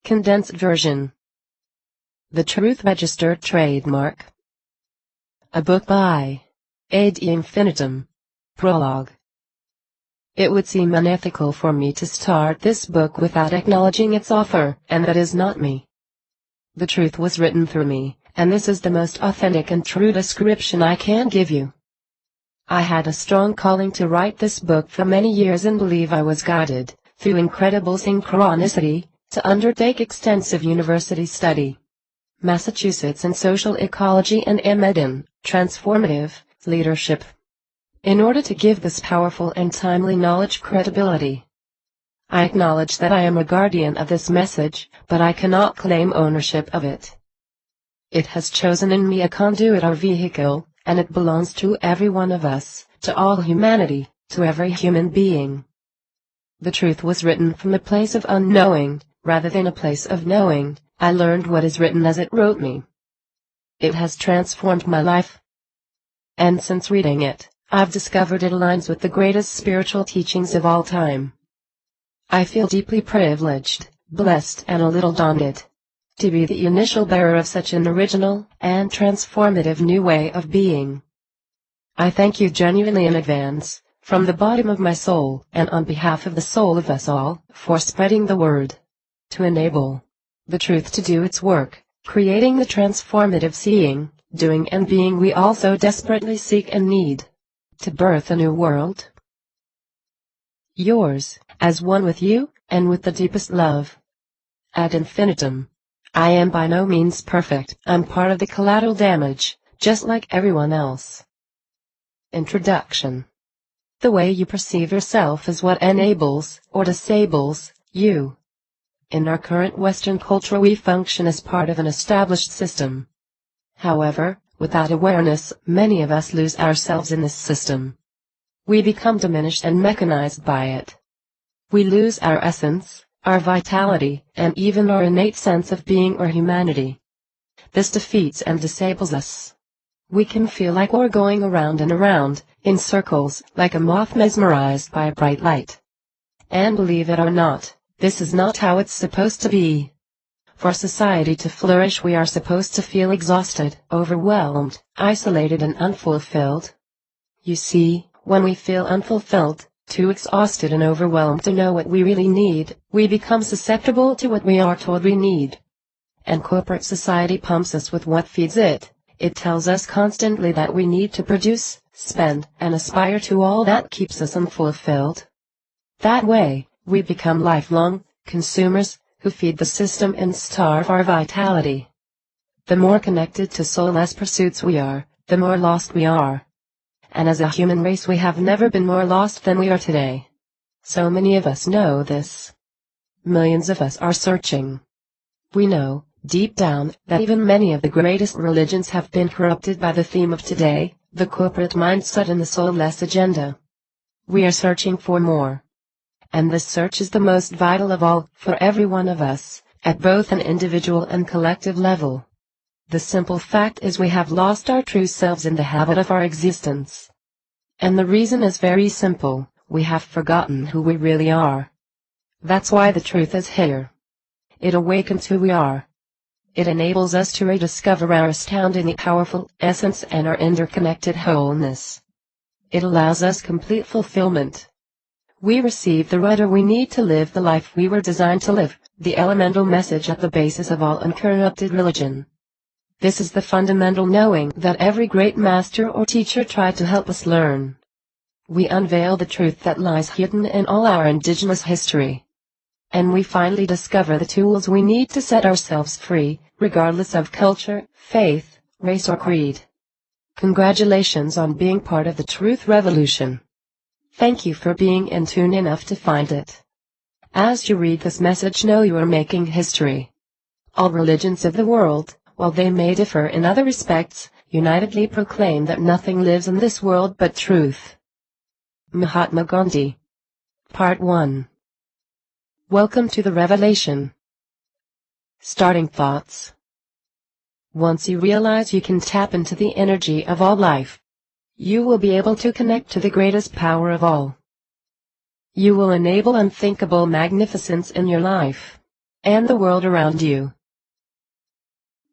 Condensed version. The Truth Registered Trademark. A book by Ad Infinitum. Prologue. It would seem unethical for me to start this book without acknowledging its author, and that is not me. The truth was written through me, and this is the most authentic and true description I can give you. I had a strong calling to write this book for many years and believe I was guided, through incredible synchronicity, to undertake extensive university study. Massachusetts in social ecology and M.Ed. in transformative leadership. In order to give this powerful and timely knowledge credibility. I acknowledge that I am a guardian of this message, but I cannot claim ownership of it. It has chosen in me a conduit or vehicle, and it belongs to every one of us, to all humanity, to every human being. The truth was written from a place of unknowing, rather than a place of knowing. I learned what is written as it wrote me. It has transformed my life. And since reading it, I've discovered it aligns with the greatest spiritual teachings of all time. I feel deeply privileged, blessed and a little daunted to be the initial bearer of such an original and transformative new way of being. I thank you genuinely in advance, from the bottom of my soul and on behalf of the soul of us all, for spreading the word. To enable the truth to do its work, creating the transformative seeing, doing and being we all so desperately seek and need. To birth a new world. Yours, as one with you, and with the deepest love. Ad infinitum. I am by no means perfect. I'm part of the collateral damage, just like everyone else. Introduction. The way you perceive yourself is what enables, or disables, you. In our current Western culture we function as part of an established system. However, without awareness, many of us lose ourselves in this system. We become diminished and mechanized by it. We lose our essence, our vitality, and even our innate sense of being or humanity. This defeats and disables us. We can feel like we're going around and around, in circles, like a moth mesmerized by a bright light. And believe it or not, this is not how it's supposed to be. For society to flourish we are supposed to feel exhausted, overwhelmed, isolated and unfulfilled. You see, when we feel unfulfilled, too exhausted and overwhelmed to know what we really need, we become susceptible to what we are told we need. And corporate society pumps us with what feeds it. It tells us constantly that we need to produce, spend, and aspire to all that keeps us unfulfilled. That way, we become lifelong consumers who feed the system and starve our vitality. The more connected to soulless pursuits we are, the more lost we are. And as a human race we have never been more lost than we are today. So many of us know this. Millions of us are searching. We know, deep down, that even many of the greatest religions have been corrupted by the theme of today, the corporate mindset and the soulless agenda. We are searching for more. And this search is the most vital of all, for every one of us, at both an individual and collective level. The simple fact is we have lost our true selves in the habit of our existence. And the reason is very simple, we have forgotten who we really are. That's why the truth is here. It awakens who we are. It enables us to rediscover our astoundingly powerful essence and our interconnected wholeness. It allows us complete fulfillment. We receive the rudder we need to live the life we were designed to live, the elemental message at the basis of all uncorrupted religion. This is the fundamental knowing that every great master or teacher tried to help us learn. We unveil the truth that lies hidden in all our indigenous history. And we finally discover the tools we need to set ourselves free, regardless of culture, faith, race or creed. Congratulations on being part of the truth revolution. Thank you for being in tune enough to find it. As you read this message, know you are making history. All religions of the world, while they may differ in other respects, unitedly proclaim that nothing lives in this world but truth. Mahatma Gandhi. Part 1. Welcome to the revelation. Starting thoughts. Once you realize you can tap into the energy of all life, you will be able to connect to the greatest power of all. You will enable unthinkable magnificence in your life. and the world around you.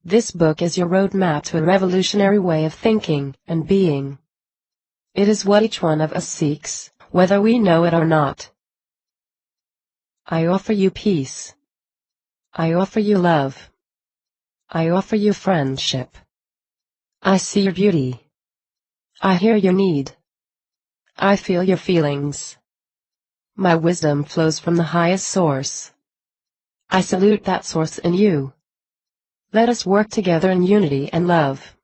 This book is your roadmap to a revolutionary way of thinking and being. It is what each one of us seeks, whether we know it or not. I offer you peace. I offer you love. I offer you friendship. I see your beauty. I hear your need. I feel your feelings. My wisdom flows from the highest source. I salute that source in you. Let us work together in unity and love.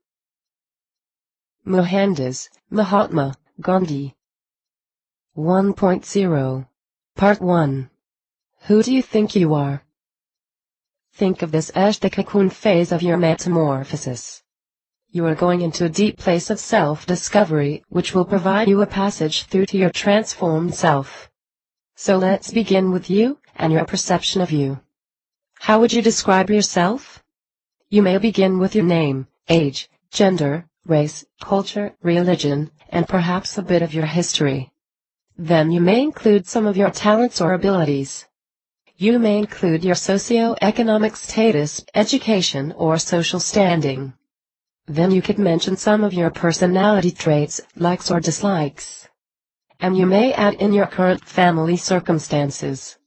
Mohandas, Mahatma Gandhi. 1.0 Part 1. Who do you think you are? Think of this as the cocoon phase of your metamorphosis. You are going into a deep place of self-discovery, which will provide you a passage through to your transformed self. So let's begin with you and your perception of you. How would you describe yourself? You may begin with your name, age, gender, race, culture, religion, and perhaps a bit of your history. Then you may include some of your talents or abilities. You may include your socio-economic status, education, or social standing. Then you could mention some of your personality traits, likes or dislikes. And you may add in your current family circumstances.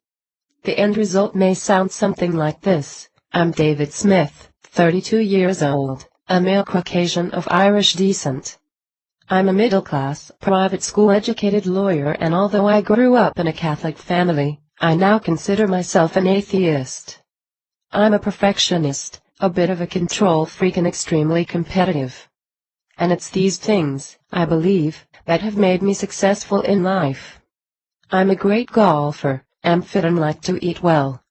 The end result may sound something like this. I'm David Smith, 32 years old, a male Caucasian of Irish descent. I'm a middle-class, private school-educated lawyer, and although I grew up in a Catholic family, I now consider myself an atheist. I'm a perfectionist, a bit of a control freak, and extremely competitive. And it's these things, I believe, that have made me successful in life. I'm a great golfer, am fit and like to eat well.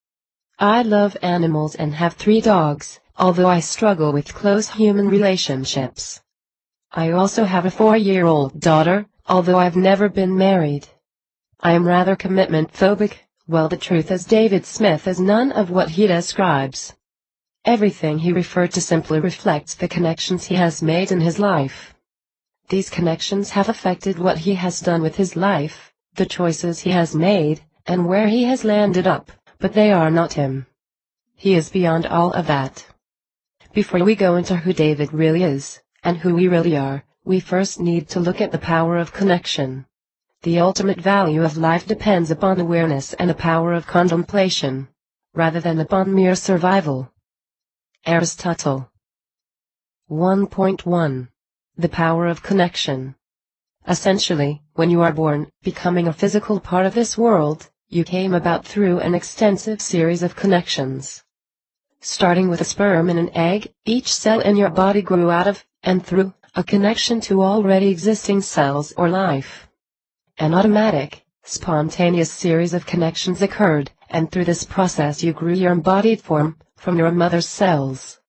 I love animals and have 3 dogs, although I struggle with close human relationships. I also have a 4-year-old daughter, although I've never been married. I am rather commitment phobic. Well, the truth is David Smith is none of what he describes. Everything he referred to simply reflects the connections he has made in his life. These connections have affected what he has done with his life, the choices he has made, and where he has landed up, but they are not him. He is beyond all of that. Before we go into who David really is, and who we really are, we first need to look at the power of connection. The ultimate value of life depends upon awareness and the power of contemplation, rather than upon mere survival. Aristotle. 1.1. The power of connection. Essentially, when you are born, becoming a physical part of this world, you came about through an extensive series of connections. Starting with a sperm and an egg, each cell in your body grew out of, and through, a connection to already existing cells or life. An automatic, spontaneous series of connections occurred, and through this process you grew your embodied form, from your mother's cells.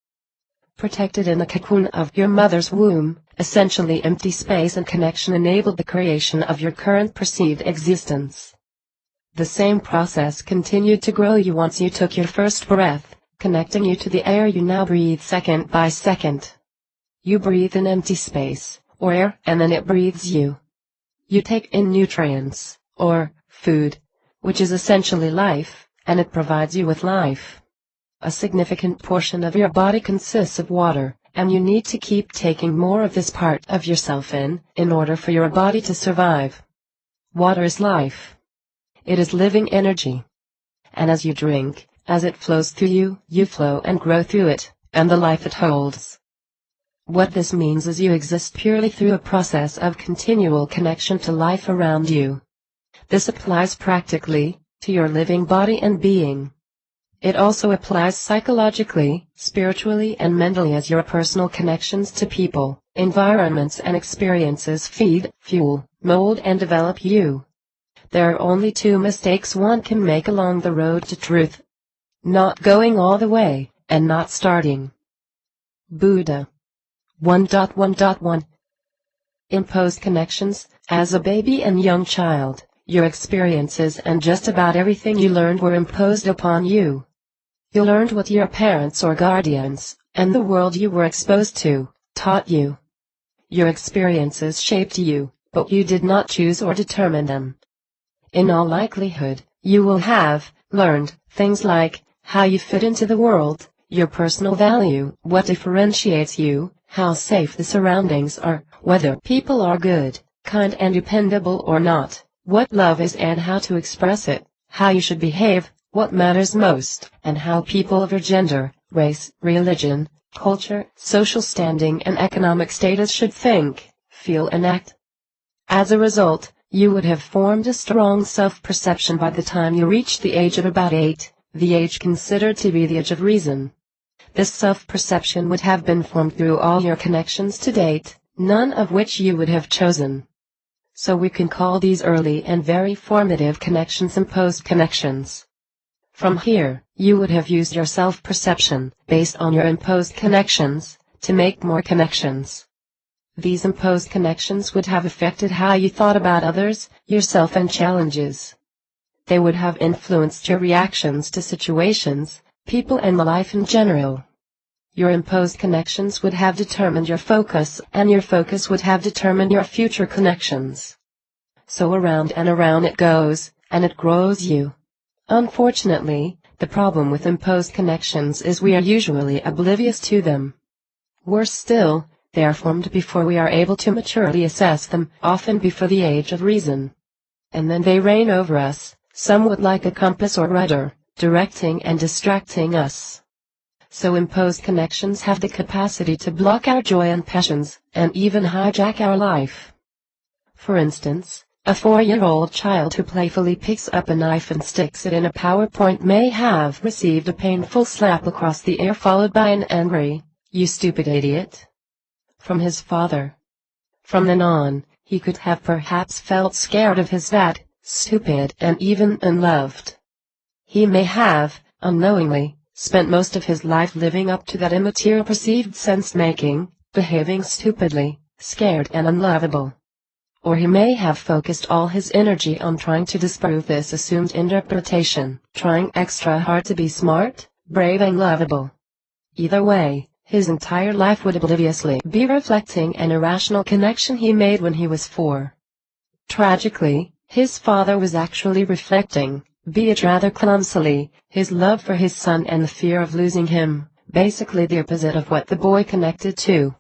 Protected in the cocoon of your mother's womb, essentially empty space and connection enabled the creation of your current perceived existence. The same process continued to grow you once you took your first breath, connecting you to the air you now breathe second by second. You breathe in empty space, or air, and then it breathes you. You take in nutrients, or food, which is essentially life, and it provides you with life. A significant portion of your body consists of water, and you need to keep taking more of this part of yourself in order for your body to survive. Water is life. It is living energy. And as you drink, as it flows through you, you flow and grow through it, and the life it holds. What this means is you exist purely through a process of continual connection to life around you. This applies practically to your living body and being. It also applies psychologically, spiritually, and mentally as your personal connections to people, environments, and experiences feed, fuel, mold, and develop you. There are only 2 mistakes one can make along the road to truth: not going all the way, and not starting. Buddha. 1.1.1. Imposed connections. As a baby and young child, your experiences and just about everything you learned were imposed upon you. You learned what your parents or guardians, and the world you were exposed to, taught you. Your experiences shaped you, but you did not choose or determine them. In all likelihood, you will have learned things like, how you fit into the world, your personal value, what differentiates you, how safe the surroundings are, whether people are good, kind and dependable or not, what love is and how to express it, how you should behave, what matters most, and how people of your gender, race, religion, culture, social standing and economic status should think, feel and act. As a result, you would have formed a strong self-perception by the time you reached the age of about 8, the age considered to be the age of reason. This self-perception would have been formed through all your connections to date, none of which you would have chosen. So we can call these early and very formative connections imposed connections. From here, you would have used your self-perception, based on your imposed connections, to make more connections. These imposed connections would have affected how you thought about others, yourself and challenges. They would have influenced your reactions to situations, people and life in general. Your imposed connections would have determined your focus, and your focus would have determined your future connections. So around and around it goes, and it grows you. Unfortunately, the problem with imposed connections is we are usually oblivious to them. Worse still, they are formed before we are able to maturely assess them, often before the age of reason. And then they reign over us, somewhat like a compass or rudder, directing and distracting us. So imposed connections have the capacity to block our joy and passions, and even hijack our life. For instance, a 4-year-old child who playfully picks up a knife and sticks it in a PowerPoint may have received a painful slap across the ear followed by an angry, "You stupid idiot," from his father. From then on, he could have perhaps felt scared of his dad, stupid and even unloved. He may have, unknowingly, spent most of his life living up to that immaterial perceived sense-making, behaving stupidly, scared and unlovable. Or he may have focused all his energy on trying to disprove this assumed interpretation, trying extra hard to be smart, brave and lovable. Either way, his entire life would obliviously be reflecting an irrational connection he made when he was 4. Tragically, his father was actually reflecting, be it rather clumsily, his love for his son and the fear of losing him, basically the opposite of what the boy connected to.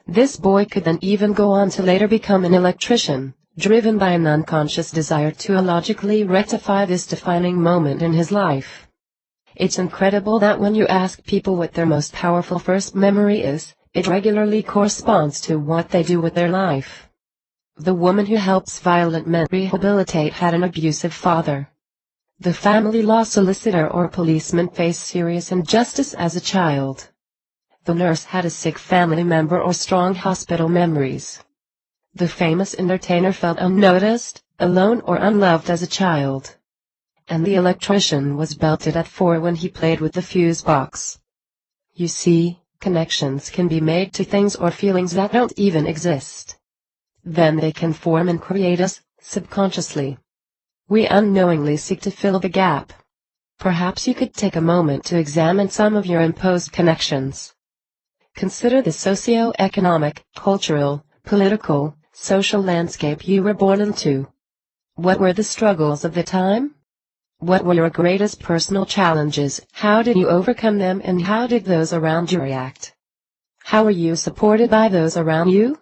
This boy could then even go on to later become an electrician, driven by an unconscious desire to illogically rectify this defining moment in his life. It's incredible that when you ask people what their most powerful first memory is, it regularly corresponds to what they do with their life. The woman who helps violent men rehabilitate had an abusive father. The family law solicitor or policeman faced serious injustice as a child. The nurse had a sick family member or strong hospital memories. The famous entertainer felt unnoticed, alone or unloved as a child. And the electrician was belted at 4 when he played with the fuse box. You see, connections can be made to things or feelings that don't even exist. Then they can form and create us, subconsciously. We unknowingly seek to fill the gap. Perhaps you could take a moment to examine some of your imposed connections. Consider the socio-economic, cultural, political, social landscape you were born into. What were the struggles of the time? What were your greatest personal challenges? How did you overcome them and how did those around you react? How were you supported by those around you?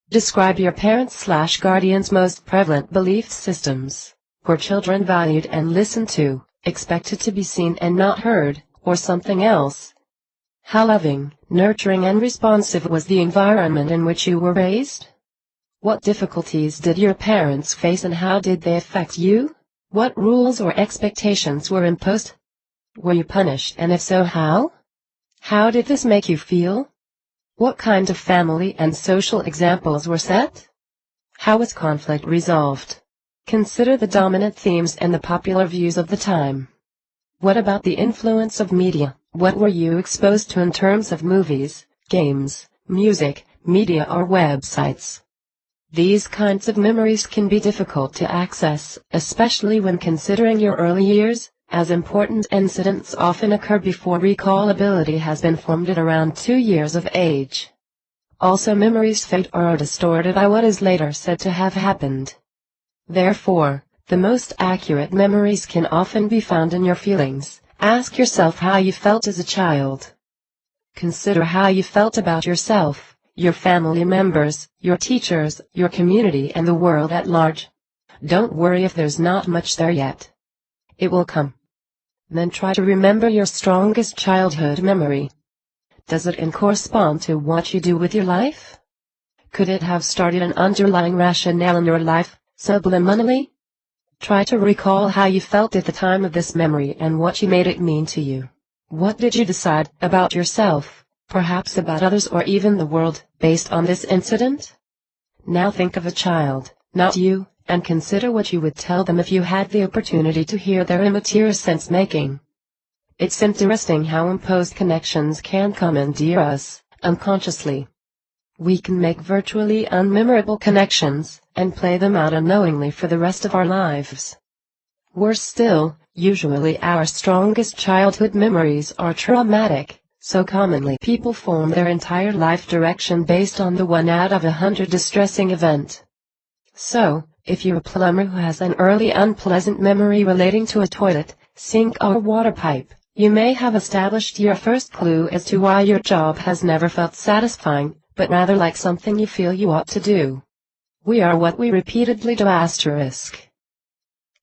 Describe your parents/guardians' most prevalent belief systems. Were children valued and listened to, expected to be seen and not heard, or something else? How loving, nurturing and responsive was the environment in which you were raised? What difficulties did your parents face and how did they affect you? What rules or expectations were imposed? Were you punished and if so how? How did this make you feel? What kind of family and social examples were set? How was conflict resolved? Consider the dominant themes and the popular views of the time. What about the influence of media? What were you exposed to in terms of movies, games, music, media or websites? These kinds of memories can be difficult to access, especially when considering your early years, as important incidents often occur before recall ability has been formed at around 2 years of age. Also, memories fade or are distorted by what is later said to have happened. Therefore, the most accurate memories can often be found in your feelings, Ask yourself how you felt as a child. Consider how you felt about yourself, your family members, your teachers, your community and the world at large. Don't worry if there's not much there yet. It will come. Then try to remember your strongest childhood memory. Does it correspond to what you do with your life? Could it have started an underlying rationale in your life, subliminally? Try to recall how you felt at the time of this memory and what you made it mean to you. What did you decide about yourself, perhaps about others or even the world, based on this incident? Now think of a child, not you, and consider what you would tell them if you had the opportunity to hear their immaterial sense-making. It's interesting how imposed connections can commandeer us, unconsciously. We can make virtually unmemorable connections, and play them out unknowingly for the rest of our lives. Worse still, usually our strongest childhood memories are traumatic, so commonly people form their entire life direction based on the 1 out of 100 distressing event. So, if you're a plumber who has an early unpleasant memory relating to a toilet, sink or water pipe, you may have established your first clue as to why your job has never felt satisfying, but rather like something you feel you ought to do. We are what we repeatedly do.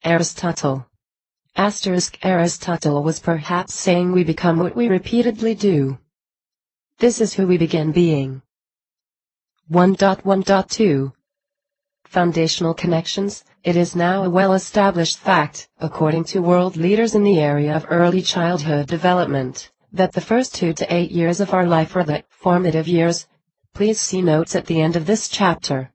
Aristotle. Aristotle was perhaps saying we become what we repeatedly do. This is who we begin being. 1.1.2 Foundational connections. It is now a well-established fact, according to world leaders in the area of early childhood development, that the first 2 to 8 years of our life are the formative years. Please see notes at the end of this chapter.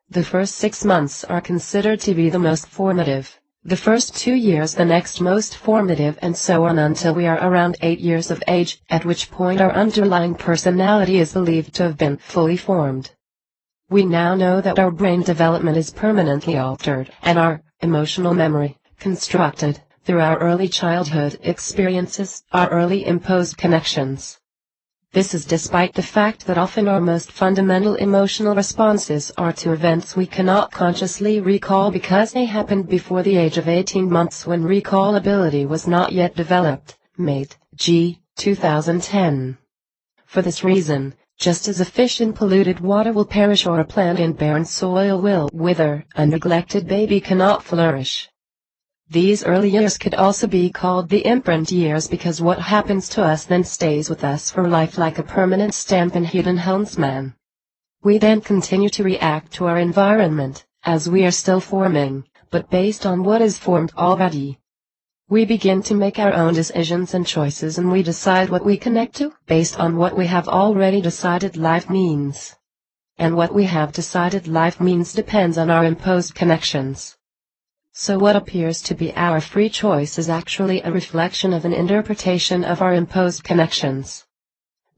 The first 6 months are considered to be the most formative, the first 2 years the next most formative, and so on until we are around 8 years of age, at which point our underlying personality is believed to have been fully formed. We now know that our brain development is permanently altered, and our emotional memory, constructed through our early childhood experiences, our early imposed connections. This is despite the fact that often our most fundamental emotional responses are to events we cannot consciously recall because they happened before the age of 18 months when recall ability was not yet developed. Mate, G. 2010. For this reason, just as a fish in polluted water will perish or a plant in barren soil will wither, a neglected baby cannot flourish. These early years could also be called the imprint years because what happens to us then stays with us for life like a permanent stamp in hidden huntsman. We then continue to react to our environment, as we are still forming, but based on what is formed already. We begin to make our own decisions and choices, and we decide what we connect to, based on what we have already decided life means. And what we have decided life means depends on our imposed connections. So what appears to be our free choice is actually a reflection of an interpretation of our imposed connections.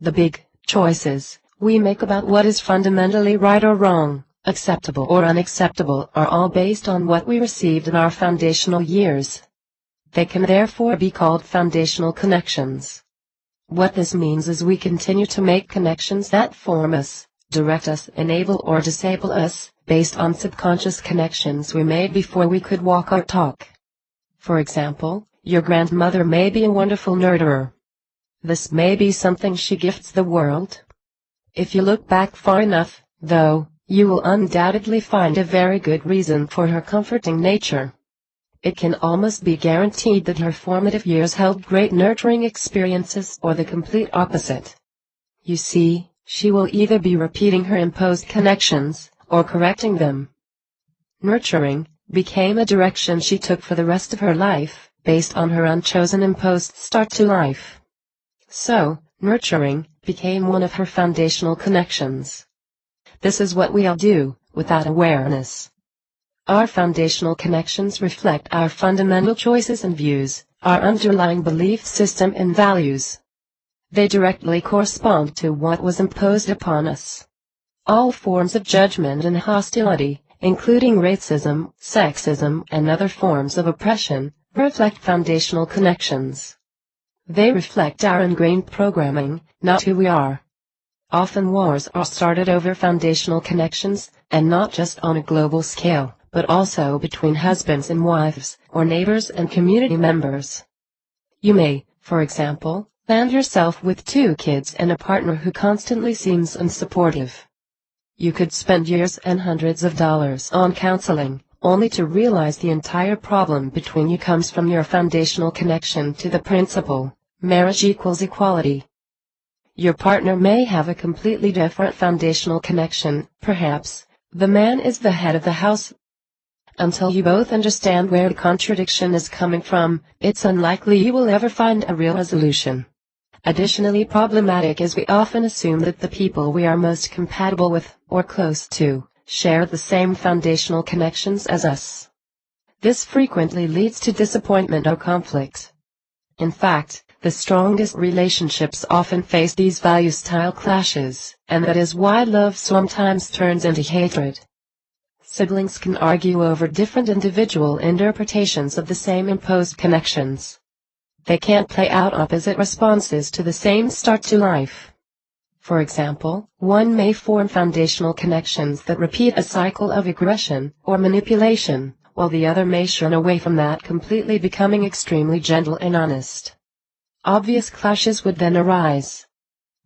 The big choices we make about what is fundamentally right or wrong, acceptable or unacceptable, are all based on what we received in our foundational years. They can therefore be called foundational connections. What this means is we continue to make connections that form us, direct us, enable or disable us, based on subconscious connections we made before we could walk or talk. For example, your grandmother may be a wonderful nurturer. This may be something she gifts the world. If you look back far enough, though, you will undoubtedly find a very good reason for her comforting nature. It can almost be guaranteed that her formative years held great nurturing experiences or the complete opposite. You see, she will either be repeating her imposed connections, or correcting them. Nurturing became a direction she took for the rest of her life, based on her unchosen imposed start to life. So, nurturing became one of her foundational connections. This is what we all do, without awareness. Our foundational connections reflect our fundamental choices and views, our underlying belief system and values. They directly correspond to what was imposed upon us. All forms of judgment and hostility, including racism, sexism, and other forms of oppression, reflect foundational connections. They reflect our ingrained programming, not who we are. Often wars are started over foundational connections, and not just on a global scale, but also between husbands and wives, or neighbors and community members. You may, for example, land yourself with 2 kids and a partner who constantly seems unsupportive. You could spend years and hundreds of dollars on counseling, only to realize the entire problem between you comes from your foundational connection to the principle, marriage equals equality. Your partner may have a completely different foundational connection, perhaps, the man is the head of the house. Until you both understand where the contradiction is coming from, it's unlikely you will ever find a real resolution. Additionally problematic is we often assume that the people we are most compatible with, or close to, share the same foundational connections as us. This frequently leads to disappointment or conflict. In fact, the strongest relationships often face these value-style clashes, and that is why love sometimes turns into hatred. Siblings can argue over different individual interpretations of the same imposed connections. They can't play out opposite responses to the same start to life. For example, one may form foundational connections that repeat a cycle of aggression or manipulation, while the other may shun away from that, completely becoming extremely gentle and honest. Obvious clashes would then arise.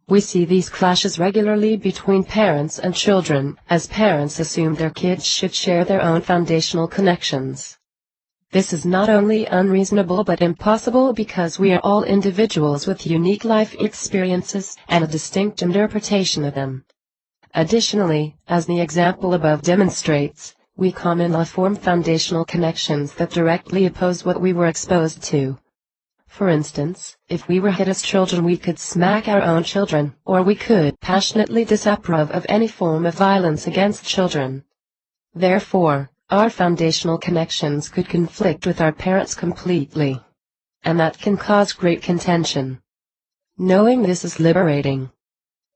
We see these clashes regularly between parents and children, as parents assume their kids should share their own foundational connections. This is not only unreasonable but impossible because we are all individuals with unique life experiences and a distinct interpretation of them. Additionally, as the example above demonstrates, we commonly form foundational connections that directly oppose what we were exposed to. For instance, if we were hit as children, we could smack our own children, or we could passionately disapprove of any form of violence against children. Therefore, our foundational connections could conflict with our parents completely. And that can cause great contention. Knowing this is liberating.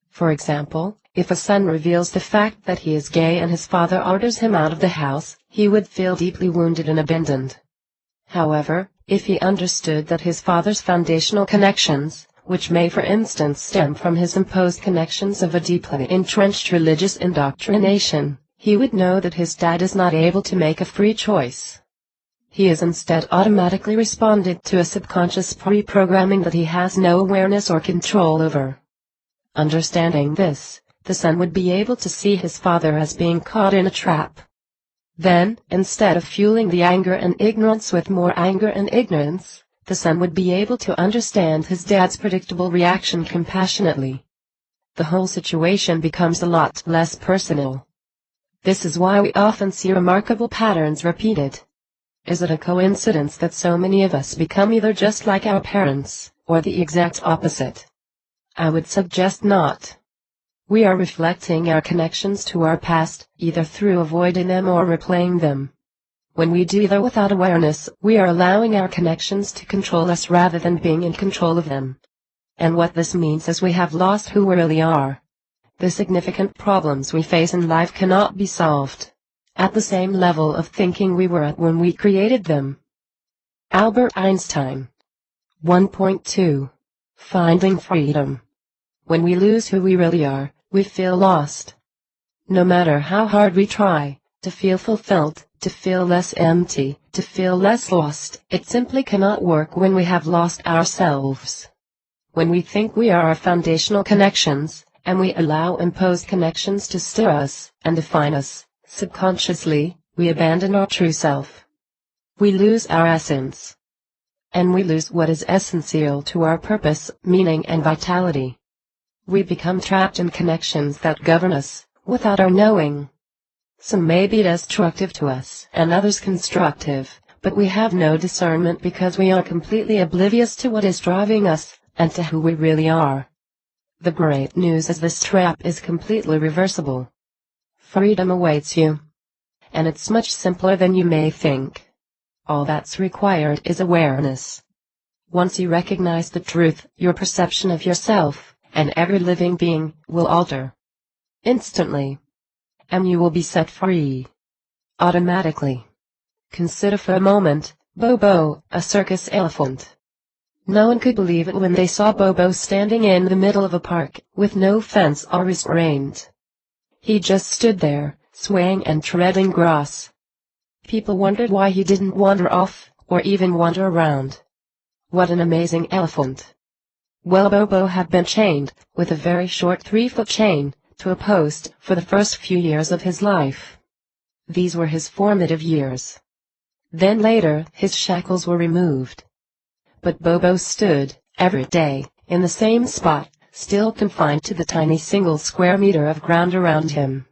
For example, if a son reveals the fact that he is gay and his father orders him out of the house, he would feel deeply wounded and abandoned. However, if he understood that his father's foundational connections, which may for instance stem from his imposed connections of a deeply entrenched religious indoctrination, he would know that his dad is not able to make a free choice. He is instead automatically responded to a subconscious pre-programming that he has no awareness or control over. Understanding this, the son would be able to see his father as being caught in a trap. Then, instead of fueling the anger and ignorance with more anger and ignorance, the son would be able to understand his dad's predictable reaction compassionately. The whole situation becomes a lot less personal. This is why we often see remarkable patterns repeated. Is it a coincidence that so many of us become either just like our parents, or the exact opposite? I would suggest not. We are reflecting our connections to our past, either through avoiding them or replaying them. When we do that without awareness, we are allowing our connections to control us rather than being in control of them. And what this means is we have lost who we really are. The significant problems we face in life cannot be solved at the same level of thinking we were at when we created them. Albert Einstein. 1.2. Finding freedom. When we lose who we really are, we feel lost. No matter how hard we try to feel fulfilled, to feel less empty, to feel less lost, it simply cannot work when we have lost ourselves. When we think we are our foundational connections, and we allow imposed connections to steer us and define us, subconsciously, we abandon our true self. We lose our essence. And we lose what is essential to our purpose, meaning and vitality. We become trapped in connections that govern us, without our knowing. Some may be destructive to us, and others constructive, but we have no discernment because we are completely oblivious to what is driving us, and to who we really are. The great news is this trap is completely reversible. Freedom awaits you. And it's much simpler than you may think. All that's required is awareness. Once you recognize the truth, your perception of yourself, and every living being, will alter. Instantly. And you will be set free. Automatically. Consider for a moment, Bobo, a circus elephant. No one could believe it when they saw Bobo standing in the middle of a park, with no fence or restraint. He just stood there, swaying and treading grass. People wondered why he didn't wander off, or even wander around. What an amazing elephant! Well, Bobo had been chained, with a very short 3-foot chain, to a post for the first few years of his life. These were his formative years. Then later, his shackles were removed. But Bobo stood, every day, in the same spot, still confined to the tiny single square meter of ground around him.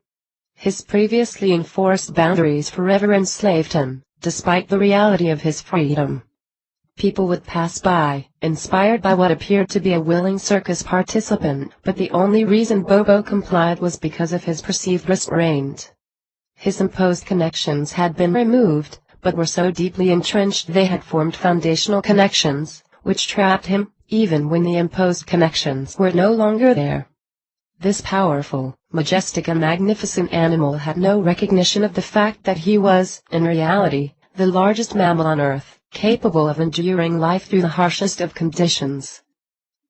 His previously enforced boundaries forever enslaved him, despite the reality of his freedom. People would pass by, inspired by what appeared to be a willing circus participant, but the only reason Bobo complied was because of his perceived restraint. His imposed connections had been removed, but were so deeply entrenched they had formed foundational connections, which trapped him, even when the imposed connections were no longer there. This powerful, majestic and magnificent animal had no recognition of the fact that he was, in reality, the largest mammal on Earth, capable of enduring life through the harshest of conditions.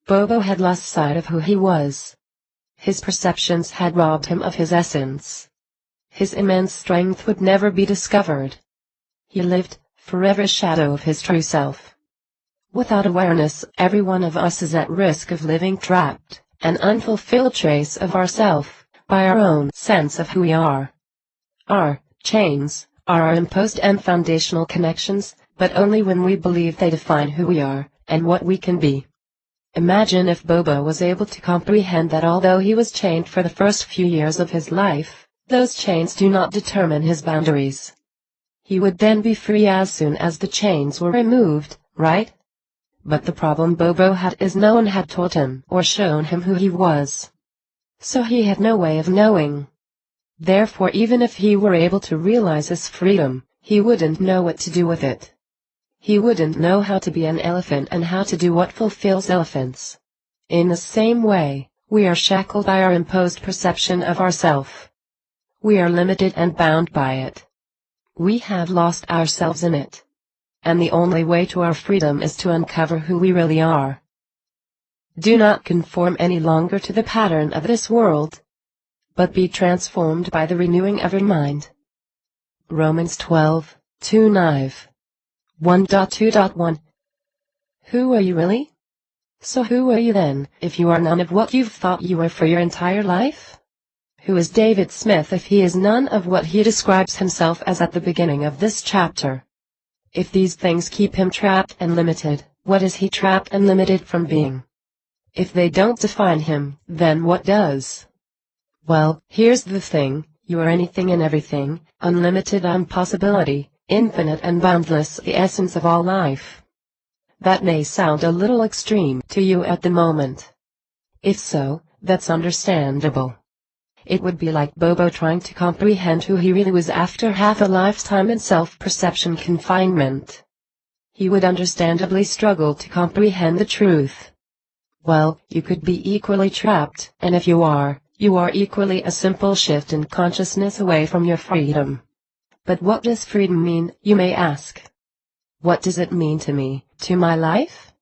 Bobo had lost sight of who he was. His perceptions had robbed him of his essence. His immense strength would never be discovered. He lived, forever a shadow of his true self. Without awareness, every one of us is at risk of living trapped, an unfulfilled trace of ourself, by our own sense of who we are. Our chains are our imposed and foundational connections, but only when we believe they define who we are, and what we can be. Imagine if Bobo was able to comprehend that although he was chained for the first few years of his life, those chains do not determine his boundaries. He would then be free as soon as the chains were removed, right? But the problem Bobo had is no one had taught him or shown him who he was. So he had no way of knowing. Therefore, even if he were able to realize his freedom, he wouldn't know what to do with it. He wouldn't know how to be an elephant and how to do what fulfills elephants. In the same way, we are shackled by our imposed perception of ourself. We are limited and bound by it. We have lost ourselves in it. And the only way to our freedom is to uncover who we really are. Do not conform any longer to the pattern of this world, but be transformed by the renewing of your mind. Romans 12:2-9. 1.2.1. Who are you really? So who are you then, if you are none of what you've thought you were for your entire life? Who is David Smith if he is none of what he describes himself as at the beginning of this chapter? If these things keep him trapped and limited, what is he trapped and limited from being? If they don't define him, then what does? Well, here's the thing, you are anything and everything, unlimited impossibility, infinite and boundless, the essence of all life. That may sound a little extreme to you at the moment. If so, that's understandable. It would be like Bobo trying to comprehend who he really was after half a lifetime in self-perception confinement. He would understandably struggle to comprehend the truth. Well, you could be equally trapped, and if you are equally a simple shift in consciousness away from your freedom. But what does freedom mean, you may ask? What does it mean to me, to my life?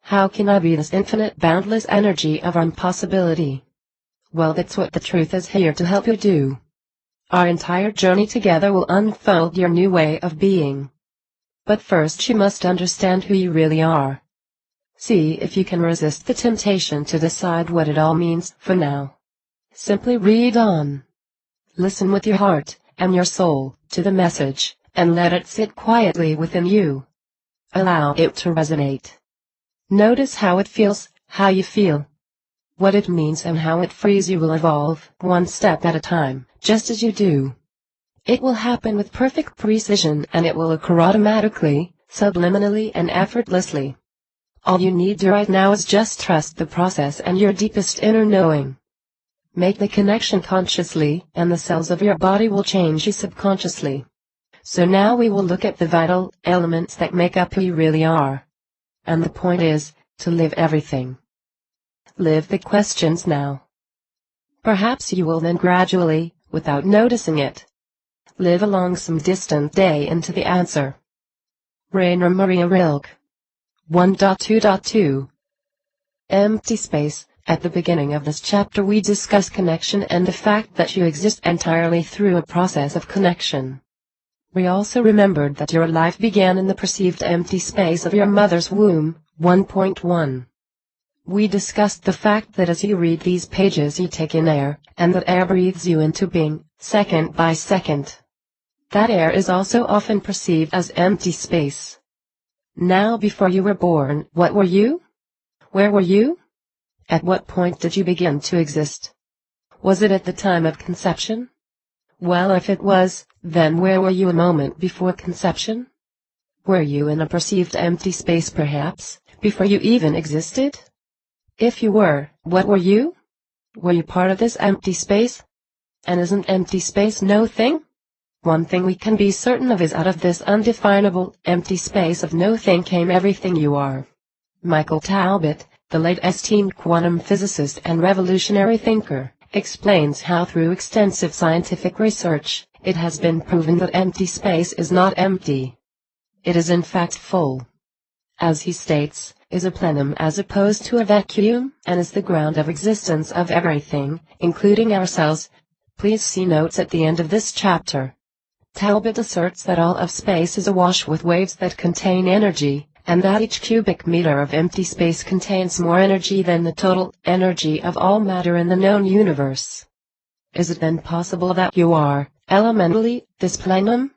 How can I be this infinite boundless energy of impossibility? Well, that's what the truth is here to help you do. Our entire journey together will unfold your new way of being. But first you must understand who you really are. See if you can resist the temptation to decide what it all means for now. Simply read on. Listen with your heart and your soul to the message, and let it sit quietly within you. Allow it to resonate. Notice how it feels, how you feel. What it means and how it frees you will evolve, one step at a time, just as you do. It will happen with perfect precision and it will occur automatically, subliminally and effortlessly. All you need to right now is just trust the process and your deepest inner knowing. Make the connection consciously, and the cells of your body will change you subconsciously. So now we will look at the vital elements that make up who you really are. And the point is, to live everything. Live the questions now. Perhaps you will then gradually, without noticing it, live along some distant day into the answer. Rainer Maria Rilke. 1.2.2. Empty space. At the beginning of this chapter we discuss connection and the fact that you exist entirely through a process of connection. We also remembered that your life began in the perceived empty space of your mother's womb. 1.1. We discussed the fact that as you read these pages you take in air, and that air breathes you into being, second by second. That air is also often perceived as empty space. Now, before you were born, what were you? Where were you? At what point did you begin to exist? Was it at the time of conception? Well, if it was, then where were you a moment before conception? Were you in a perceived empty space perhaps, before you even existed? If you were, what were you? Were you part of this empty space? And isn't empty space no thing? One thing we can be certain of is out of this undefinable, empty space of no thing came everything you are. Michael Talbot, the late esteemed quantum physicist and revolutionary thinker, explains how through extensive scientific research, it has been proven that empty space is not empty. It is in fact full. As he states, is a plenum as opposed to a vacuum, and is the ground of existence of everything, including ourselves. Please see notes at the end of this chapter. Talbot asserts that all of space is awash with waves that contain energy, and that each cubic meter of empty space contains more energy than the total energy of all matter in the known universe. Is it then possible that you are, elementally, this plenum?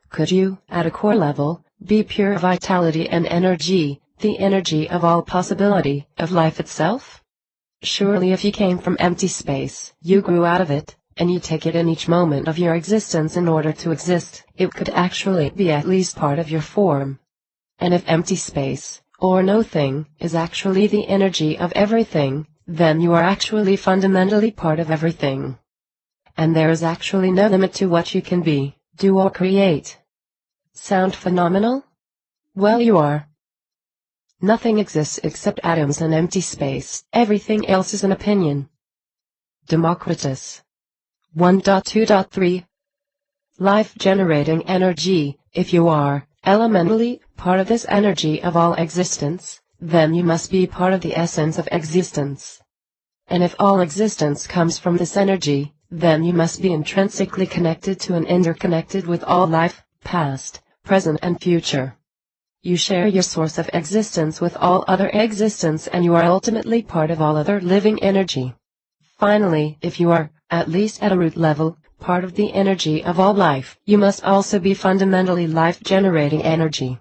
Could you, at a core level, be pure vitality and energy, the energy of all possibility, of life itself? Surely if you came from empty space, you grew out of it, and you take it in each moment of your existence in order to exist, it could actually be at least part of your form. And if empty space, or no thing, is actually the energy of everything, then you are actually fundamentally part of everything. And there is actually no limit to what you can be, do or create. Sound phenomenal? Well, you are. Nothing exists except atoms and empty space, everything else is an opinion. Democritus. 1.2.3. Life-generating energy. If you are, elementally, part of this energy of all existence, then you must be part of the essence of existence. And if all existence comes from this energy, then you must be intrinsically connected to and interconnected with all life, past, present and future. You share your source of existence with all other existence, and you are ultimately part of all other living energy. Finally, if you are, at least at a root level, part of the energy of all life, you must also be fundamentally life-generating energy.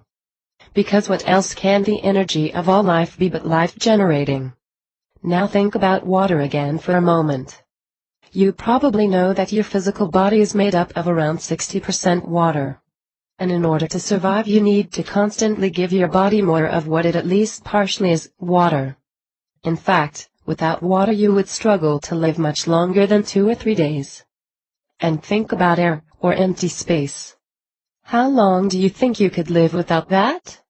Because what else can the energy of all life be but life-generating? Now think about water again for a moment. You probably know that your physical body is made up of around 60% water. And in order to survive you need to constantly give your body more of what it at least partially is, water. In fact, without water you would struggle to live much longer than 2 or 3 days. And think about air, or empty space. How long do you think you could live without that?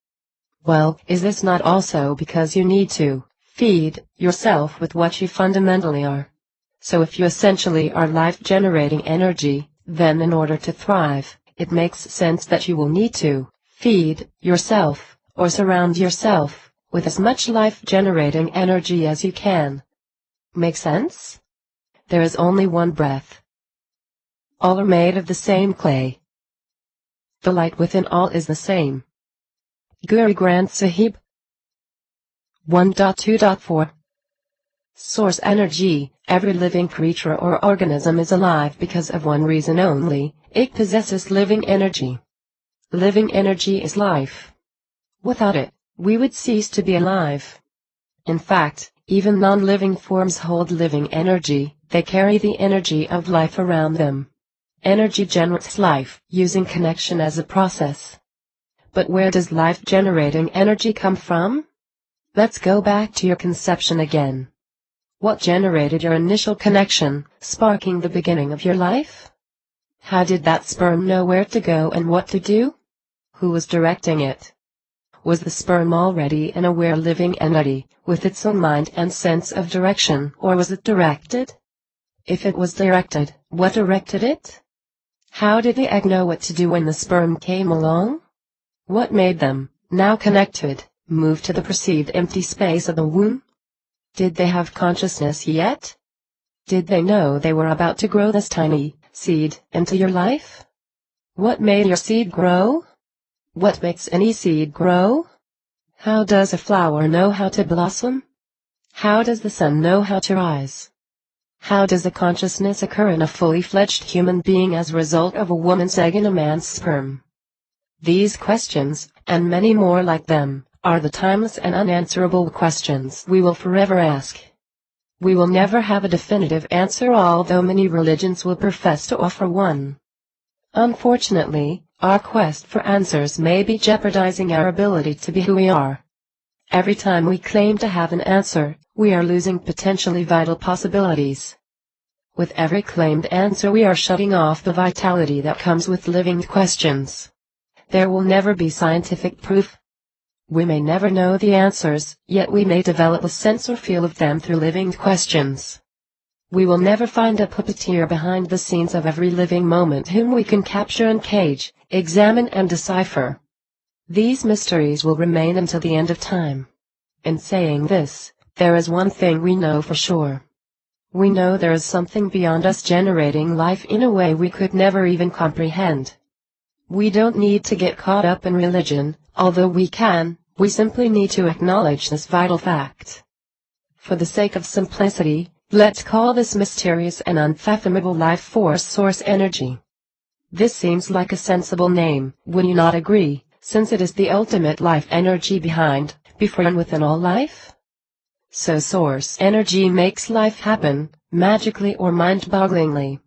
Well, is this not also because you need to feed yourself with what you fundamentally are? So if you essentially are life-generating energy, then in order to thrive, it makes sense that you will need to feed yourself, or surround yourself, with as much life-generating energy as you can. Make sense? There is only one breath. All are made of the same clay. The light within all is the same. Guru Granth Sahib. 1.2.4. Source energy. Every living creature or organism is alive because of one reason only: it possesses living energy. Living energy is life. Without it, we would cease to be alive. In fact, even non-living forms hold living energy, they carry the energy of life around them. Energy generates life, using connection as a process. But where does life-generating energy come from? Let's go back to your conception again. What generated your initial connection, sparking the beginning of your life? How did that sperm know where to go and what to do? Who was directing it? Was the sperm already an aware living entity, with its own mind and sense of direction, or was it directed? If it was directed, what directed it? How did the egg know what to do when the sperm came along? What made them, now connected, move to the perceived empty space of the womb? Did they have consciousness yet? Did they know they were about to grow this tiny seed into your life? What made your seed grow? What makes any seed grow? How does a flower know how to blossom? How does the sun know how to rise? How does a consciousness occur in a fully fledged human being as a result of a woman's egg and a man's sperm? These questions, and many more like them, are the timeless and unanswerable questions we will forever ask. We will never have a definitive answer, although many religions will profess to offer one. Unfortunately, our quest for answers may be jeopardizing our ability to be who we are. Every time we claim to have an answer, we are losing potentially vital possibilities. With every claimed answer, we are shutting off the vitality that comes with living questions. There will never be scientific proof. We may never know the answers, yet we may develop a sense or feel of them through living questions. We will never find a puppeteer behind the scenes of every living moment whom we can capture and cage, examine and decipher. These mysteries will remain until the end of time. In saying this, there is one thing we know for sure. We know there is something beyond us generating life in a way we could never even comprehend. We don't need to get caught up in religion, although we can, we simply need to acknowledge this vital fact. For the sake of simplicity, let's call this mysterious and unfathomable life force source energy. This seems like a sensible name, would you not agree, since it is the ultimate life energy behind, before and within all life? So source energy makes life happen, magically or mind-bogglingly.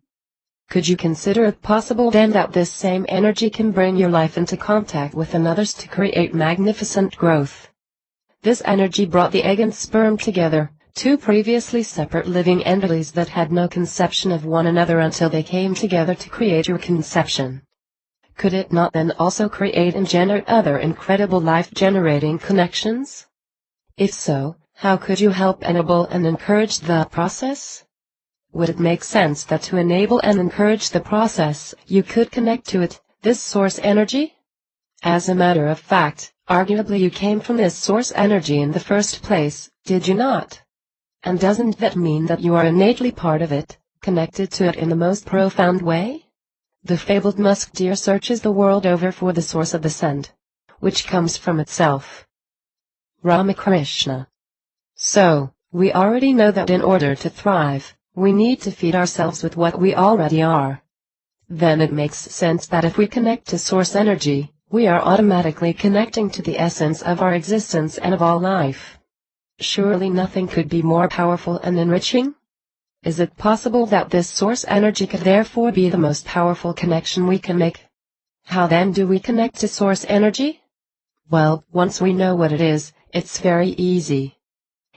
Could you consider it possible then that this same energy can bring your life into contact with another's to create magnificent growth? This energy brought the egg and sperm together, two previously separate living entities that had no conception of one another until they came together to create your conception. Could it not then also create and generate other incredible life-generating connections? If so, how could you help enable and encourage the process? Would it make sense that to enable and encourage the process, you could connect to it, this source energy? As a matter of fact, arguably you came from this source energy in the first place, did you not? And doesn't that mean that you are innately part of it, connected to it in the most profound way? The fabled musk deer searches the world over for the source of the scent, which comes from itself. Ramakrishna. So, we already know that in order to thrive, we need to feed ourselves with what we already are. Then it makes sense that if we connect to source energy, we are automatically connecting to the essence of our existence and of all life. Surely nothing could be more powerful and enriching? Is it possible that this source energy could therefore be the most powerful connection we can make? How then do we connect to source energy? Well, once we know what it is, it's very easy.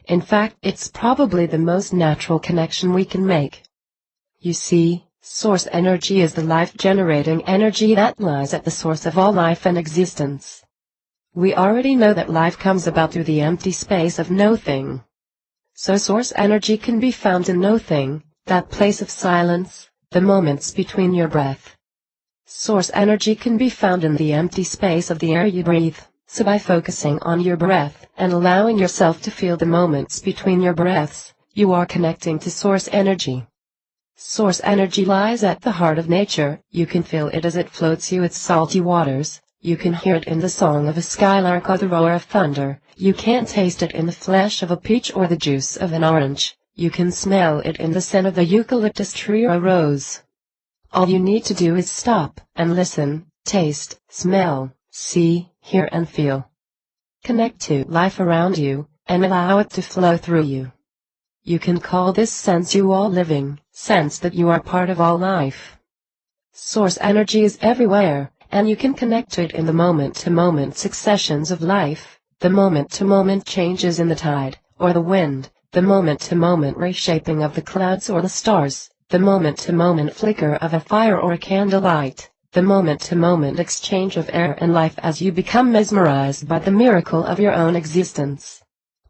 In fact, it's probably the most natural connection we can make. You see, source energy is the life-generating energy that lies at the source of all life and existence. We already know that life comes about through the empty space of nothing. So source energy can be found in nothing, that place of silence, the moments between your breath. Source energy can be found in the empty space of the air you breathe. So by focusing on your breath, and allowing yourself to feel the moments between your breaths, you are connecting to source energy. Source energy lies at the heart of nature, you can feel it as it floats you its salty waters, you can hear it in the song of a skylark or the roar of thunder, you can't taste it in the flesh of a peach or the juice of an orange, you can smell it in the scent of the eucalyptus tree or a rose. All you need to do is stop, and listen, taste, smell, see, hear and feel. Connect to life around you, and allow it to flow through you. You can call this sense you all living, sense that you are part of all life. Source energy is everywhere, and you can connect to it in the moment-to-moment successions of life, the moment-to-moment changes in the tide, or the wind, the moment-to-moment reshaping of the clouds or the stars, the moment-to-moment flicker of a fire or a candlelight, the moment-to-moment exchange of air and life as you become mesmerized by the miracle of your own existence.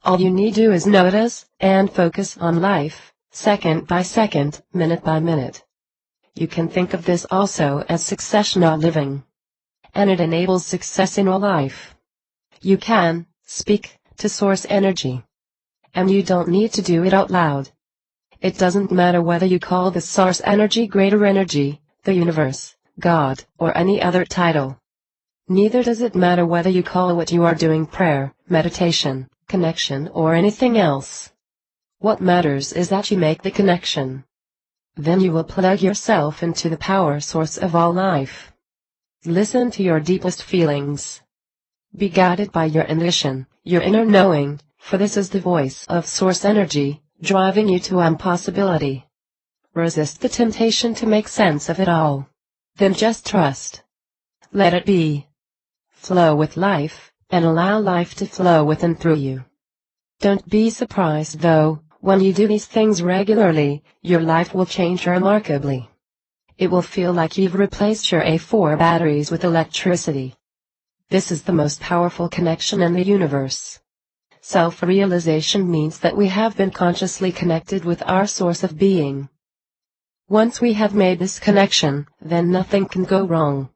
All you need to do is notice, and focus on life, second by second, minute by minute. You can think of this also as successional living. And it enables success in all life. You can speak to source energy. And you don't need to do it out loud. It doesn't matter whether you call the source energy greater energy, the universe, God, or any other title. Neither does it matter whether you call what you are doing prayer, meditation, connection, or anything else. What matters is that you make the connection. Then you will plug yourself into the power source of all life. Listen to your deepest feelings. Be guided by your intuition, your inner knowing, for this is the voice of source energy, driving you to impossibility. Resist the temptation to make sense of it all. Then just trust. Let it be. Flow with life, and allow life to flow with and through you. Don't be surprised though, when you do these things regularly, your life will change remarkably. It will feel like you've replaced your A4 batteries with electricity. This is the most powerful connection in the universe. Self-realization means that we have been consciously connected with our source of being. Once we have made this connection, then nothing can go wrong.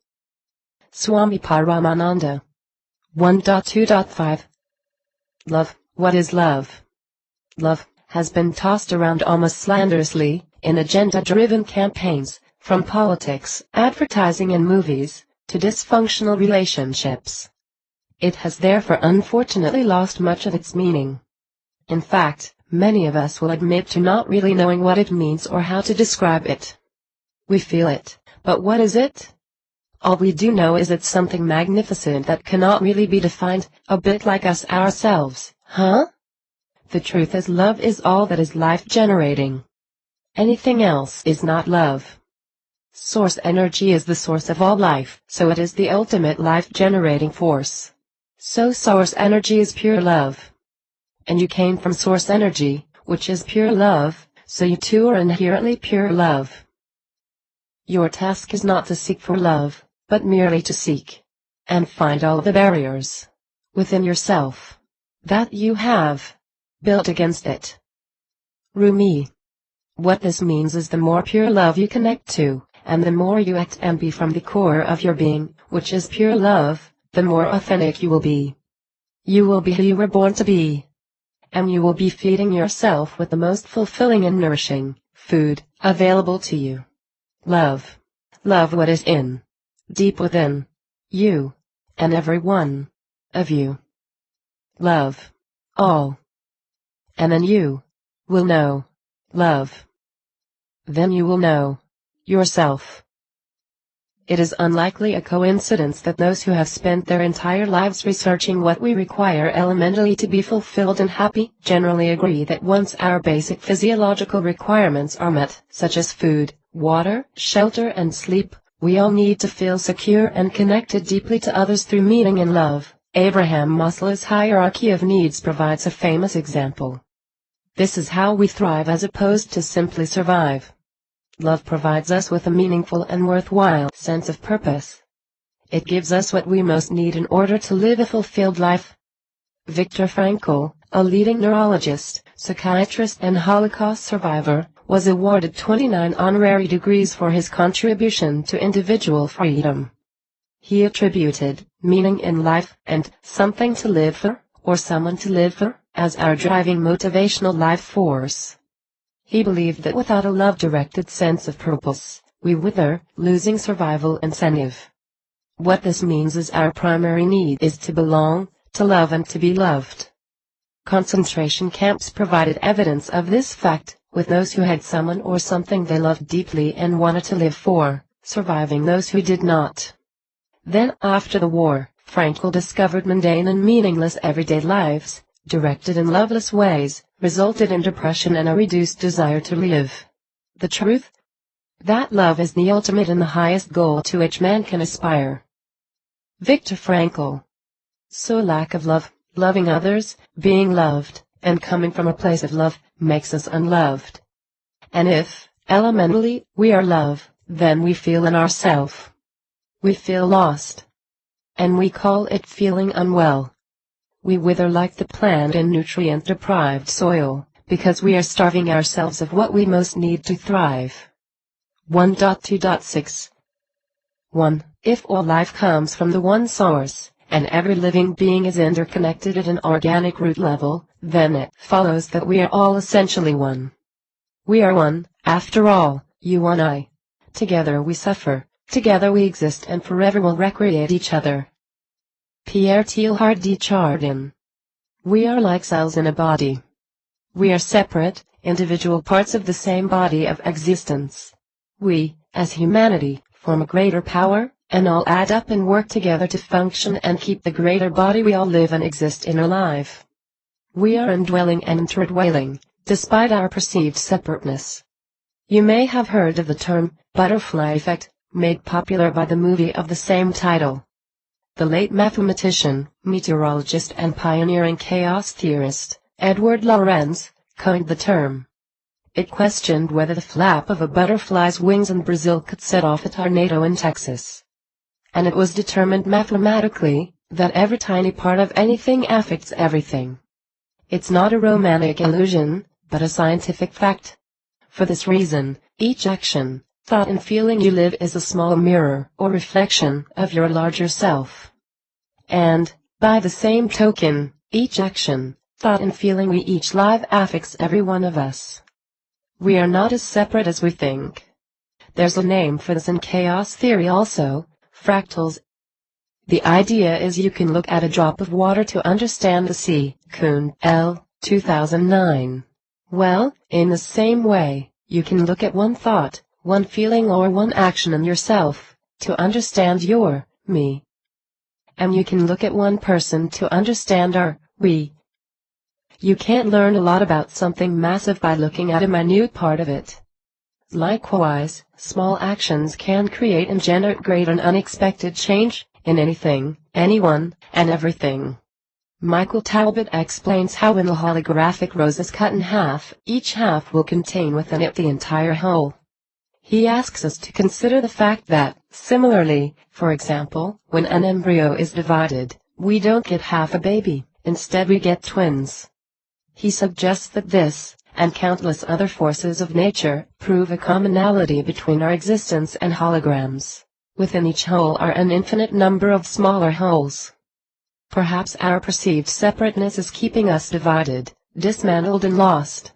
Swami Paramananda. 1.2.5 Love. What is love? Love has been tossed around almost slanderously in agenda-driven campaigns, from politics, advertising and movies, to dysfunctional relationships. It has therefore unfortunately lost much of its meaning. In fact, many of us will admit to not really knowing what it means or how to describe it. We feel it, but what is it? All we do know is it's something magnificent that cannot really be defined, a bit like us ourselves, huh? The truth is love is all that is life-generating. Anything else is not love. Source energy is the source of all life, so it is the ultimate life-generating force. So source energy is pure love. And you came from source energy, which is pure love, so you too are inherently pure love. Your task is not to seek for love, but merely to seek and find all the barriers within yourself that you have built against it. Rumi. What this means is the more pure love you connect to, and the more you act and be from the core of your being, which is pure love, the more authentic you will be. You will be who you were born to be. And you will be feeding yourself with the most fulfilling and nourishing food available to you. Love. Love what is in, deep within, you, and every one of you. Love all. And then you will know love. Then you will know yourself. It is unlikely a coincidence that those who have spent their entire lives researching what we require elementally to be fulfilled and happy generally agree that once our basic physiological requirements are met, such as food, water, shelter and sleep, we all need to feel secure and connected deeply to others through meaning and love. Abraham Maslow's hierarchy of needs provides a famous example. This is how we thrive as opposed to simply survive. Love provides us with a meaningful and worthwhile sense of purpose. It gives us what we most need in order to live a fulfilled life. Viktor Frankl, a leading neurologist, psychiatrist and Holocaust survivor, was awarded 29 honorary degrees for his contribution to individual freedom. He attributed meaning in life and something to live for, or someone to live for, as our driving motivational life force. He believed that without a love-directed sense of purpose, we wither, losing survival incentive. What this means is our primary need is to belong, to love and to be loved. Concentration camps provided evidence of this fact, with those who had someone or something they loved deeply and wanted to live for, surviving those who did not. Then after the war, Frankl discovered mundane and meaningless everyday lives, directed in loveless ways, resulted in depression and a reduced desire to live. The truth? That love is the ultimate and the highest goal to which man can aspire. Viktor Frankl. So lack of love, loving others, being loved, and coming from a place of love, makes us unloved. And if, elementally, we are love, then we feel in ourself. We feel lost. And we call it feeling unwell. We wither like the plant in nutrient-deprived soil, because we are starving ourselves of what we most need to thrive. 1.2.6 1. If all life comes from the one source, and every living being is interconnected at an organic root level, then it follows that we are all essentially one. We are one, after all, you and I. Together we suffer, Together we exist and forever will recreate each other. Pierre Teilhard de Chardin. We are like cells in a body. We are separate, individual parts of the same body of existence. We, as humanity, form a greater power, and all add up and work together to function and keep the greater body we all live and exist in alive. We are indwelling and interdwelling, despite our perceived separateness. You may have heard of the term, butterfly effect, made popular by the movie of the same title. The late mathematician, meteorologist and pioneering chaos theorist, Edward Lorenz, coined the term. It questioned whether the flap of a butterfly's wings in Brazil could set off a tornado in Texas. And it was determined mathematically that every tiny part of anything affects everything. It's not a romantic illusion, but a scientific fact. For this reason, each action, thought and feeling you live is a small mirror or reflection of your larger self. And, by the same token, each action, thought and feeling we each live affects every one of us. We are not as separate as we think. There's a name for this in chaos theory also, fractals. The idea is you can look at a drop of water to understand the sea. Kuhn, L. 2009. Well, in the same way, you can look at one thought, one feeling or one action in yourself, to understand your, me. And you can look at one person to understand our, we. You can't learn a lot about something massive by looking at a minute part of it. Likewise, small actions can create and generate great and unexpected change, in anything, anyone, and everything. Michael Talbot explains how when a holographic rose is cut in half, each half will contain within it the entire whole. He asks us to consider the fact that, similarly, for example, when an embryo is divided, we don't get half a baby, instead we get twins. He suggests that this, and countless other forces of nature, prove a commonality between our existence and holograms. Within each whole are an infinite number of smaller wholes. Perhaps our perceived separateness is keeping us divided, dismantled and lost.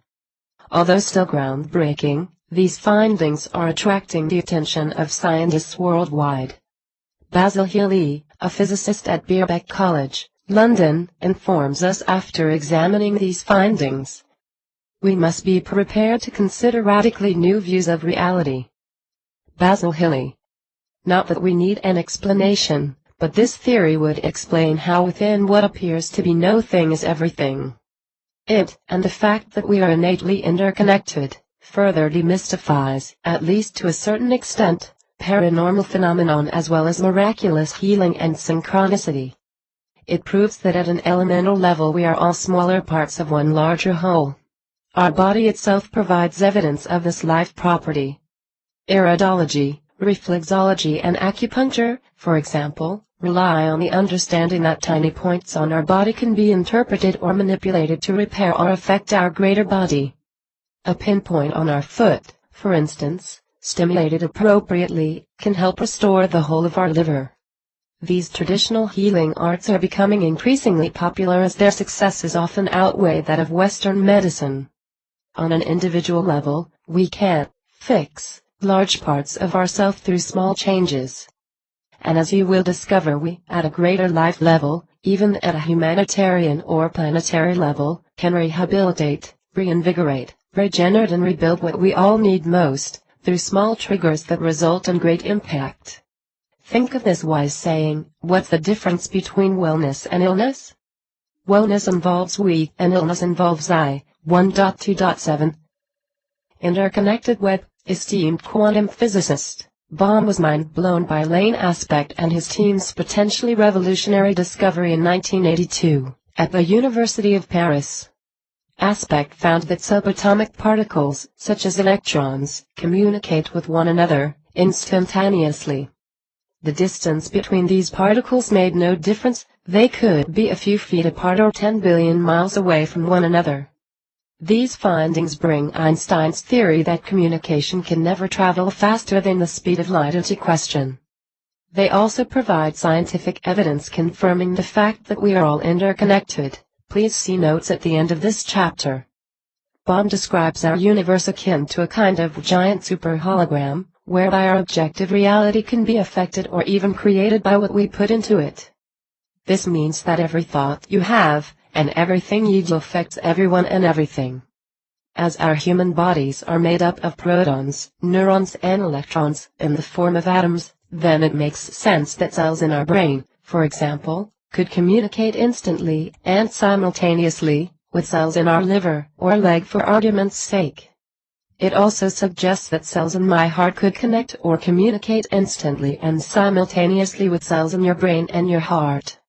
Although still groundbreaking, these findings are attracting the attention of scientists worldwide. Basil Healy, a physicist at Birkbeck College, London, informs us after examining these findings. We must be prepared to consider radically new views of reality. Basil Healy. Not that we need an explanation, but this theory would explain how within what appears to be no thing is everything. It, and the fact that we are innately interconnected, further demystifies, at least to a certain extent, paranormal phenomenon as well as miraculous healing and synchronicity. It proves that at an elemental level we are all smaller parts of one larger whole. Our body itself provides evidence of this life property. Iridology, reflexology and acupuncture, for example, rely on the understanding that tiny points on our body can be interpreted or manipulated to repair or affect our greater body. A pinpoint on our foot, for instance, stimulated appropriately, can help restore the whole of our liver. These traditional healing arts are becoming increasingly popular as their successes often outweigh that of Western medicine. On an individual level, we can't fix large parts of ourselves through small changes. And as you will discover, we, at a greater life level, even at a humanitarian or planetary level, can rehabilitate, reinvigorate, regenerate and rebuild what we all need most, through small triggers that result in great impact. Think of this wise saying, what's the difference between wellness and illness? Wellness involves we, and illness involves I. 1.2.7. Interconnected web, esteemed quantum physicist. Bohm was mind-blown by Lane Aspect and his team's potentially revolutionary discovery in 1982, at the University of Paris. Aspect found that subatomic particles, such as electrons, communicate with one another, instantaneously. The distance between these particles made no difference, they could be a few feet apart or 10 billion miles away from one another. These findings bring Einstein's theory that communication can never travel faster than the speed of light into question. They also provide scientific evidence confirming the fact that we are all interconnected. Please see notes at the end of this chapter. Bohm describes our universe akin to a kind of giant super hologram, whereby our objective reality can be affected or even created by what we put into it. This means that every thought you have, and everything you do affects everyone and everything. As our human bodies are made up of protons, neurons and electrons, in the form of atoms, then it makes sense that cells in our brain, for example, could communicate instantly and simultaneously with cells in our liver or leg, for argument's sake. It also suggests that cells in my heart could connect or communicate instantly and simultaneously with cells in your brain and your heart.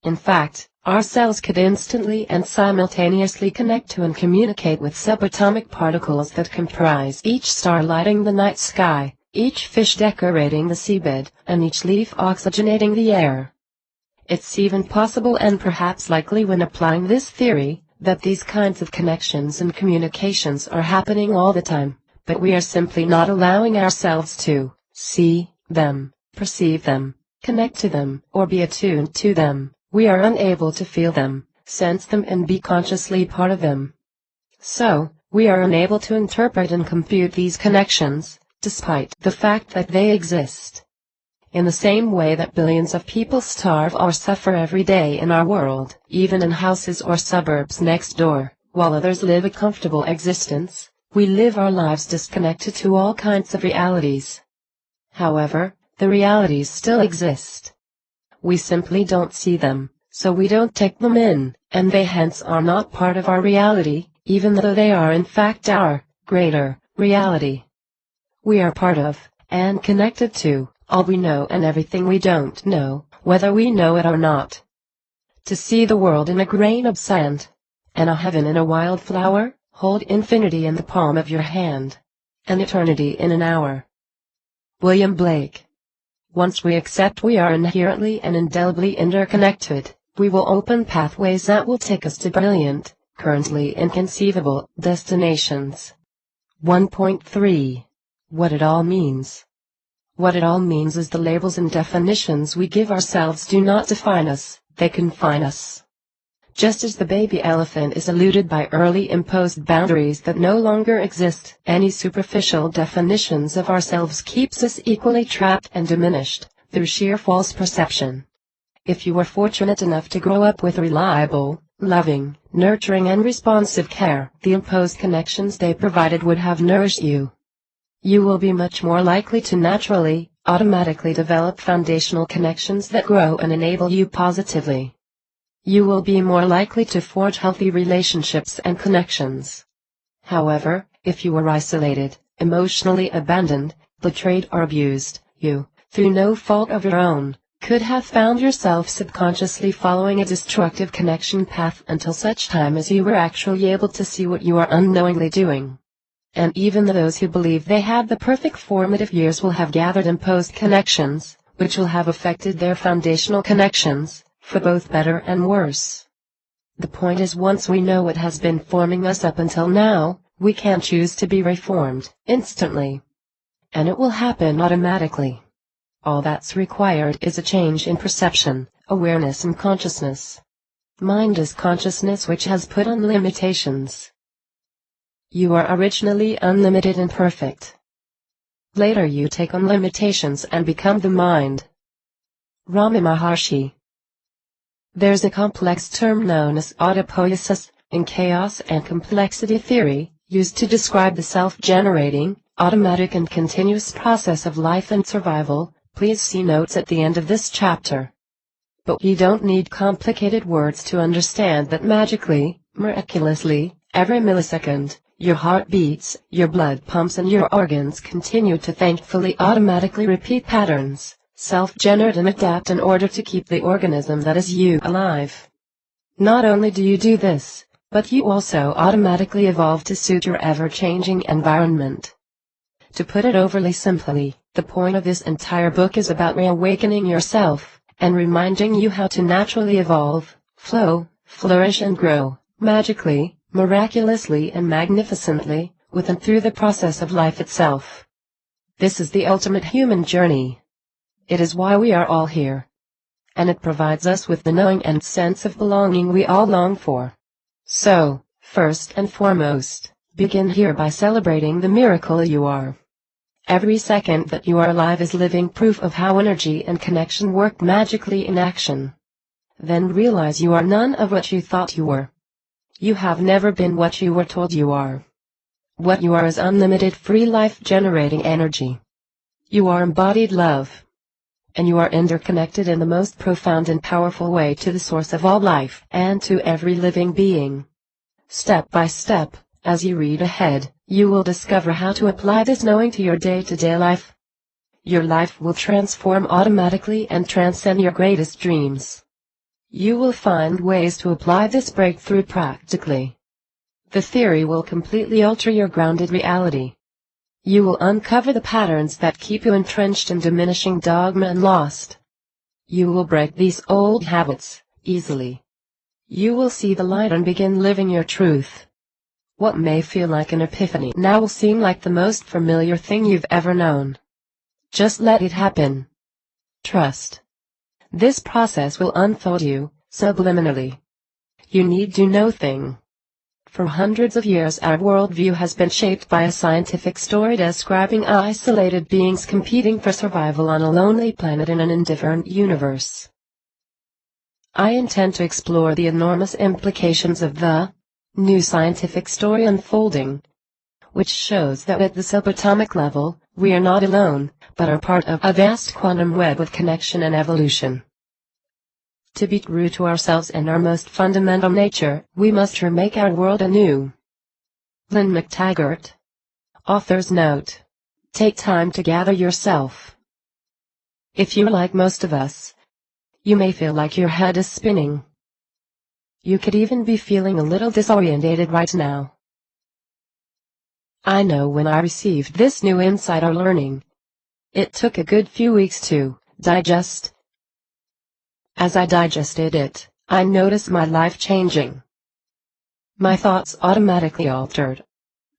In fact, our cells could instantly and simultaneously connect to and communicate with subatomic particles that comprise each star lighting the night sky, each fish decorating the seabed, and each leaf oxygenating the air. It's even possible, and perhaps likely when applying this theory, that these kinds of connections and communications are happening all the time, but we are simply not allowing ourselves to see them, perceive them, connect to them, or be attuned to them. We are unable to feel them, sense them, and be consciously part of them. So, we are unable to interpret and compute these connections, despite the fact that they exist. In the same way that billions of people starve or suffer every day in our world, even in houses or suburbs next door, while others live a comfortable existence, we live our lives disconnected to all kinds of realities. However, the realities still exist. We simply don't see them, so we don't take them in, and they hence are not part of our reality, even though they are in fact our greater reality. We are part of, and connected to, all we know and everything we don't know, whether we know it or not. To see the world in a grain of sand, and a heaven in a wildflower, hold infinity in the palm of your hand, and eternity in an hour. William Blake. Once we accept we are inherently and indelibly interconnected, we will open pathways that will take us to brilliant, currently inconceivable, destinations. 1.3. What it all means. What it all means is the labels and definitions we give ourselves do not define us, they confine us. Just as the baby elephant is eluded by early imposed boundaries that no longer exist, any superficial definitions of ourselves keeps us equally trapped and diminished, through sheer false perception. If you were fortunate enough to grow up with reliable, loving, nurturing and responsive care, the imposed connections they provided would have nourished you. You will be much more likely to naturally, automatically develop foundational connections that grow and enable you positively. You will be more likely to forge healthy relationships and connections. However, if you were isolated, emotionally abandoned, betrayed or abused, you, through no fault of your own, could have found yourself subconsciously following a destructive connection path until such time as you were actually able to see what you are unknowingly doing. And even those who believe they had the perfect formative years will have gathered imposed connections, which will have affected their foundational connections, for both better and worse. The point is, once we know what has been forming us up until now, we can choose to be reformed, instantly. And it will happen automatically. All that's required is a change in perception, awareness and consciousness. Mind is consciousness which has put on limitations. You are originally unlimited and perfect. Later you take on limitations and become the mind. Rama Maharshi. There's a complex term known as autopoiesis, in chaos and complexity theory, used to describe the self-generating, automatic and continuous process of life and survival. Please see notes at the end of this chapter. But you don't need complicated words to understand that magically, miraculously, every millisecond, your heart beats, your blood pumps and your organs continue to thankfully automatically repeat patterns, self-generate and adapt in order to keep the organism that is you alive. Not only do you do this, but you also automatically evolve to suit your ever-changing environment. To put it overly simply, the point of this entire book is about reawakening yourself, and reminding you how to naturally evolve, flow, flourish and grow, magically, miraculously and magnificently, with and through the process of life itself. This is the ultimate human journey. It is why we are all here. And it provides us with the knowing and sense of belonging we all long for. So, first and foremost, begin here by celebrating the miracle you are. Every second that you are alive is living proof of how energy and connection work magically in action. Then realize you are none of what you thought you were. You have never been what you were told you are. What you are is unlimited free life generating energy. You are embodied love. And you are interconnected in the most profound and powerful way to the source of all life and to every living being. Step by step, as you read ahead, you will discover how to apply this knowing to your day-to-day life. Your life will transform automatically and transcend your greatest dreams. You will find ways to apply this breakthrough practically. The theory will completely alter your grounded reality. You will uncover the patterns that keep you entrenched in diminishing dogma and lost. You will break these old habits easily. You will see the light and begin living your truth. What may feel like an epiphany now will seem like the most familiar thing you've ever known. Just let it happen. Trust. This process will unfold you, subliminally. You need do nothing. For hundreds of years our worldview has been shaped by a scientific story describing isolated beings competing for survival on a lonely planet in an indifferent universe. I intend to explore the enormous implications of the new scientific story unfolding, which shows that at the subatomic level, we are not alone, but are part of a vast quantum web of connection and evolution. To be true to ourselves and our most fundamental nature, we must remake our world anew. Lynn McTaggart. Author's note. Take time to gather yourself. If you're like most of us, you may feel like your head is spinning. You could even be feeling a little disorientated right now. I know when I received this new insight or learning, it took a good few weeks to digest. As I digested it, I noticed my life changing. My thoughts automatically altered,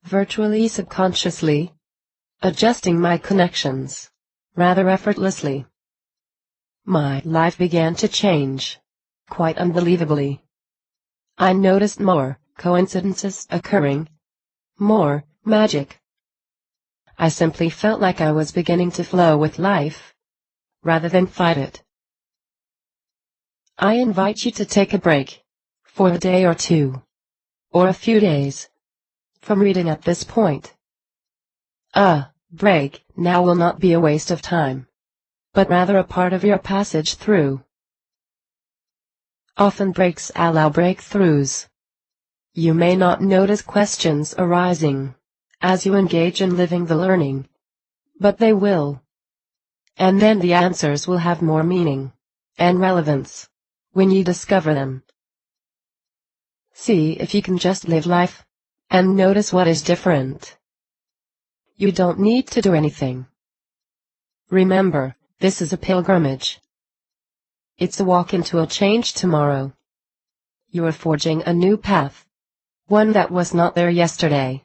virtually subconsciously, adjusting my connections, rather effortlessly. My life began to change, quite unbelievably. I noticed more coincidences occurring, more magic. I simply felt like I was beginning to flow with life, rather than fight it. I invite you to take a break, for a day or two, or a few days, from reading at this point. A break now will not be a waste of time, but rather a part of your passage through. Often breaks allow breakthroughs. You may not notice questions arising as you engage in living the learning, but they will. And then the answers will have more meaning and relevance when you discover them. See if you can just live life and notice what is different. You don't need to do anything. Remember, this is a pilgrimage. It's a walk into a changed tomorrow. You are forging a new path, one that was not there yesterday.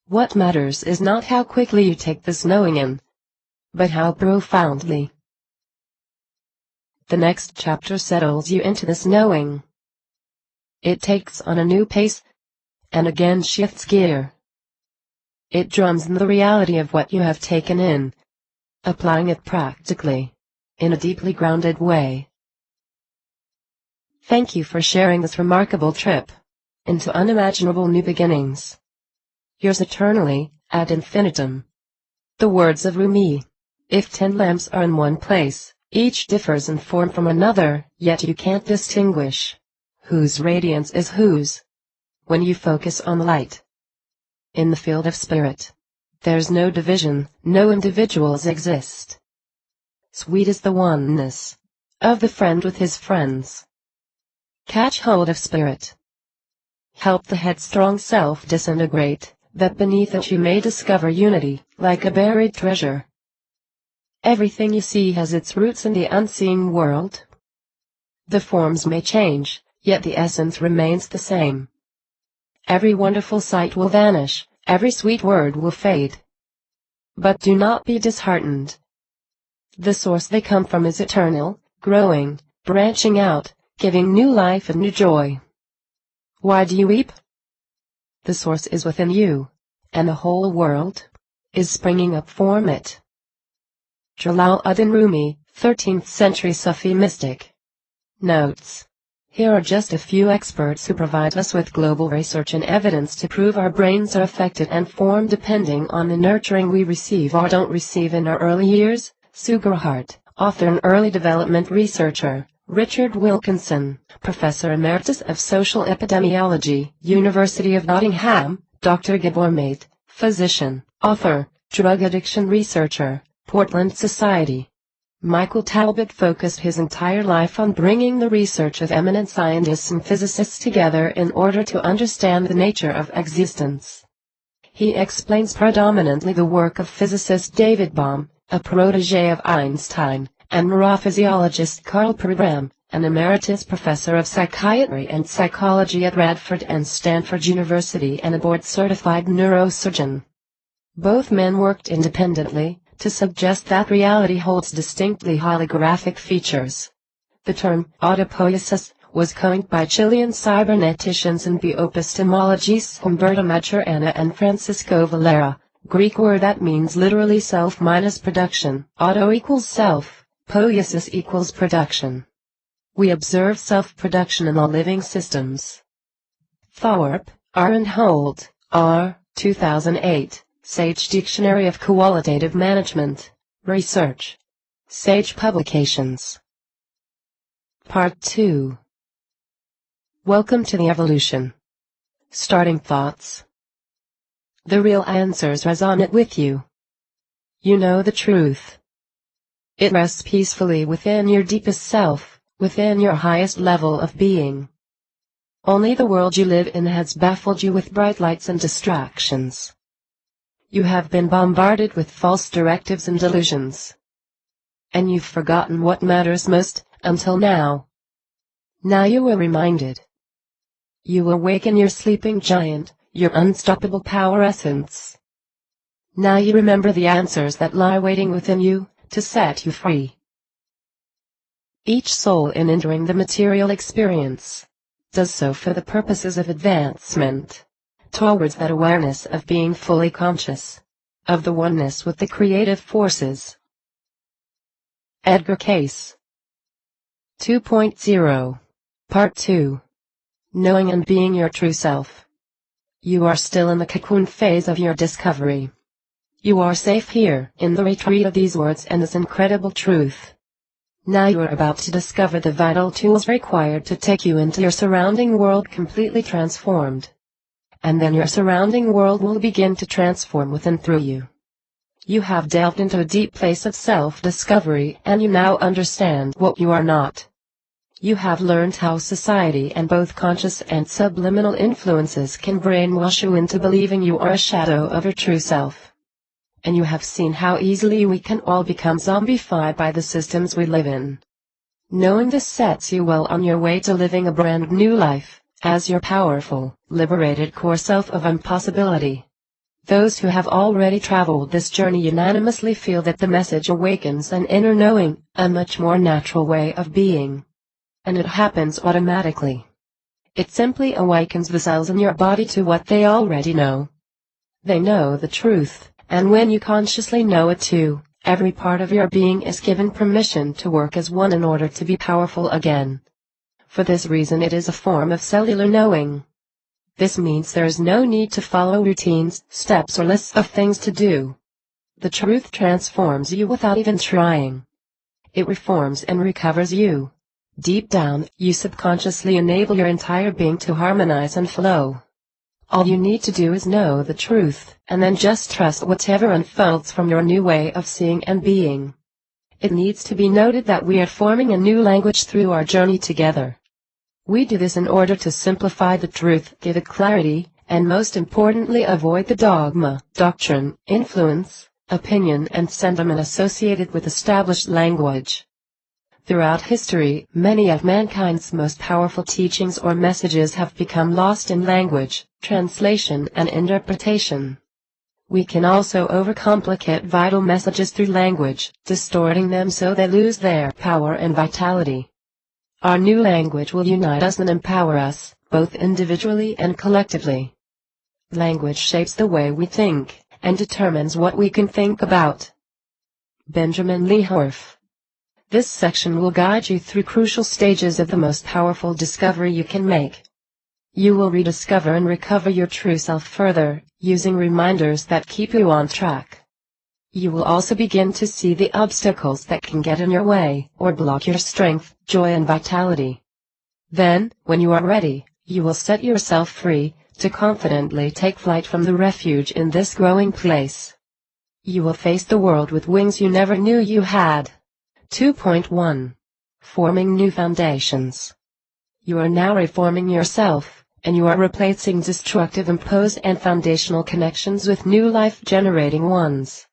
What matters is not how quickly you take this knowing in, but how profoundly. The next chapter settles you into this knowing. It takes on a new pace, and again shifts gear. It drums in the reality of what you have taken in, applying it practically, in a deeply grounded way. Thank you for sharing this remarkable trip into unimaginable new beginnings. Yours eternally, ad infinitum. The words of Rumi. If 10 lamps are in one place, each differs in form from another, yet you can't distinguish whose radiance is whose. When you focus on light in the field of spirit, there's no division, no individuals exist. Sweet is the oneness of the friend with his friends. Catch hold of spirit. Help the headstrong self disintegrate, that beneath it you may discover unity, like a buried treasure. Everything you see has its roots in the unseen world. The forms may change, yet the essence remains the same. Every wonderful sight will vanish, every sweet word will fade. But do not be disheartened. The source they come from is eternal, growing, branching out, giving new life and new joy. Why do you weep? The source is within you, and the whole world is springing up from it. Jalaluddin Rumi, 13th century Sufi mystic. Notes. Here are just a few experts who provide us with global research and evidence to prove our brains are affected and formed depending on the nurturing we receive or don't receive in our early years. Sugarhart, author and early development researcher. Richard Wilkinson, Professor Emeritus of Social Epidemiology, University of Nottingham. Dr. Gabor Mate, physician, author, drug addiction researcher, Portland Society. Michael Talbot focused his entire life on bringing the research of eminent scientists and physicists together in order to understand the nature of existence. He explains predominantly the work of physicist David Bohm, a protege of Einstein, and neurophysiologist Carl Pergram, an emeritus professor of psychiatry and psychology at Radford and Stanford University and a board-certified neurosurgeon. Both men worked independently to suggest that reality holds distinctly holographic features. The term autopoiesis was coined by Chilean cyberneticians and bioepistemologists Humberto Maturana and Francisco Valera. Greek word that means literally self minus production. Auto equals self, poiesis equals production. We observe self-production in all living systems. Thorpe, R. and Holt, R. 2008. Sage Dictionary of Qualitative Management. Research. Sage Publications. Part 2. Welcome to the evolution. Starting thoughts. The real answers resonate with you. You know the truth. It rests peacefully within your deepest self, within your highest level of being. Only the world you live in has baffled you with bright lights and distractions. You have been bombarded with false directives and delusions. And you've forgotten what matters most, until now. Now you are reminded. You awaken your sleeping giant, your unstoppable power essence. Now you remember the answers that lie waiting within you, to set you free. Each soul in entering the material experience does so for the purposes of advancement towards that awareness of being fully conscious of the oneness with the creative forces. Edgar Cayce. 2.0 Part 2. Knowing and being your true self. You are still in the cocoon phase of your discovery. You are safe here, in the retreat of these words and this incredible truth. Now you are about to discover the vital tools required to take you into your surrounding world completely transformed. And then your surrounding world will begin to transform within through you. You have delved into a deep place of self-discovery and you now understand what you are not. You have learned how society and both conscious and subliminal influences can brainwash you into believing you are a shadow of your true self. And you have seen how easily we can all become zombified by the systems we live in. Knowing this sets you well on your way to living a brand new life, as your powerful, liberated core self of impossibility. Those who have already traveled this journey unanimously feel that the message awakens an inner knowing, a much more natural way of being. And it happens automatically. It simply awakens the cells in your body to what they already know. They know the truth, and when you consciously know it too, every part of your being is given permission to work as one in order to be powerful again. For this reason it is a form of cellular knowing. This means there is no need to follow routines, steps or lists of things to do. The truth transforms you without even trying. It reforms and recovers you. Deep down, you subconsciously enable your entire being to harmonize and flow. All you need to do is know the truth, and then just trust whatever unfolds from your new way of seeing and being. It needs to be noted that we are forming a new language through our journey together. We do this in order to simplify the truth, give it clarity, and most importantly avoid the dogma, doctrine, influence, opinion and sentiment associated with established language. Throughout history, many of mankind's most powerful teachings or messages have become lost in language, translation and interpretation. We can also overcomplicate vital messages through language, distorting them so they lose their power and vitality. Our new language will unite us and empower us, both individually and collectively. Language shapes the way we think, and determines what we can think about. Benjamin Lee Horf. This section will guide you through crucial stages of the most powerful discovery you can make. You will rediscover and recover your true self further, using reminders that keep you on track. You will also begin to see the obstacles that can get in your way or block your strength, joy and vitality. Then, when you are ready, you will set yourself free to confidently take flight from the refuge in this growing place. You will face the world with wings you never knew you had. 2.1. Forming new foundations. You are now reforming yourself, and you are replacing destructive imposed and foundational connections with new life-generating ones.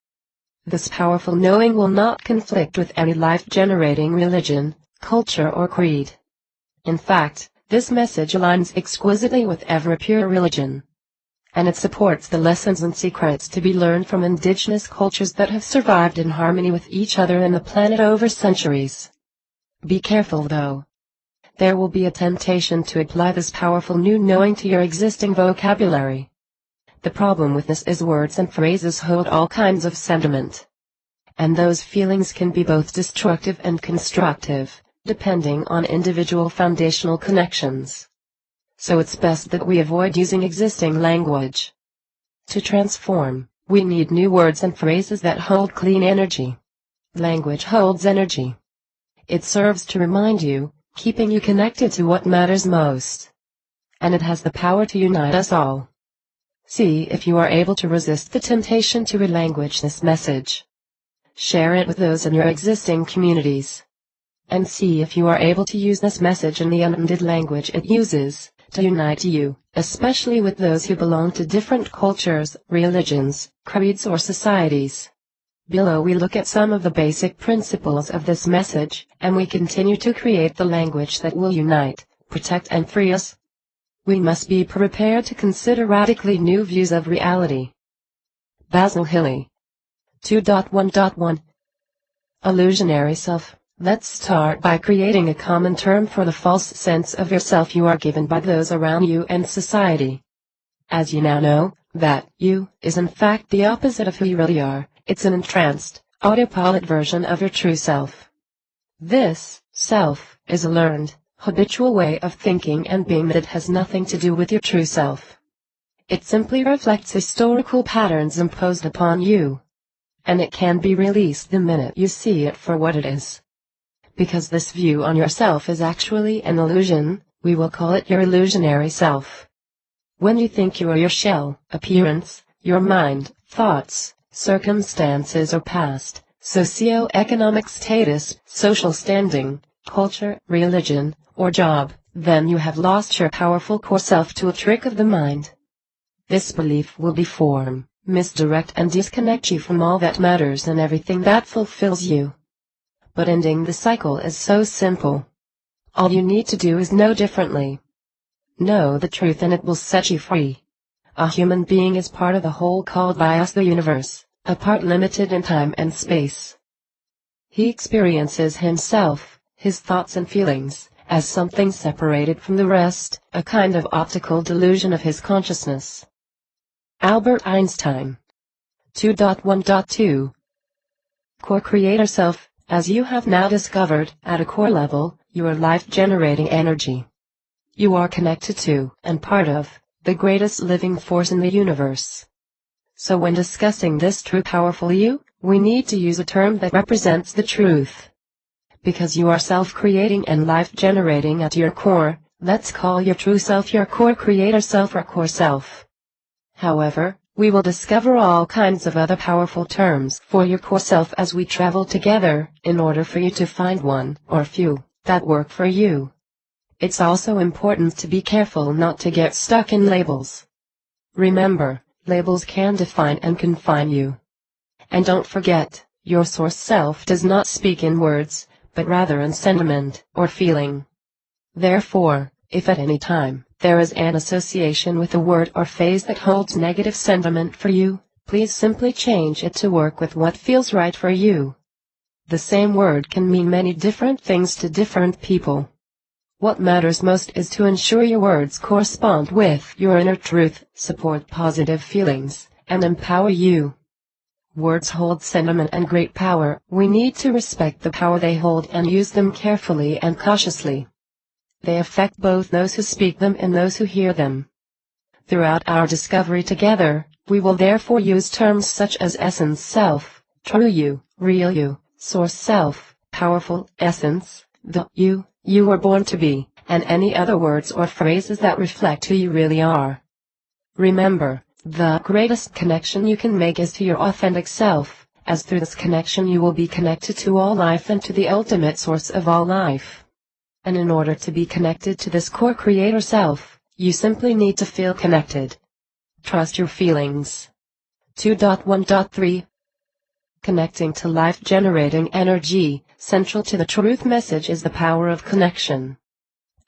This powerful knowing will not conflict with any life-generating religion, culture or creed. In fact, this message aligns exquisitely with every pure religion. And it supports the lessons and secrets to be learned from indigenous cultures that have survived in harmony with each other and the planet over centuries. Be careful though. There will be a temptation to apply this powerful new knowing to your existing vocabulary. The problem with this is words and phrases hold all kinds of sentiment. And those feelings can be both destructive and constructive, depending on individual foundational connections. So it's best that we avoid using existing language. To transform, we need new words and phrases that hold clean energy. Language holds energy. It serves to remind you, keeping you connected to what matters most. And it has the power to unite us all. See if you are able to resist the temptation to relanguage this message. Share it with those in your existing communities. And see if you are able to use this message in the unintended language it uses, to unite you, especially with those who belong to different cultures, religions, creeds or societies. Below we look at some of the basic principles of this message, and we continue to create the language that will unite, protect and free us. We must be prepared to consider radically new views of reality. Basil Hilly. 2.1.1 Illusionary Self. Let's start by creating a common term for the false sense of yourself you are given by those around you and society. As you now know, that you is in fact the opposite of who you really are. It's an entranced, autopilot version of your true self. This self is a learned, habitual way of thinking and being that has nothing to do with your true self. It simply reflects historical patterns imposed upon you. And it can be released the minute you see it for what it is. Because this view on yourself is actually an illusion, we will call it your illusionary self. When you think you are your shell, appearance, your mind, thoughts, circumstances or past, socio-economic status, social standing, culture, religion, or job, then you have lost your powerful core self to a trick of the mind. This belief will deform, misdirect and disconnect you from all that matters and everything that fulfills you. But ending the cycle is so simple. All you need to do is know differently. Know the truth and it will set you free. A human being is part of the whole called by us the universe, a part limited in time and space. He experiences himself, his thoughts and feelings, as something separated from the rest, a kind of optical delusion of his consciousness. Albert Einstein. 2.1.2 Core Creator Self. As you have now discovered, at a core level, you are life-generating energy. You are connected to, and part of, the greatest living force in the universe. So when discussing this true powerful you, we need to use a term that represents the truth. Because you are self-creating and life-generating at your core, let's call your true self your core creator self or core self. However, we will discover all kinds of other powerful terms for your core self as we travel together, in order for you to find one, or few, that work for you. It's also important to be careful not to get stuck in labels. Remember, labels can define and confine you. And don't forget, your source self does not speak in words, but rather in sentiment, or feeling. Therefore, if at any time, there is an association with a word or phrase that holds negative sentiment for you, please simply change it to work with what feels right for you. The same word can mean many different things to different people. What matters most is to ensure your words correspond with your inner truth, support positive feelings, and empower you. Words hold sentiment and great power. We need to respect the power they hold and use them carefully and cautiously. They affect both those who speak them and those who hear them. Throughout our discovery together, we will therefore use terms such as essence self, true you, real you, source self, powerful essence, the you were born to be, and any other words or phrases that reflect who you really are. Remember, the greatest connection you can make is to your authentic self, as through this connection you will be connected to all life and to the ultimate source of all life. And in order to be connected to this core creator self, you simply need to feel connected. Trust your feelings. 2.1.3 Connecting to life-generating energy. Central to the truth message is the power of connection.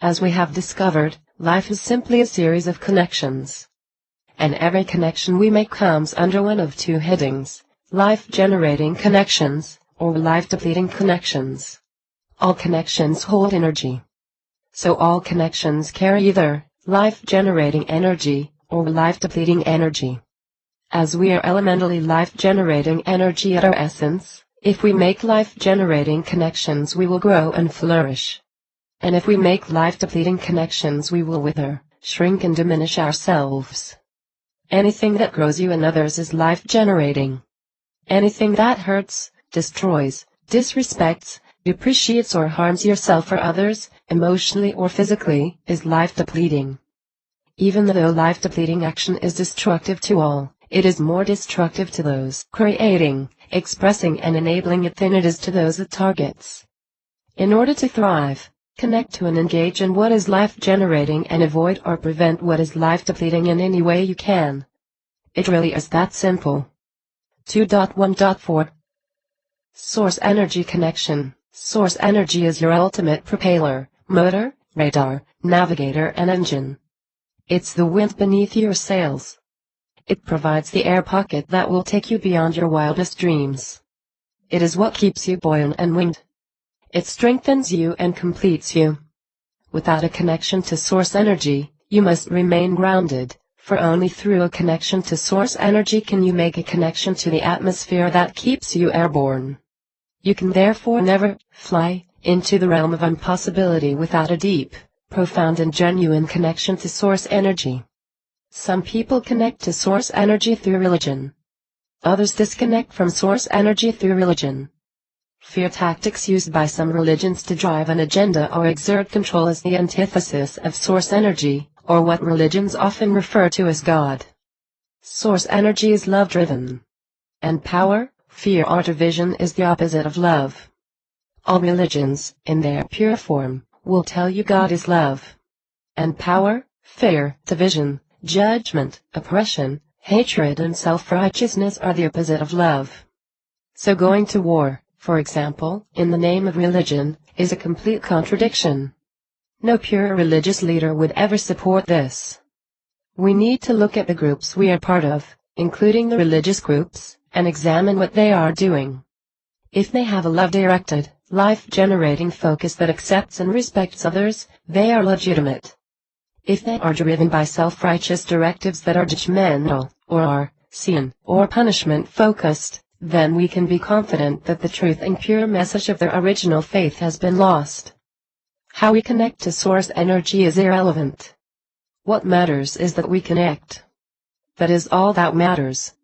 As we have discovered, life is simply a series of connections. And every connection we make comes under one of two headings: life-generating connections, or life-depleting connections. All connections hold energy. So all connections carry either life-generating energy or life-depleting energy. As we are elementally life-generating energy at our essence, if we make life-generating connections we will grow and flourish. And if we make life-depleting connections we will wither, shrink and diminish ourselves. Anything that grows you and others is life-generating. Anything that hurts, destroys, disrespects, depreciates or harms yourself or others, emotionally or physically, is life-depleting. Even though life-depleting action is destructive to all, it is more destructive to those creating, expressing and enabling it than it is to those it targets. In order to thrive, connect to and engage in what is life-generating and avoid or prevent what is life-depleting in any way you can. It really is that simple. 2.1.4 Source Energy Connection. Source energy is your ultimate propeller, motor, radar, navigator and engine. It's the wind beneath your sails. It provides the air pocket that will take you beyond your wildest dreams. It is what keeps you buoyant and winged. It strengthens you and completes you. Without a connection to source energy, you must remain grounded, for only through a connection to source energy can you make a connection to the atmosphere that keeps you airborne. You can therefore never fly into the realm of impossibility without a deep, profound and genuine connection to source energy. Some people connect to source energy through religion. Others disconnect from source energy through religion. Fear tactics used by some religions to drive an agenda or exert control is the antithesis of source energy, or what religions often refer to as God. Source energy is love-driven. And power, fear or division is the opposite of love. All religions, in their pure form, will tell you God is love. And power, fear, division, judgment, oppression, hatred and self-righteousness are the opposite of love. So going to war, for example, in the name of religion, is a complete contradiction. No pure religious leader would ever support this. We need to look at the groups we are part of, including the religious groups, and examine what they are doing. If they have a love-directed, life-generating focus that accepts and respects others, they are legitimate. If they are driven by self-righteous directives that are judgmental, or are sin or punishment-focused, then we can be confident that the truth and pure message of their original faith has been lost. How we connect to source energy is irrelevant. What matters is that we connect. That is all that matters.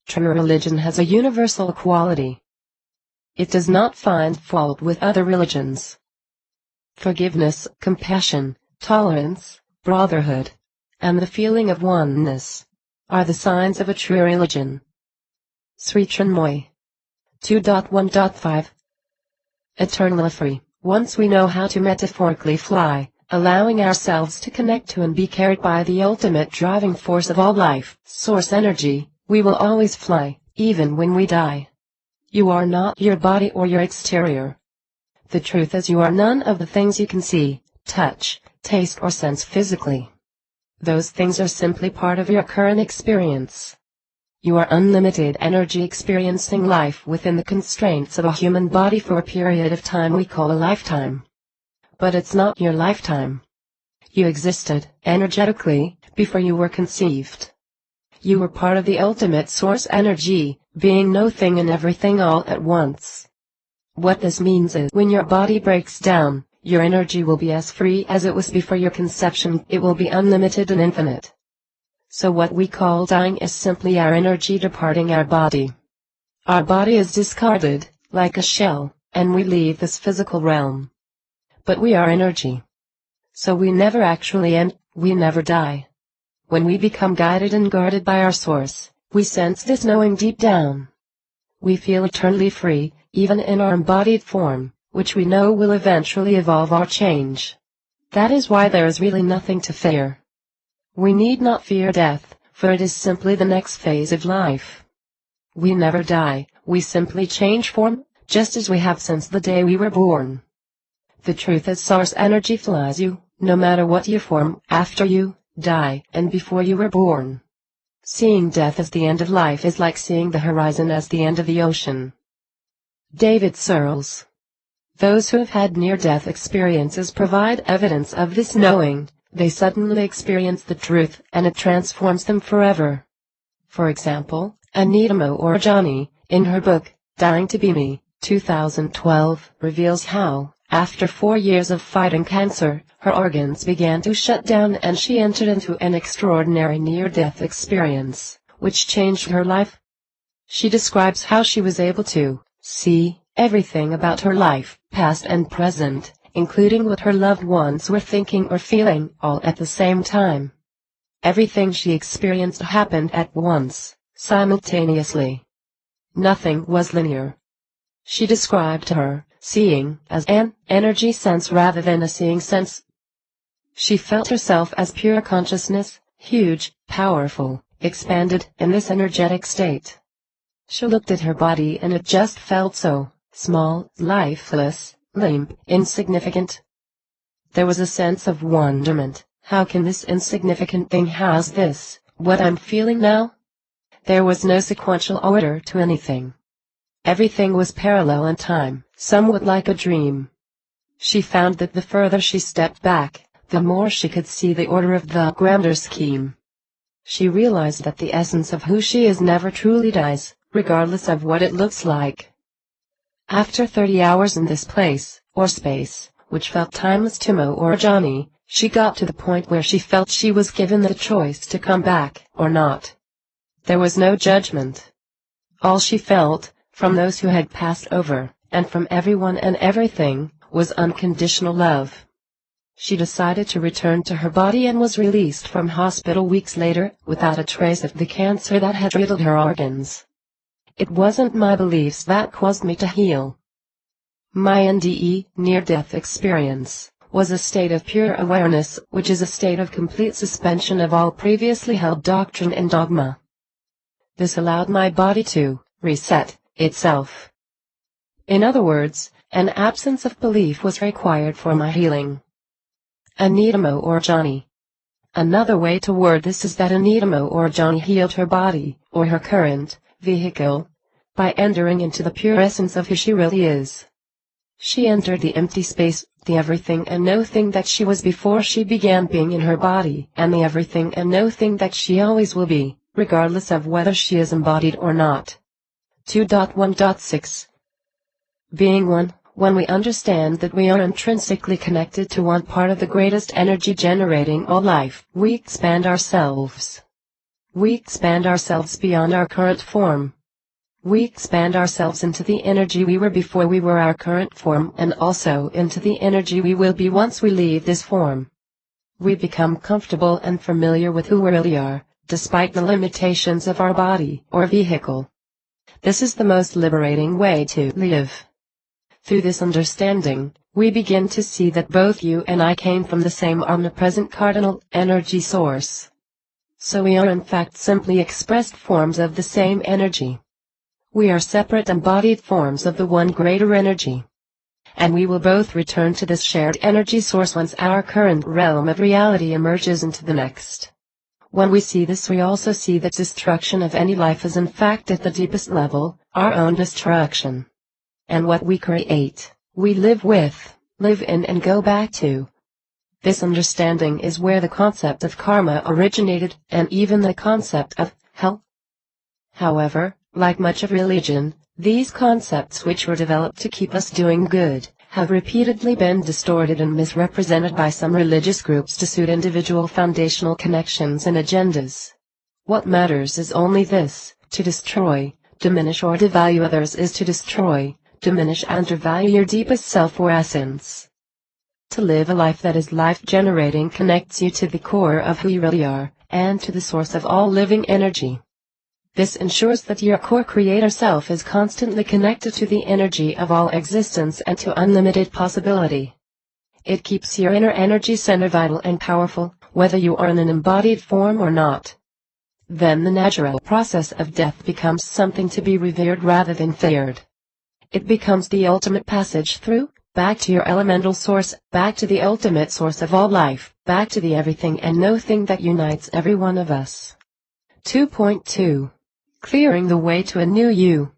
True religion has a universal quality. It does not find fault with other religions. Forgiveness, compassion, tolerance, brotherhood, and the feeling of oneness are the signs of a true religion. Sri Chinmoy. 2.1.5 Eternally free. Once we know how to metaphorically fly, allowing ourselves to connect to and be carried by the ultimate driving force of all life, source energy, we will always fly, even when we die. You are not your body or your exterior. The truth is you are none of the things you can see, touch, taste or sense physically. Those things are simply part of your current experience. You are unlimited energy experiencing life within the constraints of a human body for a period of time we call a lifetime. But it's not your lifetime. You existed, energetically, before you were conceived. You are part of the ultimate source energy, being no thing and everything all at once. What this means is when your body breaks down, your energy will be as free as it was before your conception. It will be unlimited and infinite. So what we call dying is simply our energy departing our body. Our body is discarded, like a shell, and we leave this physical realm. But we are energy. So we never actually end, we never die. When we become guided and guarded by our source, we sense this knowing deep down. We feel eternally free, even in our embodied form, which we know will eventually evolve or change. That is why there is really nothing to fear. We need not fear death, for it is simply the next phase of life. We never die, we simply change form, just as we have since the day we were born. The truth is source energy flies you, no matter what you form, after you die, and before you were born. Seeing death as the end of life is like seeing the horizon as the end of the ocean. David Searles. Those who have had near-death experiences provide evidence of this knowing. They suddenly experience the truth, and it transforms them forever. For example, Anita Moorjani, in her book, Dying to Be Me, 2012, reveals how, after 4 years of fighting cancer, her organs began to shut down and she entered into an extraordinary near-death experience, which changed her life. She describes how she was able to see everything about her life, past and present, including what her loved ones were thinking or feeling, all at the same time. Everything she experienced happened at once, simultaneously. Nothing was linear. She described her seeing as an energy sense rather than a seeing sense. She felt herself as pure consciousness, huge, powerful, expanded in this energetic state. She looked at her body and it just felt so small, lifeless, limp, insignificant. There was a sense of wonderment. How can this insignificant thing house this, what I'm feeling now? There was no sequential order to anything. Everything was parallel in time, somewhat like a dream. She found that the further she stepped back, the more she could see the order of the grander scheme. She realized that the essence of who she is never truly dies, regardless of what it looks like. After 30 hours in this place, or space, which felt timeless to Moorjani, she got to the point where she felt she was given the choice to come back, or not. There was no judgment. All she felt, from those who had passed over, and from everyone and everything, was unconditional love. She decided to return to her body and was released from hospital weeks later, without a trace of the cancer that had riddled her organs. It wasn't my beliefs that caused me to heal. My NDE, near-death experience, was a state of pure awareness, which is a state of complete suspension of all previously held doctrine and dogma. This allowed my body to reset itself. In other words, an absence of belief was required for my healing. Anita Moorjani. Another way to word this is that Anita Moorjani healed her body, or her current vehicle, by entering into the pure essence of who she really is. She entered the empty space, the everything and no thing that she was before she began being in her body, and the everything and no thing that she always will be, regardless of whether she is embodied or not. 2.1.6 Being one. When we understand that we are intrinsically connected to one part of the greatest energy generating all life, we expand ourselves. We expand ourselves beyond our current form. We expand ourselves into the energy we were before we were our current form, and also into the energy we will be once we leave this form. We become comfortable and familiar with who we really are, despite the limitations of our body or vehicle. This is the most liberating way to live. Through this understanding, we begin to see that both you and I came from the same omnipresent cardinal energy source. So we are in fact simply expressed forms of the same energy. We are separate embodied forms of the one greater energy. And we will both return to this shared energy source once our current realm of reality emerges into the next. When we see this, we also see that destruction of any life is in fact at the deepest level, our own destruction. And what we create, we live with, live in and go back to. This understanding is where the concept of karma originated, and even the concept of hell. However, like much of religion, these concepts which were developed to keep us doing good, have repeatedly been distorted and misrepresented by some religious groups to suit individual foundational connections and agendas. What matters is only this: to destroy, diminish or devalue others is to destroy, diminish and devalue your deepest self or essence. To live a life that is life-generating connects you to the core of who you really are, and to the source of all living energy. This ensures that your core creator self is constantly connected to the energy of all existence and to unlimited possibility. It keeps your inner energy center vital and powerful, whether you are in an embodied form or not. Then the natural process of death becomes something to be revered rather than feared. It becomes the ultimate passage through, back to your elemental source, back to the ultimate source of all life, back to the everything and no thing that unites every one of us. 2.2. Clearing the way to a new you.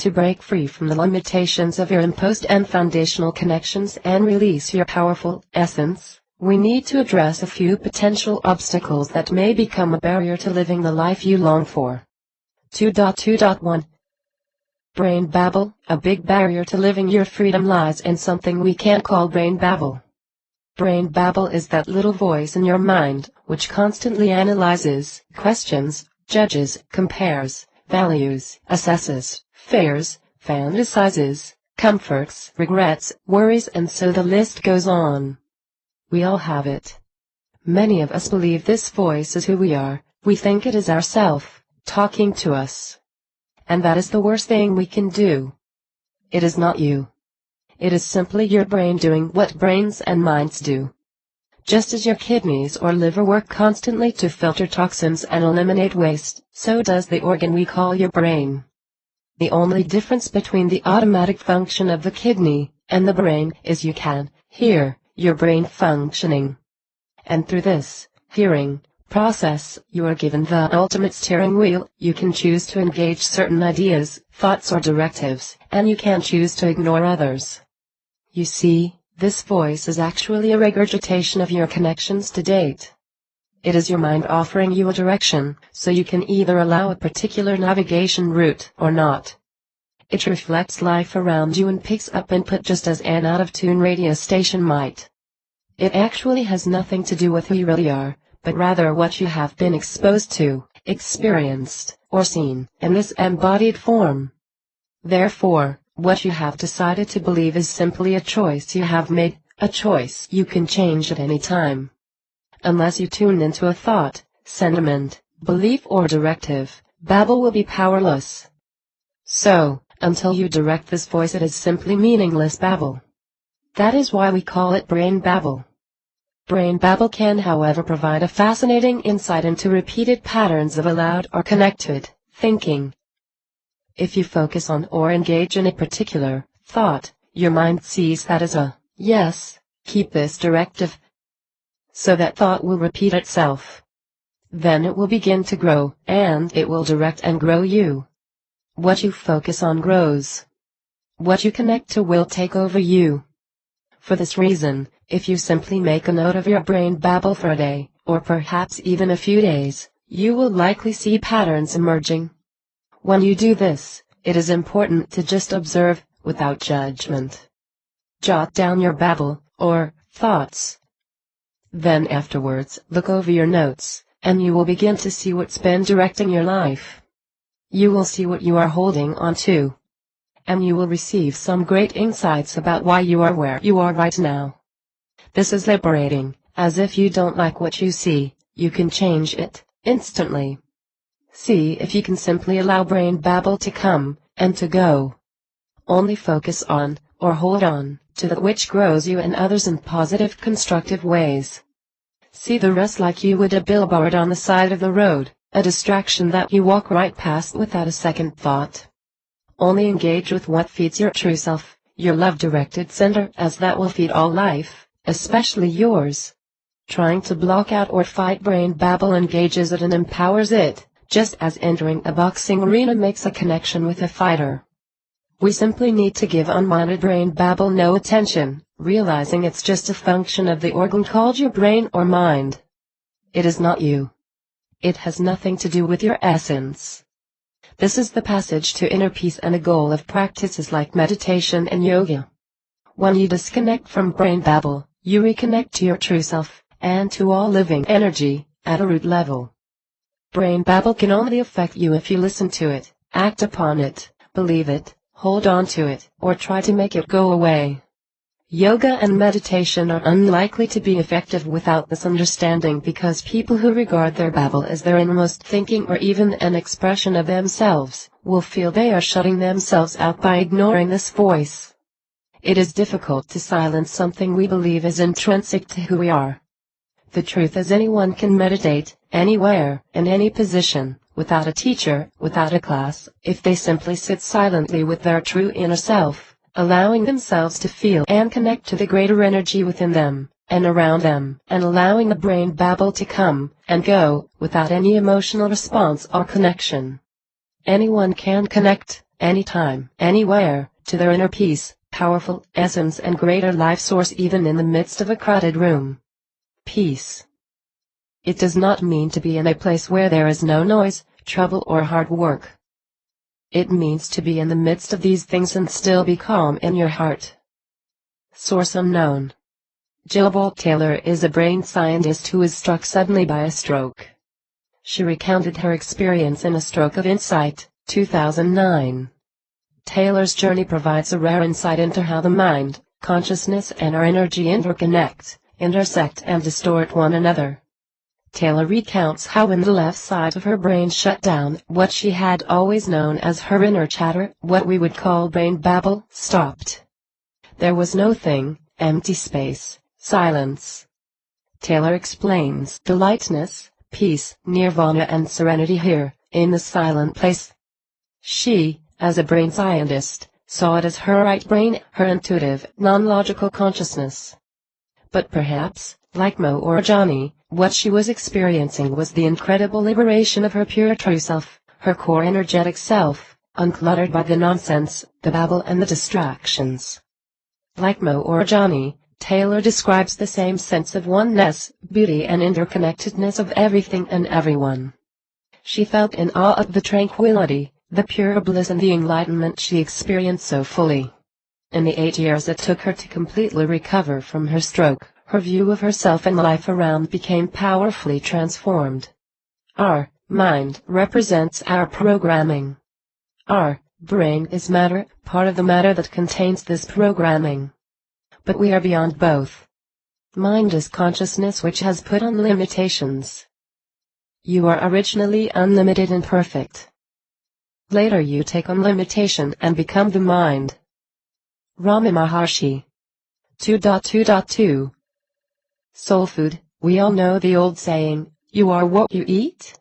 To break free from the limitations of your imposed and foundational connections and release your powerful essence, we need to address a few potential obstacles that may become a barrier to living the life you long for. 2.2.1 Brain babble. A big barrier to living your freedom lies in something we can't call brain babble. Brain babble is that little voice in your mind, which constantly analyzes, questions, judges, compares, values, assesses, fears, fantasizes, comforts, regrets, worries, and so the list goes on. We all have it. Many of us believe this voice is who we are. We think it is ourself, talking to us. And that is the worst thing we can do. It is not you. It is simply your brain doing what brains and minds do. Just as your kidneys or liver work constantly to filter toxins and eliminate waste, so does the organ we call your brain. The only difference between the automatic function of the kidney and the brain is you can hear your brain functioning. And through this hearing process, you are given the ultimate steering wheel. You can choose to engage certain ideas, thoughts or directives, and you can choose to ignore others. You see, this voice is actually a regurgitation of your connections to date. It is your mind offering you a direction, so you can either allow a particular navigation route or not. It reflects life around you and picks up input just as an out-of-tune radio station might. It actually has nothing to do with who you really are, but rather what you have been exposed to, experienced, or seen in this embodied form. Therefore, what you have decided to believe is simply a choice you have made, a choice you can change at any time. Unless you tune into a thought, sentiment, belief or directive, babble will be powerless. So, until you direct this voice, it is simply meaningless babble. That is why we call it brain babble. Brain babble can, however, provide a fascinating insight into repeated patterns of allowed or connected thinking. If you focus on or engage in a particular thought, your mind sees that as a yes, keep this directive. So that thought will repeat itself. Then it will begin to grow, and it will direct and grow you. What you focus on grows. What you connect to will take over you. For this reason, if you simply make a note of your brain babble for a day, or perhaps even a few days, you will likely see patterns emerging. When you do this, it is important to just observe, without judgment. Jot down your babble, or thoughts. Then afterwards, look over your notes, and you will begin to see what's been directing your life. You will see what you are holding on to. And you will receive some great insights about why you are where you are right now. This is liberating, as if you don't like what you see, you can change it instantly. See if you can simply allow brain babble to come and to go. Only focus on, or hold on, to that which grows you and others in positive, constructive ways. See the rest like you would a billboard on the side of the road, a distraction that you walk right past without a second thought. Only engage with what feeds your true self, your love-directed center, as that will feed all life, especially yours. Trying to block out or fight brain babble engages it and empowers it, just as entering a boxing arena makes a connection with a fighter. We simply need to give unwanted brain babble no attention, realizing it's just a function of the organ called your brain or mind. It is not you. It has nothing to do with your essence. This is the passage to inner peace and a goal of practices like meditation and yoga. When you disconnect from brain babble, you reconnect to your true self, and to all living energy, at a root level. Brain babble can only affect you if you listen to it, act upon it, believe it, hold on to it, or try to make it go away. Yoga and meditation are unlikely to be effective without this understanding, because people who regard their babble as their innermost thinking or even an expression of themselves, will feel they are shutting themselves out by ignoring this voice. It is difficult to silence something we believe is intrinsic to who we are. The truth is, anyone can meditate, anywhere, in any position, without a teacher, without a class, if they simply sit silently with their true inner self, allowing themselves to feel and connect to the greater energy within them, and around them, and allowing the brain babble to come and go, without any emotional response or connection. Anyone can connect, anytime, anywhere, to their inner peace, powerful essence and greater life source, even in the midst of a crowded room. Peace. It does not mean to be in a place where there is no noise, trouble or hard work. It means to be in the midst of these things and still be calm in your heart. Source unknown. Jill Bolt Taylor is a brain scientist who was struck suddenly by a stroke. She recounted her experience in A Stroke of Insight, 2009. Taylor's journey provides a rare insight into how the mind, consciousness and our energy interconnect, intersect and distort one another. Taylor recounts how when the left side of her brain shut down, what she had always known as her inner chatter, what we would call brain babble, stopped. There was no thing, empty space, silence. Taylor explains the lightness, peace, nirvana and serenity here, in the silent place. She, as a brain scientist, saw it as her right brain, her intuitive, non-logical consciousness. But perhaps, like Mo or Johnny, what she was experiencing was the incredible liberation of her pure true self, her core energetic self, uncluttered by the nonsense, the babble and the distractions. Like Mo or Johnny, Taylor describes the same sense of oneness, beauty and interconnectedness of everything and everyone. She felt in awe of the tranquility, the pure bliss and the enlightenment she experienced so fully. In the 8 years it took her to completely recover from her stroke, her view of herself and life around became powerfully transformed. Our mind represents our programming. Our brain is matter, part of the matter that contains this programming. But we are beyond both. Mind is consciousness which has put on limitations. You are originally unlimited and perfect. Later you take on limitation and become the mind. Rama Maharshi. 2.2.2 Soul food, we all know the old saying, you are what you eat?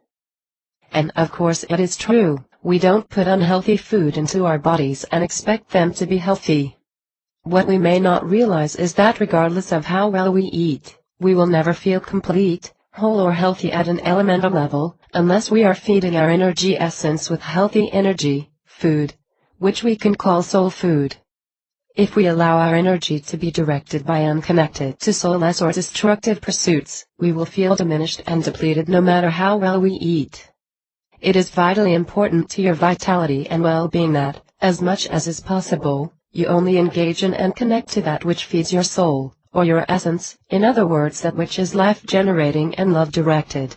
And of course it is true, we don't put unhealthy food into our bodies and expect them to be healthy. What we may not realize is that regardless of how well we eat, we will never feel complete, whole or healthy at an elemental level, unless we are feeding our energy essence with healthy energy, food, which we can call soul food. If we allow our energy to be directed by unconnected to soulless or destructive pursuits, we will feel diminished and depleted no matter how well we eat. It is vitally important to your vitality and well-being that, as much as is possible, you only engage in and connect to that which feeds your soul, or your essence, in other words that which is life-generating and love-directed.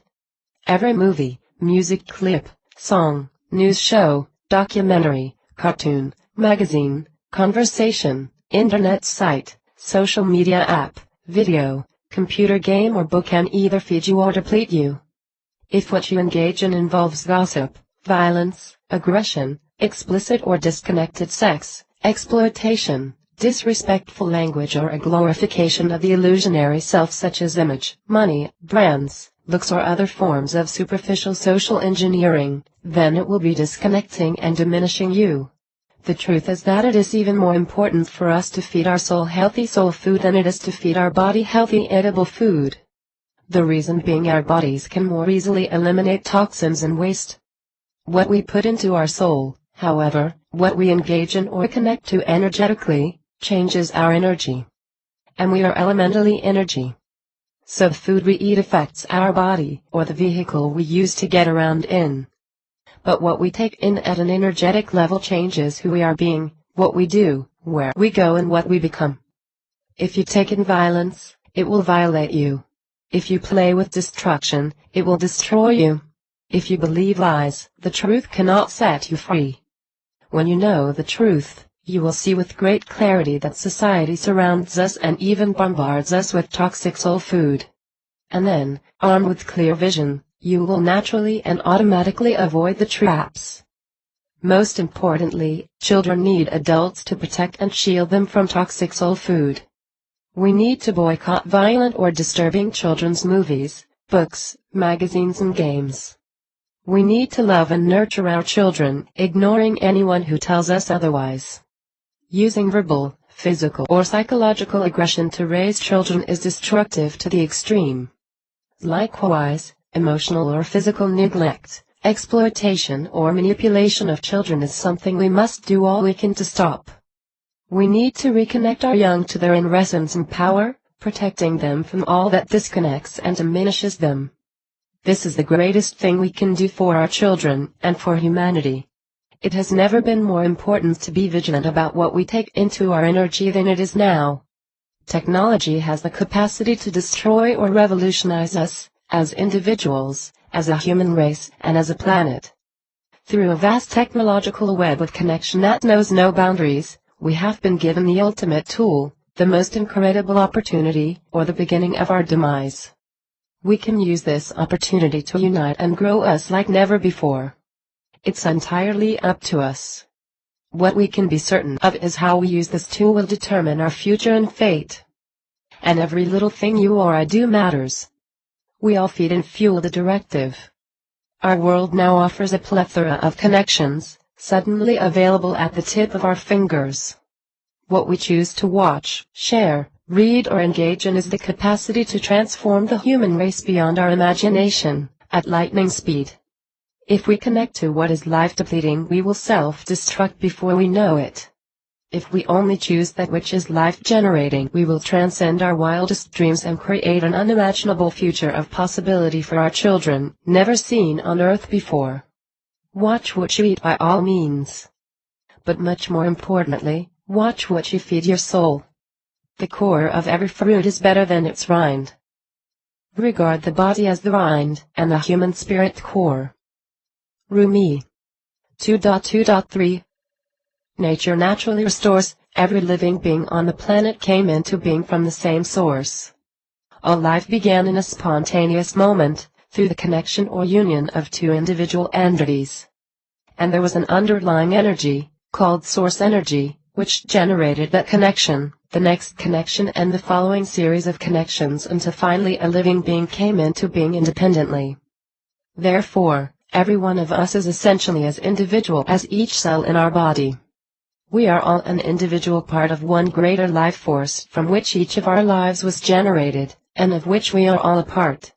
Every movie, music clip, song, news show, documentary, cartoon, magazine, conversation, internet site, social media app, video, computer game or book can either feed you or deplete you. If what you engage in involves gossip, violence, aggression, explicit or disconnected sex, exploitation, disrespectful language or a glorification of the illusionary self such as image, money, brands, looks or other forms of superficial social engineering, then it will be disconnecting and diminishing you. The truth is that it is even more important for us to feed our soul healthy soul food than it is to feed our body healthy edible food. The reason being our bodies can more easily eliminate toxins and waste. What we put into our soul, however, what we engage in or connect to energetically, changes our energy. And we are elementally energy. So the food we eat affects our body, or the vehicle we use to get around in. But what we take in at an energetic level changes who we are being, what we do, where we go and what we become. If you take in violence, it will violate you. If you play with destruction, it will destroy you. If you believe lies, the truth cannot set you free. When you know the truth, you will see with great clarity that society surrounds us and even bombards us with toxic soul food. And then, armed with clear vision, you will naturally and automatically avoid the traps. Most importantly, children need adults to protect and shield them from toxic soul food. We need to boycott violent or disturbing children's movies, books, magazines and games. We need to love and nurture our children, ignoring anyone who tells us otherwise. Using verbal, physical or psychological aggression to raise children is destructive to the extreme. Likewise, emotional or physical neglect, exploitation or manipulation of children is something we must do all we can to stop. We need to reconnect our young to their inner essence and power, protecting them from all that disconnects and diminishes them. This is the greatest thing we can do for our children and for humanity. It has never been more important to be vigilant about what we take into our energy than it is now. Technology has the capacity to destroy or revolutionize us, as individuals, as a human race, and as a planet. Through a vast technological web of connection that knows no boundaries, we have been given the ultimate tool, the most incredible opportunity, or the beginning of our demise. We can use this opportunity to unite and grow us like never before. It's entirely up to us. What we can be certain of is how we use this tool will determine our future and fate. And every little thing you or I do matters. We all feed and fuel the directive. Our world now offers a plethora of connections, suddenly available at the tip of our fingers. What we choose to watch, share, read or engage in is the capacity to transform the human race beyond our imagination, at lightning speed. If we connect to what is life-depleting, we will self-destruct before we know it. If we only choose that which is life-generating, we will transcend our wildest dreams and create an unimaginable future of possibility for our children, never seen on Earth before. Watch what you eat by all means. But much more importantly, watch what you feed your soul. The core of every fruit is better than its rind. Regard the body as the rind, and the human spirit the core. Rumi 2.2.3 Nature naturally restores. Every living being on the planet came into being from the same source. All life began in a spontaneous moment, through the connection or union of two individual entities. And there was an underlying energy, called source energy, which generated that connection, the next connection and the following series of connections until finally a living being came into being independently. Therefore, every one of us is essentially as individual as each cell in our body. We are all an individual part of one greater life force from which each of our lives was generated, and of which we are all a part.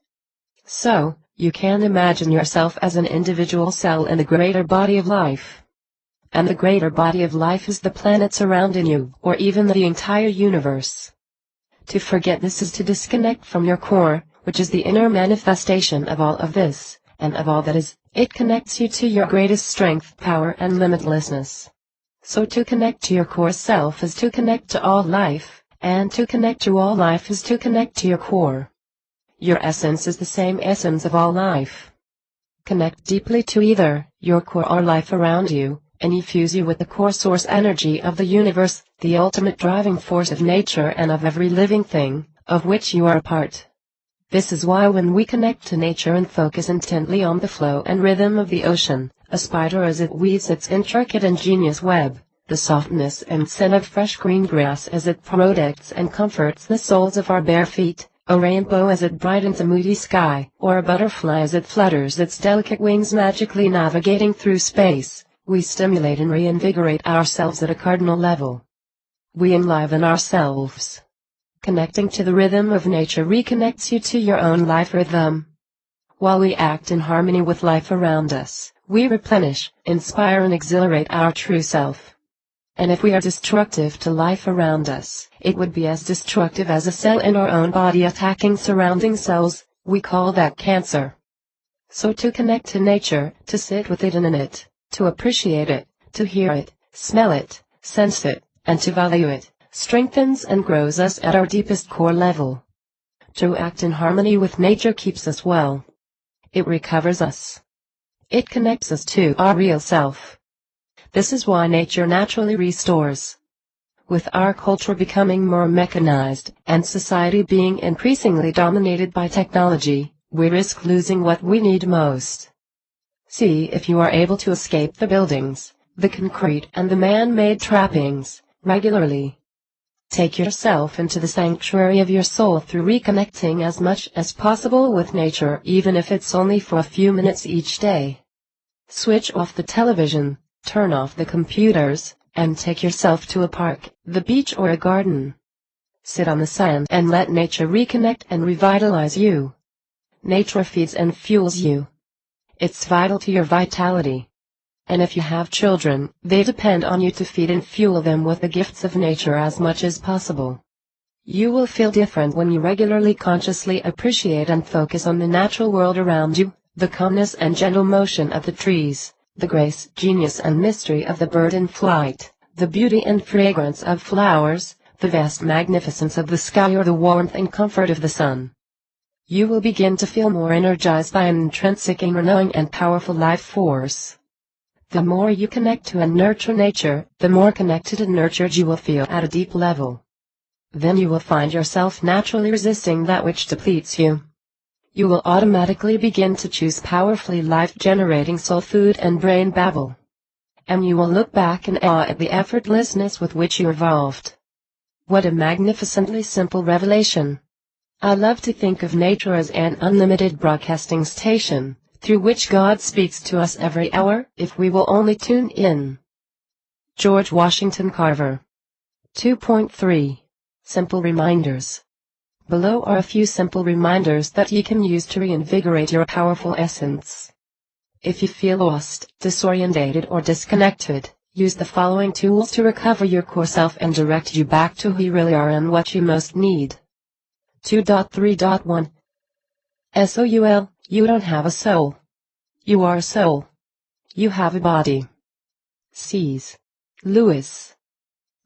So, you can imagine yourself as an individual cell in the greater body of life. And the greater body of life is the planet surrounding you, or even the entire universe. To forget this is to disconnect from your core, which is the inner manifestation of all of this, and of all that is. It connects you to your greatest strength, power and limitlessness. So to connect to your core self is to connect to all life, and to connect to all life is to connect to your core. Your essence is the same essence of all life. Connect deeply to either your core or life around you, and you fuse you with the core source energy of the universe, the ultimate driving force of nature and of every living thing, of which you are a part. This is why when we connect to nature and focus intently on the flow and rhythm of the ocean, a spider as it weaves its intricate ingenious web, the softness and scent of fresh green grass as it protects and comforts the soles of our bare feet, a rainbow as it brightens a moody sky, or a butterfly as it flutters its delicate wings magically navigating through space, we stimulate and reinvigorate ourselves at a cardinal level. We enliven ourselves. Connecting to the rhythm of nature reconnects you to your own life rhythm. While we act in harmony with life around us, we replenish, inspire and exhilarate our true self. And if we are destructive to life around us, it would be as destructive as a cell in our own body attacking surrounding cells. We call that cancer. So to connect to nature, to sit with it and in it, to appreciate it, to hear it, smell it, sense it, and to value it, strengthens and grows us at our deepest core level. To act in harmony with nature keeps us well. It recovers us. It connects us to our real self. This is why nature naturally restores. With our culture becoming more mechanized, and society being increasingly dominated by technology, we risk losing what we need most. See if you are able to escape the buildings, the concrete and the man-made trappings, regularly. Take yourself into the sanctuary of your soul through reconnecting as much as possible with nature, even if it's only for a few minutes each day. Switch off the television, turn off the computers, and take yourself to a park, the beach or a garden. Sit on the sand and let nature reconnect and revitalize you. Nature feeds and fuels you. It's vital to your vitality. And if you have children, they depend on you to feed and fuel them with the gifts of nature as much as possible. You will feel different when you regularly consciously appreciate and focus on the natural world around you, the calmness and gentle motion of the trees, the grace, genius and mystery of the bird in flight, the beauty and fragrance of flowers, the vast magnificence of the sky or the warmth and comfort of the sun. You will begin to feel more energized by an intrinsic inner knowing and powerful life force. The more you connect to and nurture nature, the more connected and nurtured you will feel at a deep level. Then you will find yourself naturally resisting that which depletes you. You will automatically begin to choose powerfully life-generating soul food and brain babble. And you will look back in awe at the effortlessness with which you evolved. What a magnificently simple revelation. I love to think of nature as an unlimited broadcasting station, through which God speaks to us every hour, if we will only tune in. George Washington Carver. 2.3. Simple reminders. Below are a few simple reminders that you can use to reinvigorate your powerful essence. If you feel lost, disorientated or disconnected, use the following tools to recover your core self and direct you back to who you really are and what you most need. 2.3.1 SOUL, you don't have a soul. You are a soul. You have a body. C.S. Lewis.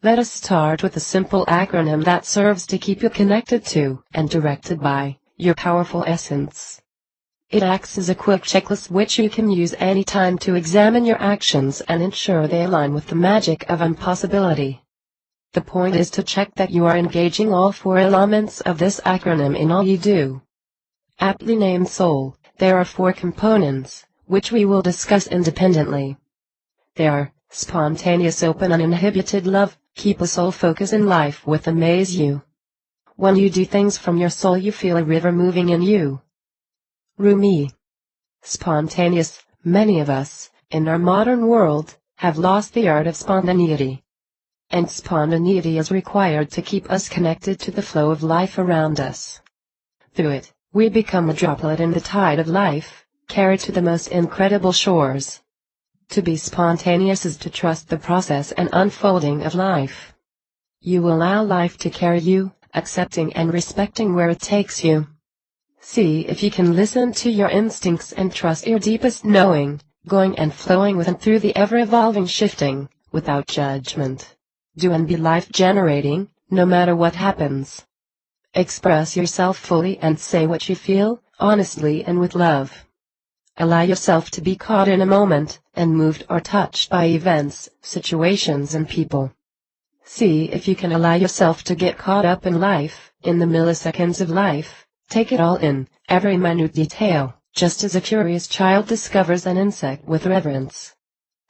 Let us start with a simple acronym that serves to keep you connected to, and directed by, your powerful essence. It acts as a quick checklist which you can use anytime to examine your actions and ensure they align with the magic of impossibility. The point is to check that you are engaging all four elements of this acronym in all you do. Aptly named soul, there are four components, which we will discuss independently. They are spontaneous, open, uninhibited love. Keep a soul focus in life with amaze you. When you do things from your soul, you feel a river moving in you. Rumi. Spontaneous. Many of us, in our modern world, have lost the art of spontaneity. And spontaneity is required to keep us connected to the flow of life around us. Through it, we become a droplet in the tide of life, carried to the most incredible shores. To be spontaneous is to trust the process and unfolding of life. You will allow life to carry you, accepting and respecting where it takes you. See if you can listen to your instincts and trust your deepest knowing, going and flowing with and through the ever-evolving shifting, without judgment. Do and be life-generating, no matter what happens. Express yourself fully and say what you feel, honestly and with love. Allow yourself to be caught in a moment, and moved or touched by events, situations and people. See if you can allow yourself to get caught up in life, in the milliseconds of life. Take it all in, every minute detail, just as a curious child discovers an insect with reverence.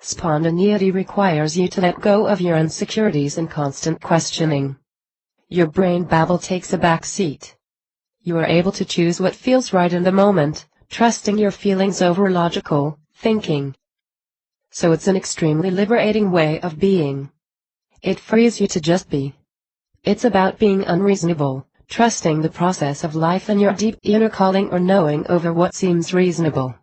Spontaneity requires you to let go of your insecurities and constant questioning. Your brain babble takes a back seat. You are able to choose what feels right in the moment, trusting your feelings over logical thinking. So it's an extremely liberating way of being. It frees you to just be. It's about being unreasonable, trusting the process of life and your deep inner calling or knowing over what seems reasonable.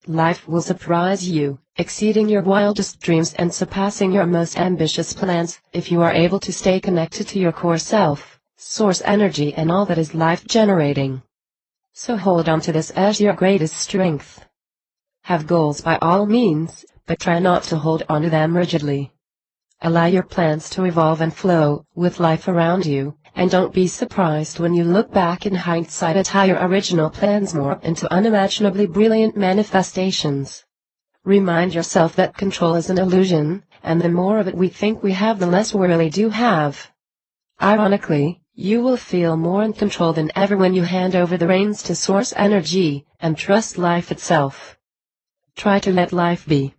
Life will surprise you, exceeding your wildest dreams and surpassing your most ambitious plans, if you are able to stay connected to your core self, source energy and all that is life-generating. So hold on to this as your greatest strength. Have goals by all means, but try not to hold on to them rigidly. Allow your plans to evolve and flow with life around you, and don't be surprised when you look back in hindsight at how your original plans morph into unimaginably brilliant manifestations. Remind yourself that control is an illusion, and the more of it we think we have, the less we really do have. Ironically, you will feel more in control than ever when you hand over the reins to source energy and trust life itself. Try to let life be.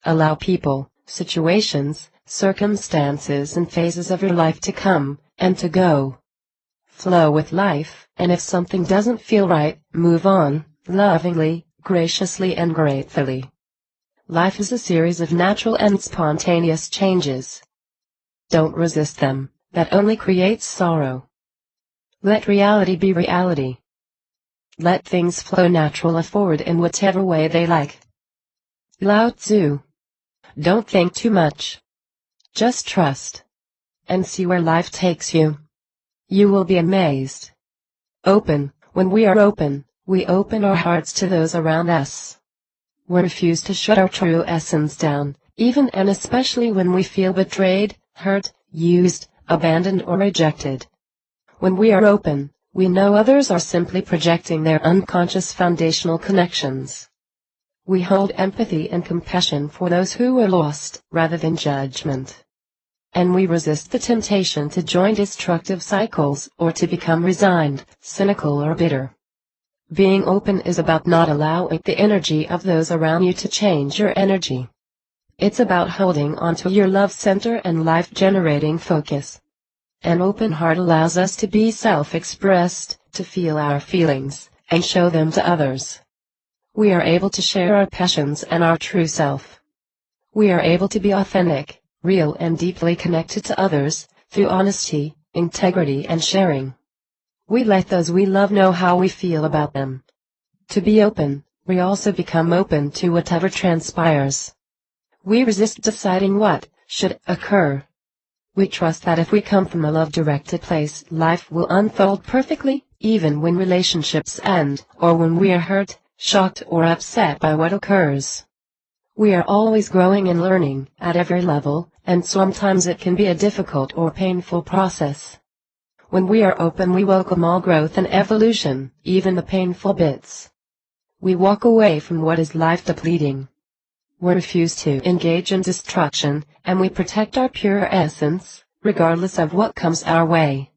Allow people, situations, circumstances and phases of your life to come and to go. Flow with life, and if something doesn't feel right, move on, lovingly, graciously and gratefully. Life is a series of natural and spontaneous changes. Don't resist them, that only creates sorrow. Let reality be reality. Let things flow naturally forward in whatever way they like. Lao Tzu. Don't think too much. Just trust. And see where life takes you. You will be amazed. Open. When we are open, we open our hearts to those around us. We refuse to shut our true essence down, even and especially when we feel betrayed, hurt, used, abandoned or rejected. When we are open, we know others are simply projecting their unconscious foundational connections. We hold empathy and compassion for those who are lost, rather than judgment. And we resist the temptation to join destructive cycles or to become resigned, cynical or bitter. Being open is about not allowing the energy of those around you to change your energy. It's about holding onto your love center and life-generating focus. An open heart allows us to be self-expressed, to feel our feelings, and show them to others. We are able to share our passions and our true self. We are able to be authentic, real and deeply connected to others, through honesty, integrity and sharing. We let those we love know how we feel about them. To be open, we also become open to whatever transpires. We resist deciding what should occur. We trust that if we come from a love-directed place, life will unfold perfectly, even when relationships end, or when we are hurt, shocked or upset by what occurs. We are always growing and learning, at every level, and sometimes it can be a difficult or painful process. When we are open, we welcome all growth and evolution, even the painful bits. We walk away from what is life-depleting. We refuse to engage in destruction, and we protect our pure essence, regardless of what comes our way.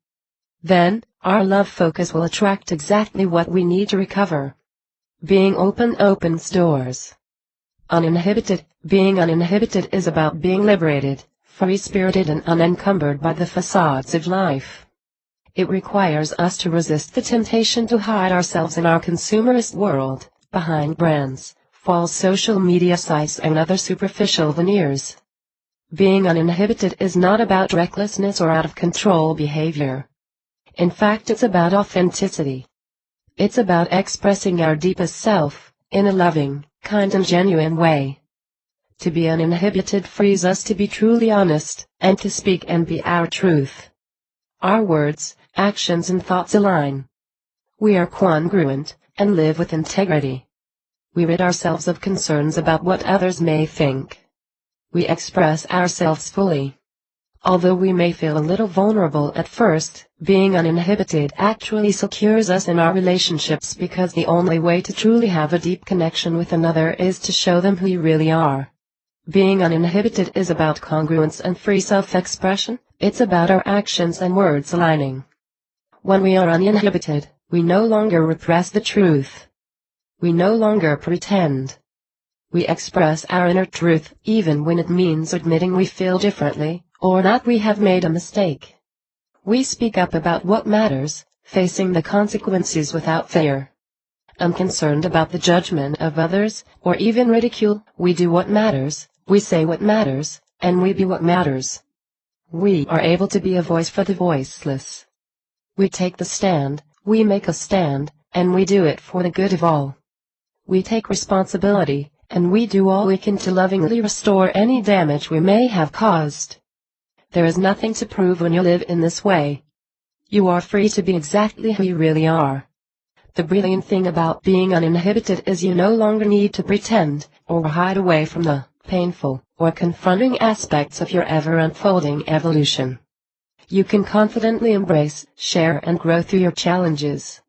Then, our love focus will attract exactly what we need to recover. Being open opens doors. Uninhibited. Being uninhibited is about being liberated, free-spirited and unencumbered by the facades of life. It requires us to resist the temptation to hide ourselves in our consumerist world, behind brands, false social media sites and other superficial veneers. Being uninhibited is not about recklessness or out-of-control behavior. In fact, it's about authenticity. It's about expressing our deepest self, in a loving, kind and genuine way. To be uninhibited frees us to be truly honest, and to speak and be our truth. Our words, actions and thoughts align. We are congruent, and live with integrity. We rid ourselves of concerns about what others may think. We express ourselves fully. Although we may feel a little vulnerable at first, being uninhibited actually secures us in our relationships because the only way to truly have a deep connection with another is to show them who you really are. Being uninhibited is about congruence and free self-expression. It's about our actions and words aligning. When we are uninhibited, we no longer repress the truth. We no longer pretend. We express our inner truth, even when it means admitting we feel differently, or that we have made a mistake. We speak up about what matters, facing the consequences without fear. Unconcerned about the judgment of others, or even ridicule, we do what matters, we say what matters, and we be what matters. We are able to be a voice for the voiceless. We take the stand, we make a stand, and we do it for the good of all. We take responsibility, and we do all we can to lovingly restore any damage we may have caused. There is nothing to prove when you live in this way. You are free to be exactly who you really are. The brilliant thing about being uninhibited is you no longer need to pretend, or hide away from the painful, or confronting aspects of your ever-unfolding evolution. You can confidently embrace, share and grow through your challenges.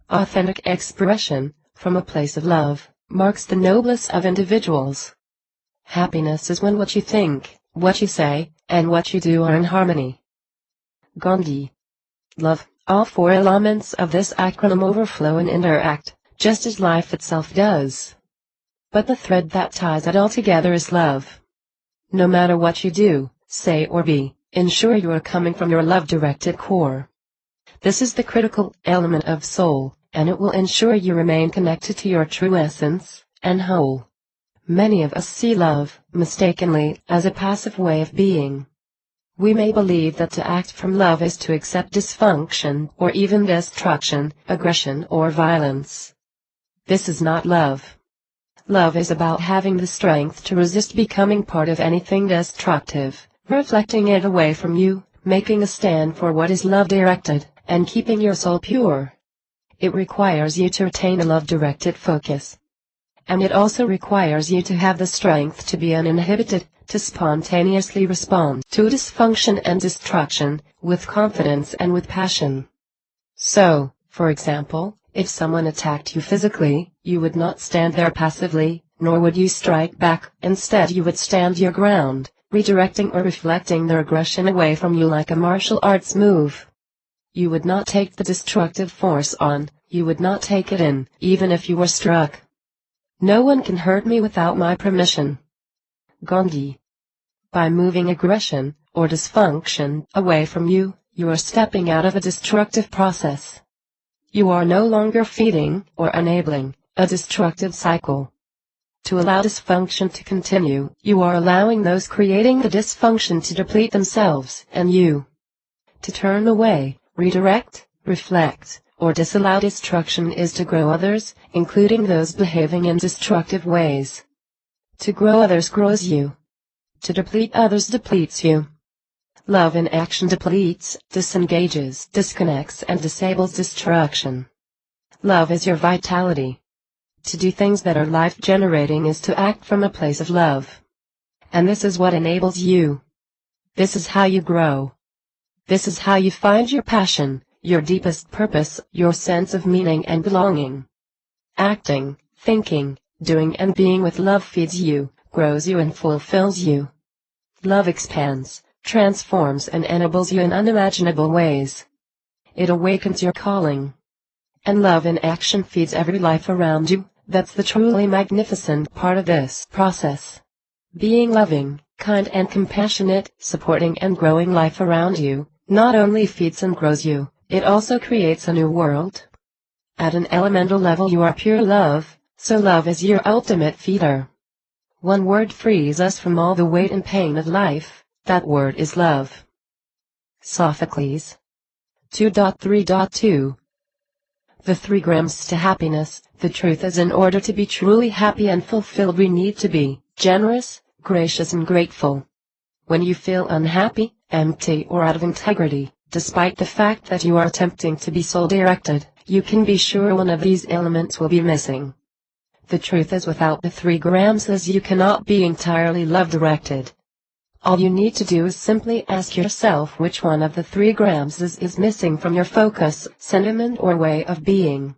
Authentic expression, from a place of love, marks the noblest of individuals. Happiness is when what you think, what you say, and what you do are in harmony. Gandhi. Love. All four elements of this acronym overflow and interact, just as life itself does. But the thread that ties it all together is love. No matter what you do, say or be, ensure you are coming from your love-directed core. This is the critical element of soul, and it will ensure you remain connected to your true essence, and whole. Many of us see love, mistakenly, as a passive way of being. We may believe that to act from love is to accept dysfunction, or even destruction, aggression or violence. This is not love. Love is about having the strength to resist becoming part of anything destructive, reflecting it away from you, making a stand for what is love-directed, and keeping your soul pure. It requires you to retain a love-directed focus. And it also requires you to have the strength to be uninhibited, to spontaneously respond to dysfunction and destruction, with confidence and with passion. So, for example, if someone attacked you physically, you would not stand there passively, nor would you strike back. Instead you would stand your ground, redirecting or reflecting their aggression away from you like a martial arts move. You would not take the destructive force on, you would not take it in, even if you were struck. No one can hurt me without my permission. Gandhi. By moving aggression, or dysfunction, away from you, you are stepping out of a destructive process. You are no longer feeding, or enabling, a destructive cycle. To allow dysfunction to continue, you are allowing those creating the dysfunction to deplete themselves and you. To turn away, redirect, reflect, or disallow destruction is to grow others, including those behaving in destructive ways. To grow others grows you. To deplete others depletes you. Love in action depletes, disengages, disconnects and disables destruction. Love is your vitality. To do things that are life-generating is to act from a place of love. And this is what enables you. This is how you grow. This is how you find your passion, your deepest purpose, your sense of meaning and belonging. Acting, thinking, doing and being with love feeds you, grows you and fulfills you. Love expands, transforms and enables you in unimaginable ways. It awakens your calling. And love in action feeds every life around you. That's the truly magnificent part of this process. Being loving, kind and compassionate, supporting and growing life around you, not only feeds and grows you, it also creates a new world. At an elemental level you are pure love, so love is your ultimate feeder. One word frees us from all the weight and pain of life, that word is love. Sophocles. 2.3.2 The 3 grams to happiness. The truth is, in order to be truly happy and fulfilled we need to be generous, gracious and grateful. When you feel unhappy, empty or out of integrity, despite the fact that you are attempting to be soul-directed, you can be sure one of these elements will be missing. The truth is, without the 3 grams you cannot be entirely love-directed. All you need to do is simply ask yourself which one of the 3 grams is missing from your focus, sentiment or way of being.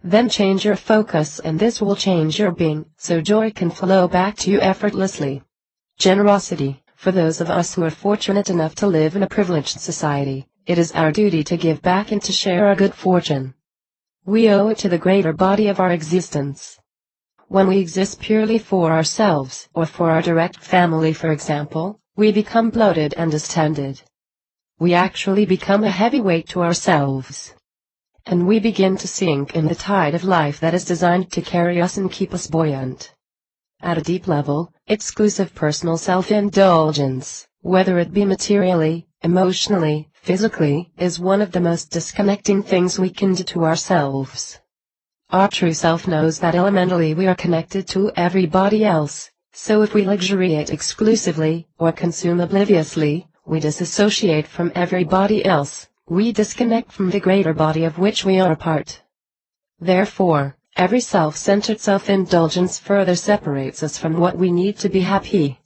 Then change your focus and this will change your being, so joy can flow back to you effortlessly. Generosity. For those of us who are fortunate enough to live in a privileged society, it is our duty to give back and to share our good fortune. We owe it to the greater body of our existence. When we exist purely for ourselves, or for our direct family for example, we become bloated and distended. We actually become a heavy weight to ourselves. And we begin to sink in the tide of life that is designed to carry us and keep us buoyant. At a deep level, exclusive personal self-indulgence, whether it be materially, emotionally, physically, is one of the most disconnecting things we can do to ourselves. Our true self knows that elementally we are connected to everybody else, so if we luxuriate exclusively, or consume obliviously, we disassociate from everybody else, we disconnect from the greater body of which we are a part. Therefore, every self-centered self-indulgence further separates us from what we need to be happy.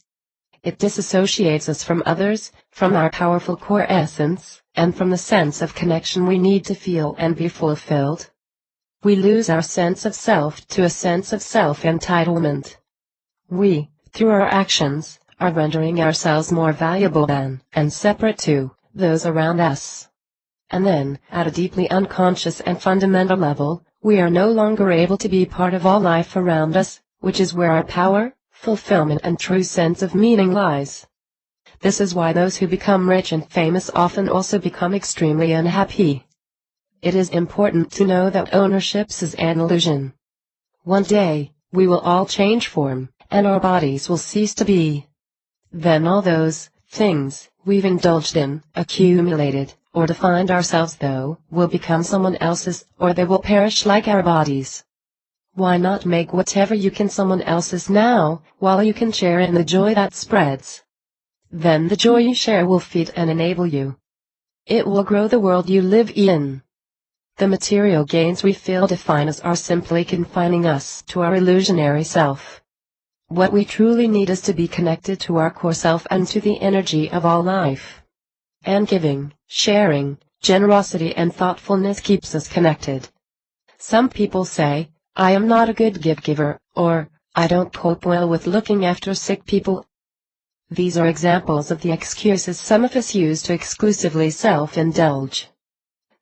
It disassociates us from others, from our powerful core essence, and from the sense of connection we need to feel and be fulfilled. We lose our sense of self to a sense of self-entitlement. We, through our actions, are rendering ourselves more valuable than, and separate to, those around us. And then, at a deeply unconscious and fundamental level, we are no longer able to be part of all life around us, which is where our power, fulfillment and true sense of meaning lies. This is why those who become rich and famous often also become extremely unhappy. It is important to know that ownership is an illusion. One day, we will all change form, and our bodies will cease to be. Then all those things we've indulged in, accumulated, or defined ourselves though, will become someone else's, or they will perish like our bodies. Why not make whatever you can someone else's now, while you can share in the joy that spreads? Then the joy you share will feed and enable you. It will grow the world you live in. The material gains we feel define us are simply confining us to our illusionary self. What we truly need is to be connected to our core self and to the energy of all life. And giving, sharing, generosity and thoughtfulness keeps us connected. Some people say, I am not a good giver, or, I don't cope well with looking after sick people. These are examples of the excuses some of us use to exclusively self-indulge.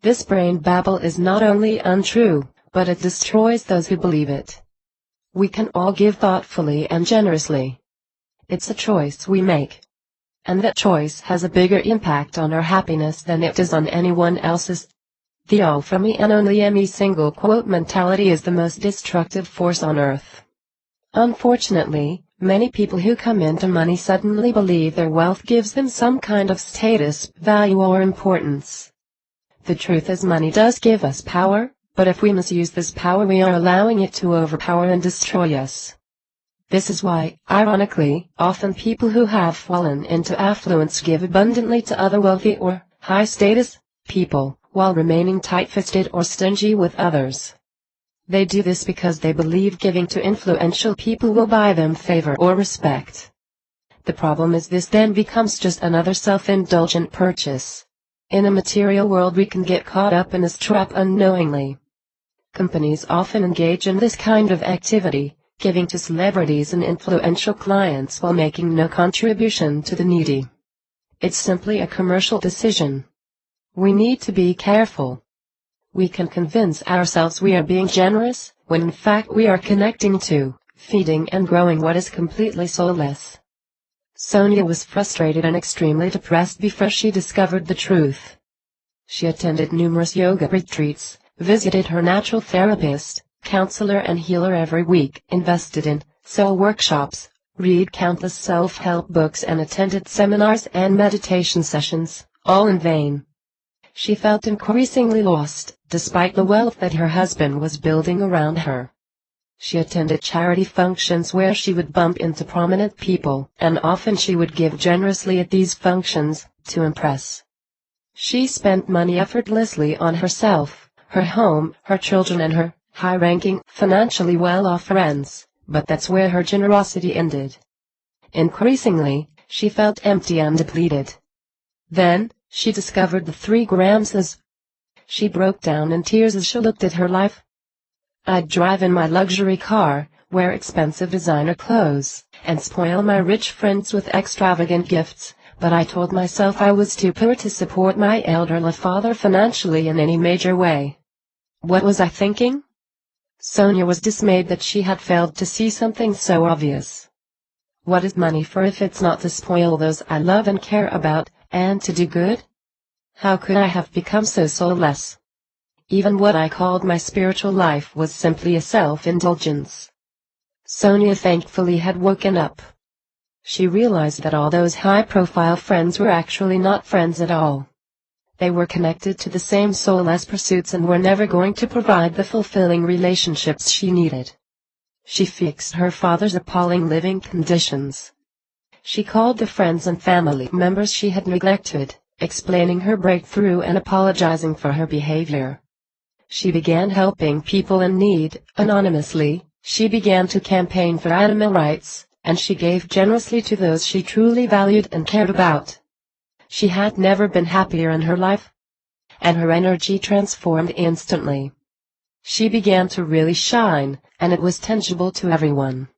This brain babble is not only untrue, but it destroys those who believe it. We can all give thoughtfully and generously. It's a choice we make. And that choice has a bigger impact on our happiness than it does on anyone else's. The all for me and only me single quote mentality is the most destructive force on earth. Unfortunately, many people who come into money suddenly believe their wealth gives them some kind of status, value or importance. The truth is money does give us power, but if we misuse this power we are allowing it to overpower and destroy us. This is why, ironically, often people who have fallen into affluence give abundantly to other wealthy or high-status people, while remaining tight-fisted or stingy with others. They do this because they believe giving to influential people will buy them favor or respect. The problem is this then becomes just another self-indulgent purchase. In a material world we can get caught up in this trap unknowingly. Companies often engage in this kind of activity, giving to celebrities and influential clients while making no contribution to the needy. It's simply a commercial decision. We need to be careful. We can convince ourselves we are being generous, when in fact we are connecting to, feeding and growing what is completely soulless. Sonia was frustrated and extremely depressed before she discovered the truth. She attended numerous yoga retreats, visited her natural therapist, counselor and healer every week, invested in soul workshops, read countless self-help books and attended seminars and meditation sessions, all in vain. She felt increasingly lost, despite the wealth that her husband was building around her. She attended charity functions where she would bump into prominent people, and often she would give generously at these functions, to impress. She spent money effortlessly on herself, her home, her children and her high-ranking, financially well-off friends, but that's where her generosity ended. Increasingly, she felt empty and depleted. Then, she discovered the 3 grams as. She broke down in tears as she looked at her life. I'd drive in my luxury car, wear expensive designer clothes, and spoil my rich friends with extravagant gifts, but I told myself I was too poor to support my elderly father financially in any major way. What was I thinking? Sonia was dismayed that she had failed to see something so obvious. What is money for if it's not to spoil those I love and care about, and to do good? How could I have become so soulless? Even what I called my spiritual life was simply a self-indulgence. Sonia thankfully had woken up. She realized that all those high-profile friends were actually not friends at all. They were connected to the same soulless pursuits and were never going to provide the fulfilling relationships she needed. She fixed her father's appalling living conditions. She called the friends and family members she had neglected, explaining her breakthrough and apologizing for her behavior. She began helping people in need, anonymously. She began to campaign for animal rights, and she gave generously to those she truly valued and cared about. She had never been happier in her life, and her energy transformed instantly. She began to really shine, and it was tangible to everyone.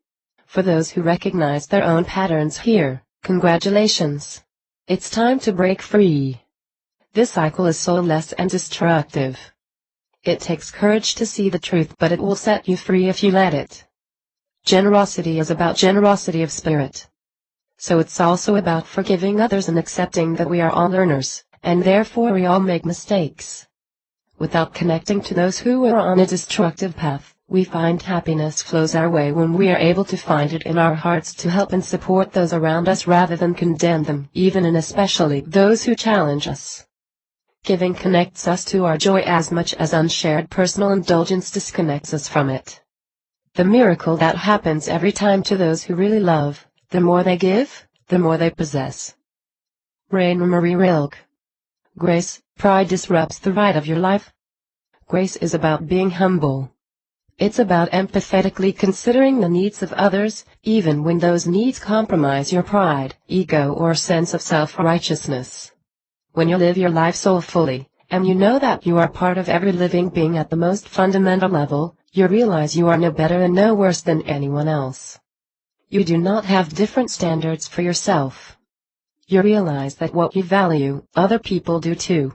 For those who recognize their own patterns here, congratulations. It's time to break free. This cycle is soulless and destructive. It takes courage to see the truth, but it will set you free if you let it. Generosity is about generosity of spirit. So it's also about forgiving others and accepting that we are all learners, and therefore we all make mistakes. Without connecting to those who are on a destructive path, we find happiness flows our way when we are able to find it in our hearts to help and support those around us rather than condemn them, even and especially those who challenge us. Giving connects us to our joy as much as unshared personal indulgence disconnects us from it. The miracle that happens every time to those who really love, the more they give, the more they possess. Rainer Marie Rilke. Grace, pride disrupts the ride of your life. Grace is about being humble. It's about empathetically considering the needs of others, even when those needs compromise your pride, ego, or sense of self-righteousness. When you live your life soulfully, and you know that you are part of every living being at the most fundamental level, you realize you are no better and no worse than anyone else. You do not have different standards for yourself. You realize that what you value, other people do too.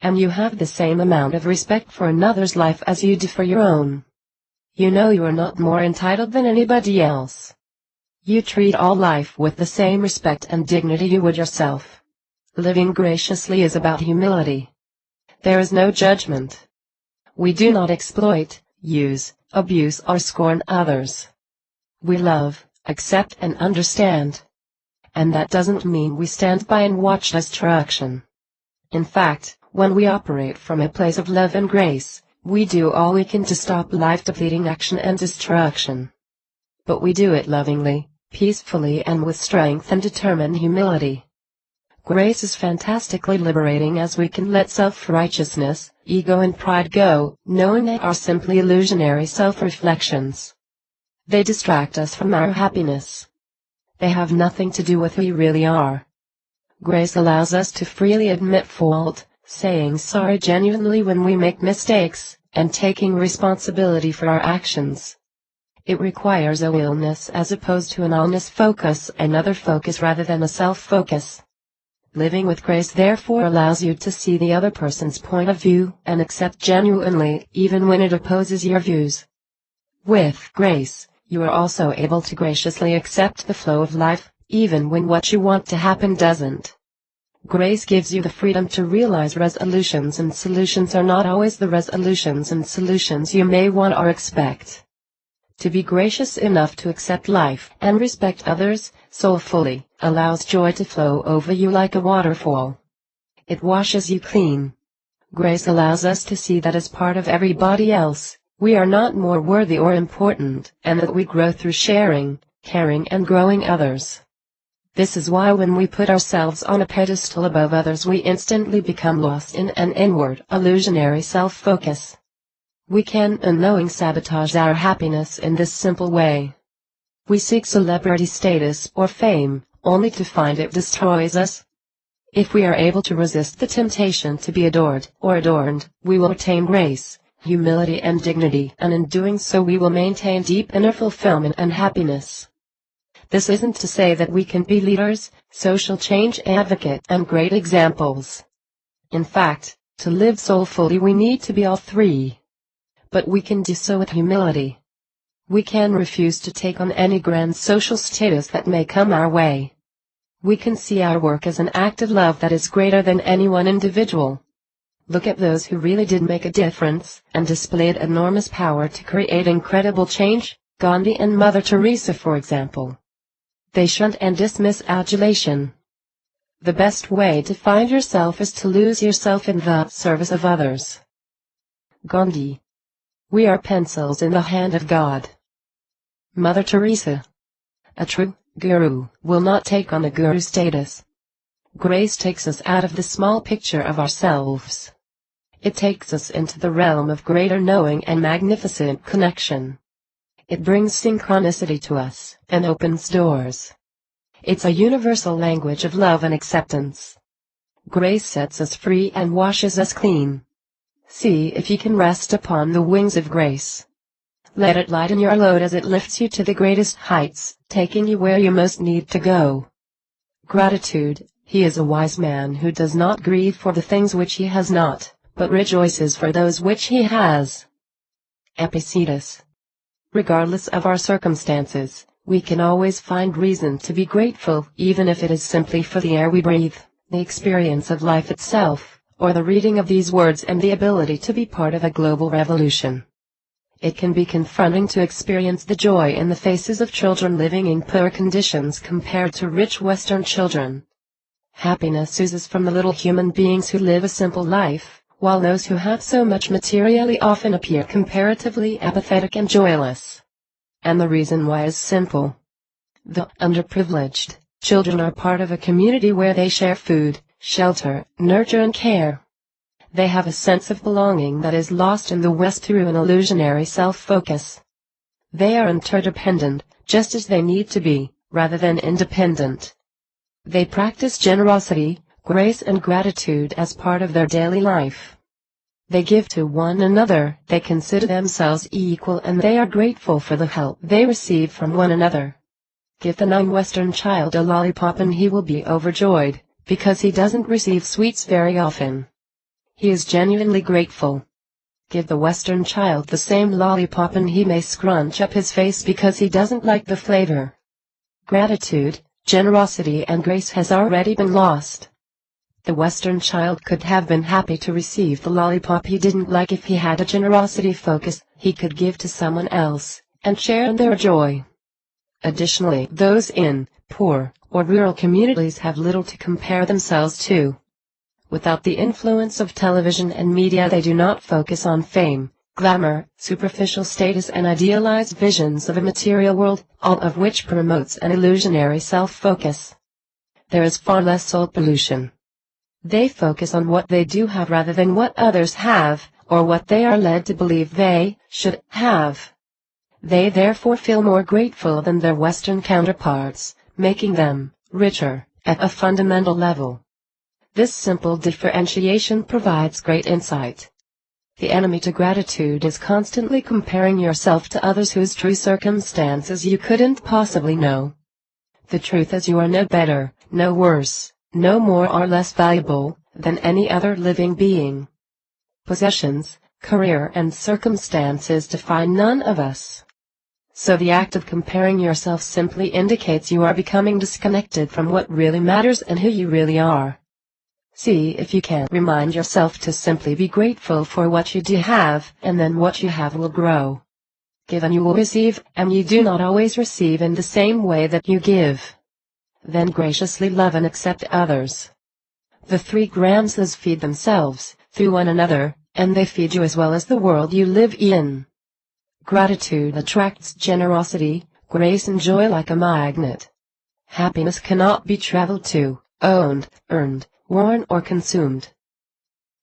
And you have the same amount of respect for another's life as you do for your own. You know you are not more entitled than anybody else. You treat all life with the same respect and dignity you would yourself. Living graciously is about humility. There is no judgment. We do not exploit, use, abuse, or scorn others. We love, accept, and understand. And that doesn't mean we stand by and watch destruction. In fact, when we operate from a place of love and grace, we do all we can to stop life-depleting action and destruction. But we do it lovingly, peacefully, and with strength and determined humility. Grace is fantastically liberating as we can let self-righteousness, ego, and pride go, knowing they are simply illusionary self-reflections. They distract us from our happiness. They have nothing to do with who we really are. Grace allows us to freely admit fault, saying sorry genuinely when we make mistakes, and taking responsibility for our actions. It requires a willingness as opposed to an honest focus, another focus rather than a self-focus. Living with grace therefore allows you to see the other person's point of view and accept genuinely, even when it opposes your views. With grace, you are also able to graciously accept the flow of life, even when what you want to happen doesn't. Grace gives you the freedom to realize resolutions and solutions are not always the resolutions and solutions you may want or expect. To be gracious enough to accept life and respect others, soulfully, allows joy to flow over you like a waterfall. It washes you clean. Grace allows us to see that as part of everybody else, we are not more worthy or important, and that we grow through sharing, caring, and growing others. This is why when we put ourselves on a pedestal above others, we instantly become lost in an inward, illusionary self-focus. We can unknowing sabotage our happiness in this simple way. We seek celebrity status or fame, only to find it destroys us. If we are able to resist the temptation to be adored or adorned, we will attain grace, humility, and dignity, and in doing so we will maintain deep inner fulfillment and happiness. This isn't to say that we can be leaders, social change advocate, and great examples. In fact, to live soulfully we need to be all three. But we can do so with humility. We can refuse to take on any grand social status that may come our way. We can see our work as an act of love that is greater than any one individual. Look at those who really did make a difference, and displayed enormous power to create incredible change, Gandhi and Mother Teresa for example. They shun and dismiss adulation. The best way to find yourself is to lose yourself in the service of others. Gandhi. We are pencils in the hand of God. Mother Teresa. A true guru will not take on the guru status. Grace takes us out of the small picture of ourselves. It takes us into the realm of greater knowing and magnificent connection. It brings synchronicity to us and opens doors. It's a universal language of love and acceptance. Grace sets us free and washes us clean. See if you can rest upon the wings of grace. Let it lighten your load as it lifts you to the greatest heights, taking you where you most need to go. Gratitude. He is a wise man who does not grieve for the things which he has not, but rejoices for those which he has. Epictetus. Regardless of our circumstances, we can always find reason to be grateful, even if it is simply for the air we breathe, the experience of life itself, or the reading of these words and the ability to be part of a global revolution. It can be confronting to experience the joy in the faces of children living in poor conditions compared to rich Western children. Happiness oozes from the little human beings who live a simple life, while those who have so much materially often appear comparatively apathetic and joyless. And the reason why is simple. The underprivileged children are part of a community where they share food, shelter, nurture and care. They have a sense of belonging that is lost in the West through an illusionary self-focus. They are interdependent, just as they need to be, rather than independent. They practice generosity, grace and gratitude as part of their daily life. They give to one another, they consider themselves equal and they are grateful for the help they receive from one another. Give the non-Western child a lollipop and he will be overjoyed, because he doesn't receive sweets very often. He is genuinely grateful. Give the Western child the same lollipop and he may scrunch up his face because he doesn't like the flavor. Gratitude, generosity and grace has already been lost. The Western child could have been happy to receive the lollipop he didn't like if he had a generosity focus he could give to someone else, and share in their joy. Additionally, those in poor or rural communities have little to compare themselves to. Without the influence of television and media, they do not focus on fame, glamour, superficial status and idealized visions of a material world, all of which promotes an illusionary self-focus. There is far less soul pollution. They focus on what they do have rather than what others have, or what they are led to believe they should have. They therefore feel more grateful than their Western counterparts, making them richer at a fundamental level. This simple differentiation provides great insight. The enemy to gratitude is constantly comparing yourself to others whose true circumstances you couldn't possibly know. The truth is you are no better, no worse, no more or less valuable than any other living being. Possessions, career and circumstances define none of us. So the act of comparing yourself simply indicates you are becoming disconnected from what really matters and who you really are. See if you can remind yourself to simply be grateful for what you do have, and then what you have will grow. Give and you will receive, and you do not always receive in the same way that you give. Then graciously love and accept others. The 3 grams feed themselves, through one another, and they feed you as well as the world you live in. Gratitude attracts generosity, grace and joy like a magnet. Happiness cannot be traveled to, owned, earned, worn or consumed.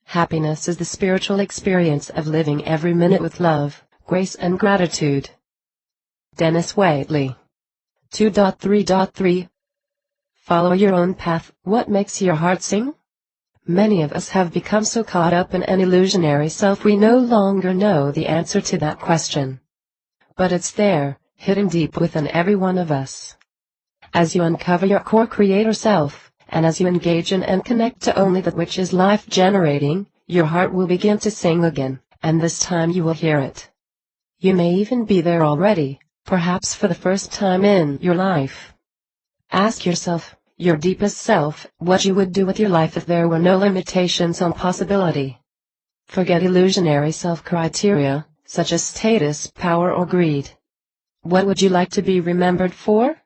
Happiness is the spiritual experience of living every minute with love, grace and gratitude. Dennis Waitley. 2.3.3 Follow your own path. What makes your heart sing? Many of us have become so caught up in an illusionary self we no longer know the answer to that question. But it's there, hidden deep within every one of us. As you uncover your core creator self, and as you engage in and connect to only that which is life-generating, your heart will begin to sing again, and this time you will hear it. You may even be there already, perhaps for the first time in your life. Ask yourself, your deepest self, what you would do with your life if there were no limitations on possibility. Forget illusionary self-criteria, such as status, power or greed. What would you like to be remembered for?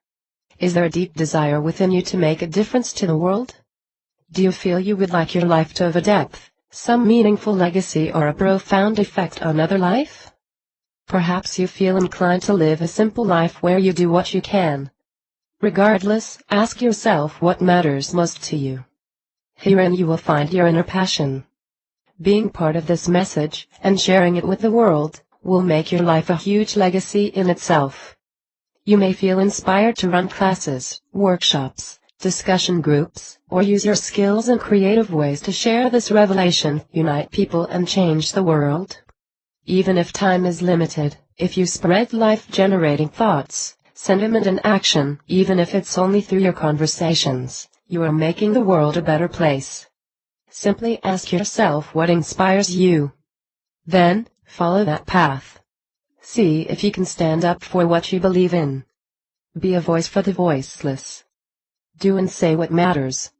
Is there a deep desire within you to make a difference to the world? Do you feel you would like your life to have a depth, some meaningful legacy or a profound effect on other life? Perhaps you feel inclined to live a simple life where you do what you can. Regardless, ask yourself what matters most to you. Herein you will find your inner passion. Being part of this message, and sharing it with the world, will make your life a huge legacy in itself. You may feel inspired to run classes, workshops, discussion groups, or use your skills in creative ways to share this revelation, unite people and change the world. Even if time is limited, if you spread life-generating thoughts, sentiment and action, even if it's only through your conversations, you are making the world a better place. Simply ask yourself what inspires you. Then, follow that path. See if you can stand up for what you believe in. Be a voice for the voiceless. Do and say what matters.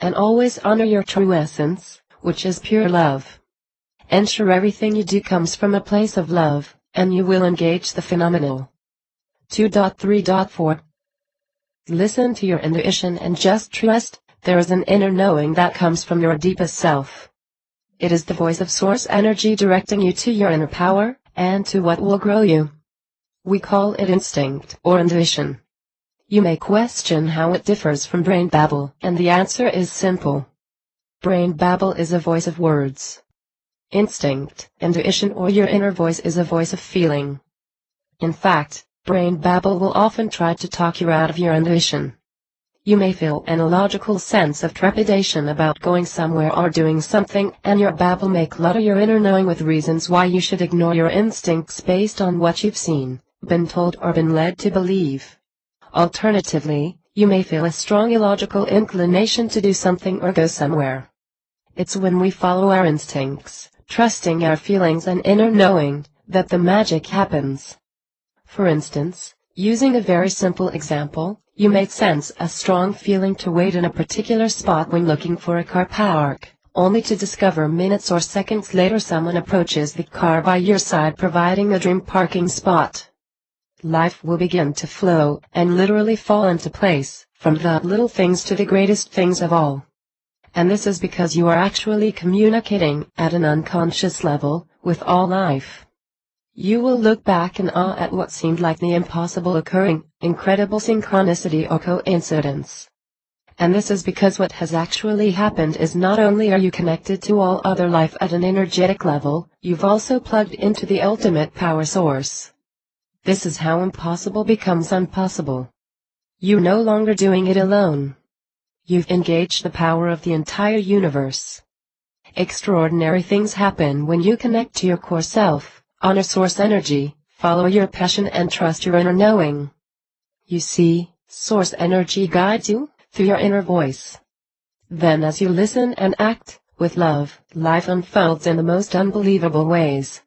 And always honor your true essence, which is pure love. Ensure everything you do comes from a place of love, and you will engage the phenomenal. 2.3.4 Listen to your intuition and just trust, there is an inner knowing that comes from your deepest self. It is the voice of source energy directing you to your inner power, and to what will grow you. We call it instinct or intuition. You may question how it differs from brain babble, and the answer is simple. Brain babble is a voice of words. Instinct, intuition or your inner voice is a voice of feeling. In fact, brain babble will often try to talk you out of your intuition. You may feel an illogical sense of trepidation about going somewhere or doing something, and your babble may clutter your inner knowing with reasons why you should ignore your instincts based on what you've seen, been told or been led to believe. Alternatively, you may feel a strong illogical inclination to do something or go somewhere. It's when we follow our instincts, trusting our feelings and inner knowing, that the magic happens. For instance, using a very simple example, you may sense a strong feeling to wait in a particular spot when looking for a car park, only to discover minutes or seconds later someone approaches the car by your side providing a dream parking spot. Life will begin to flow, and literally fall into place, from the little things to the greatest things of all. And this is because you are actually communicating, at an unconscious level, with all life. You will look back in awe at what seemed like the impossible occurring, incredible synchronicity or coincidence. And this is because what has actually happened is not only are you connected to all other life at an energetic level, you've also plugged into the ultimate power source. This is how impossible becomes impossible. You're no longer doing it alone. You've engaged the power of the entire universe. Extraordinary things happen when you connect to your core self, honor source energy, follow your passion and trust your inner knowing. You see, source energy guides you through your inner voice. Then as you listen and act with love, life unfolds in the most unbelievable ways.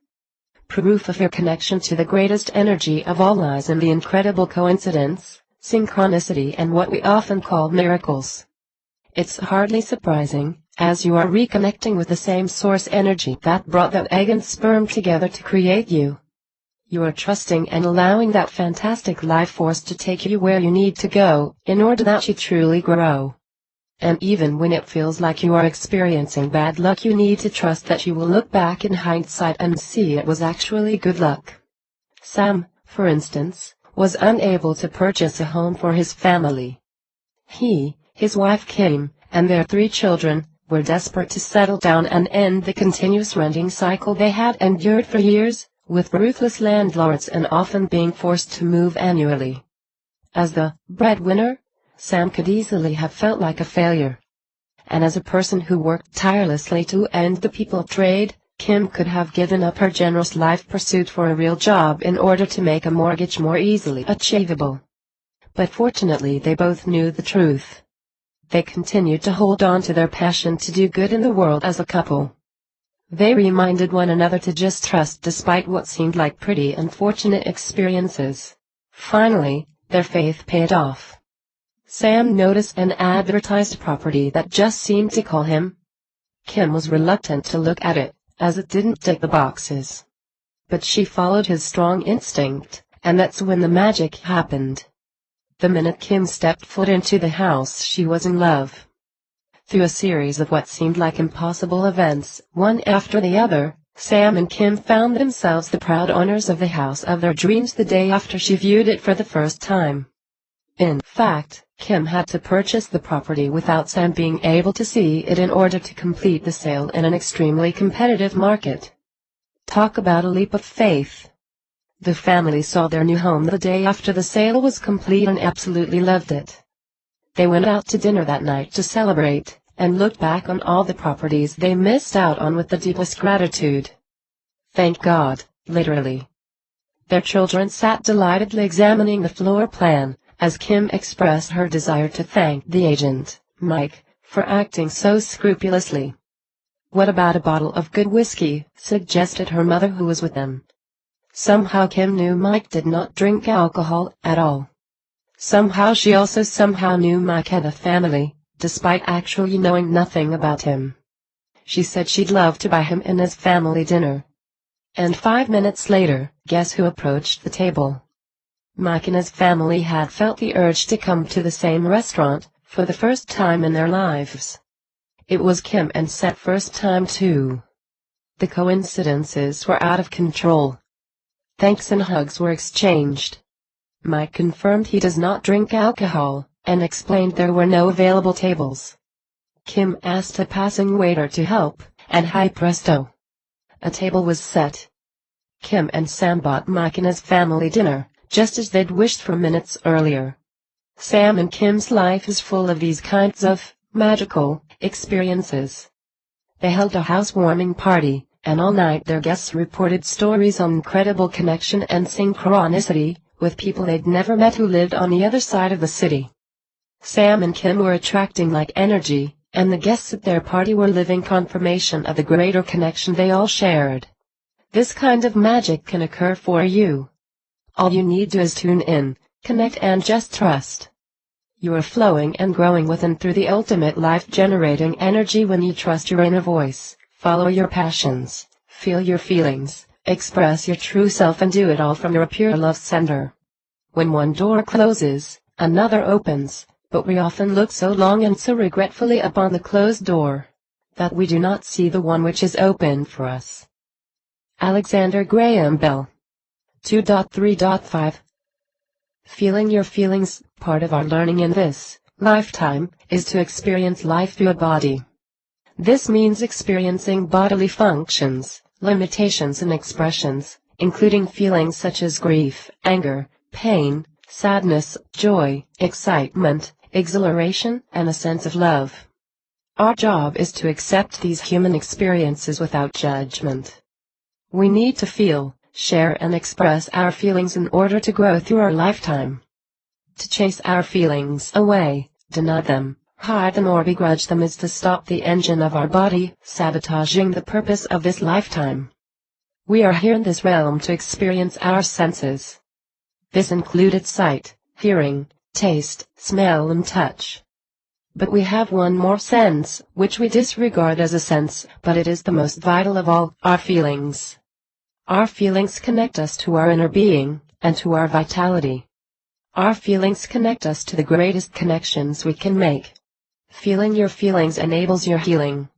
Proof of your connection to the greatest energy of all lies in the incredible coincidence, synchronicity and what we often call miracles. It's hardly surprising, as you are reconnecting with the same source energy that brought that egg and sperm together to create you. You are trusting and allowing that fantastic life force to take you where you need to go, in order that you truly grow. And even when it feels like you are experiencing bad luck, you need to trust that you will look back in hindsight and see it was actually good luck. Sam, for instance, was unable to purchase a home for his family. He, his wife Kim, and their 3 children, were desperate to settle down and end the continuous renting cycle they had endured for years, with ruthless landlords and often being forced to move annually. As the breadwinner, Sam could easily have felt like a failure. And as a person who worked tirelessly to end the people trade, Kim could have given up her generous life pursuit for a real job in order to make a mortgage more easily achievable. But fortunately they both knew the truth. They continued to hold on to their passion to do good in the world as a couple. They reminded one another to just trust despite what seemed like pretty unfortunate experiences. Finally, their faith paid off. Sam noticed an advertised property that just seemed to call him. Kim was reluctant to look at it, as it didn't tick the boxes. But she followed his strong instinct, and that's when the magic happened. The minute Kim stepped foot into the house, she was in love. Through a series of what seemed like impossible events, one after the other, Sam and Kim found themselves the proud owners of the house of their dreams the day after she viewed it for the first time. In fact, Kim had to purchase the property without Sam being able to see it in order to complete the sale in an extremely competitive market. Talk about a leap of faith. The family saw their new home the day after the sale was complete and absolutely loved it. They went out to dinner that night to celebrate, and looked back on all the properties they missed out on with the deepest gratitude. Thank God, literally. Their children sat delightedly examining the floor plan, as Kim expressed her desire to thank the agent, Mike, for acting so scrupulously. What about a bottle of good whiskey, suggested her mother who was with them. Somehow Kim knew Mike did not drink alcohol at all. Somehow she also knew Mike had a family, despite actually knowing nothing about him. She said she'd love to buy him and his family dinner. And 5 minutes later, guess who approached the table? Mike and his family had felt the urge to come to the same restaurant, for the first time in their lives. It was Kim and Sam's first time too. The coincidences were out of control. Thanks and hugs were exchanged. Mike confirmed he does not drink alcohol, and explained there were no available tables. Kim asked a passing waiter to help, and hi presto, a table was set. Kim and Sam bought Mike and his family dinner, just as they'd wished for minutes earlier. Sam and Kim's life is full of these kinds of magical experiences. They held a housewarming party, and all night their guests reported stories on incredible connection and synchronicity with people they'd never met who lived on the other side of the city. Sam and Kim were attracting like energy, and the guests at their party were living confirmation of the greater connection they all shared. This kind of magic can occur for you. All you need to is tune in, connect and just trust. You are flowing and growing within through the ultimate life-generating energy when you trust your inner voice, follow your passions, feel your feelings, express your true self and do it all from your pure love center. When one door closes, another opens, but we often look so long and so regretfully upon the closed door, that we do not see the one which is open for us. Alexander Graham Bell. 2.3.5 Feeling your feelings. Part of our learning in this lifetime is to experience life through a body. This means experiencing bodily functions, limitations and expressions, including feelings such as grief, anger, pain, sadness, joy, excitement, exhilaration, and a sense of love. Our job is to accept these human experiences without judgment. We need to feel, share and express our feelings in order to grow through our lifetime. To chase our feelings away, deny them, hide them or begrudge them is to stop the engine of our body, sabotaging the purpose of this lifetime. We are here in this realm to experience our senses. This included sight, hearing, taste, smell and touch. But we have one more sense, which we disregard as a sense, but it is the most vital of all, our feelings. Our feelings connect us to our inner being, and to our vitality. Our feelings connect us to the greatest connections we can make. Feeling your feelings enables your healing.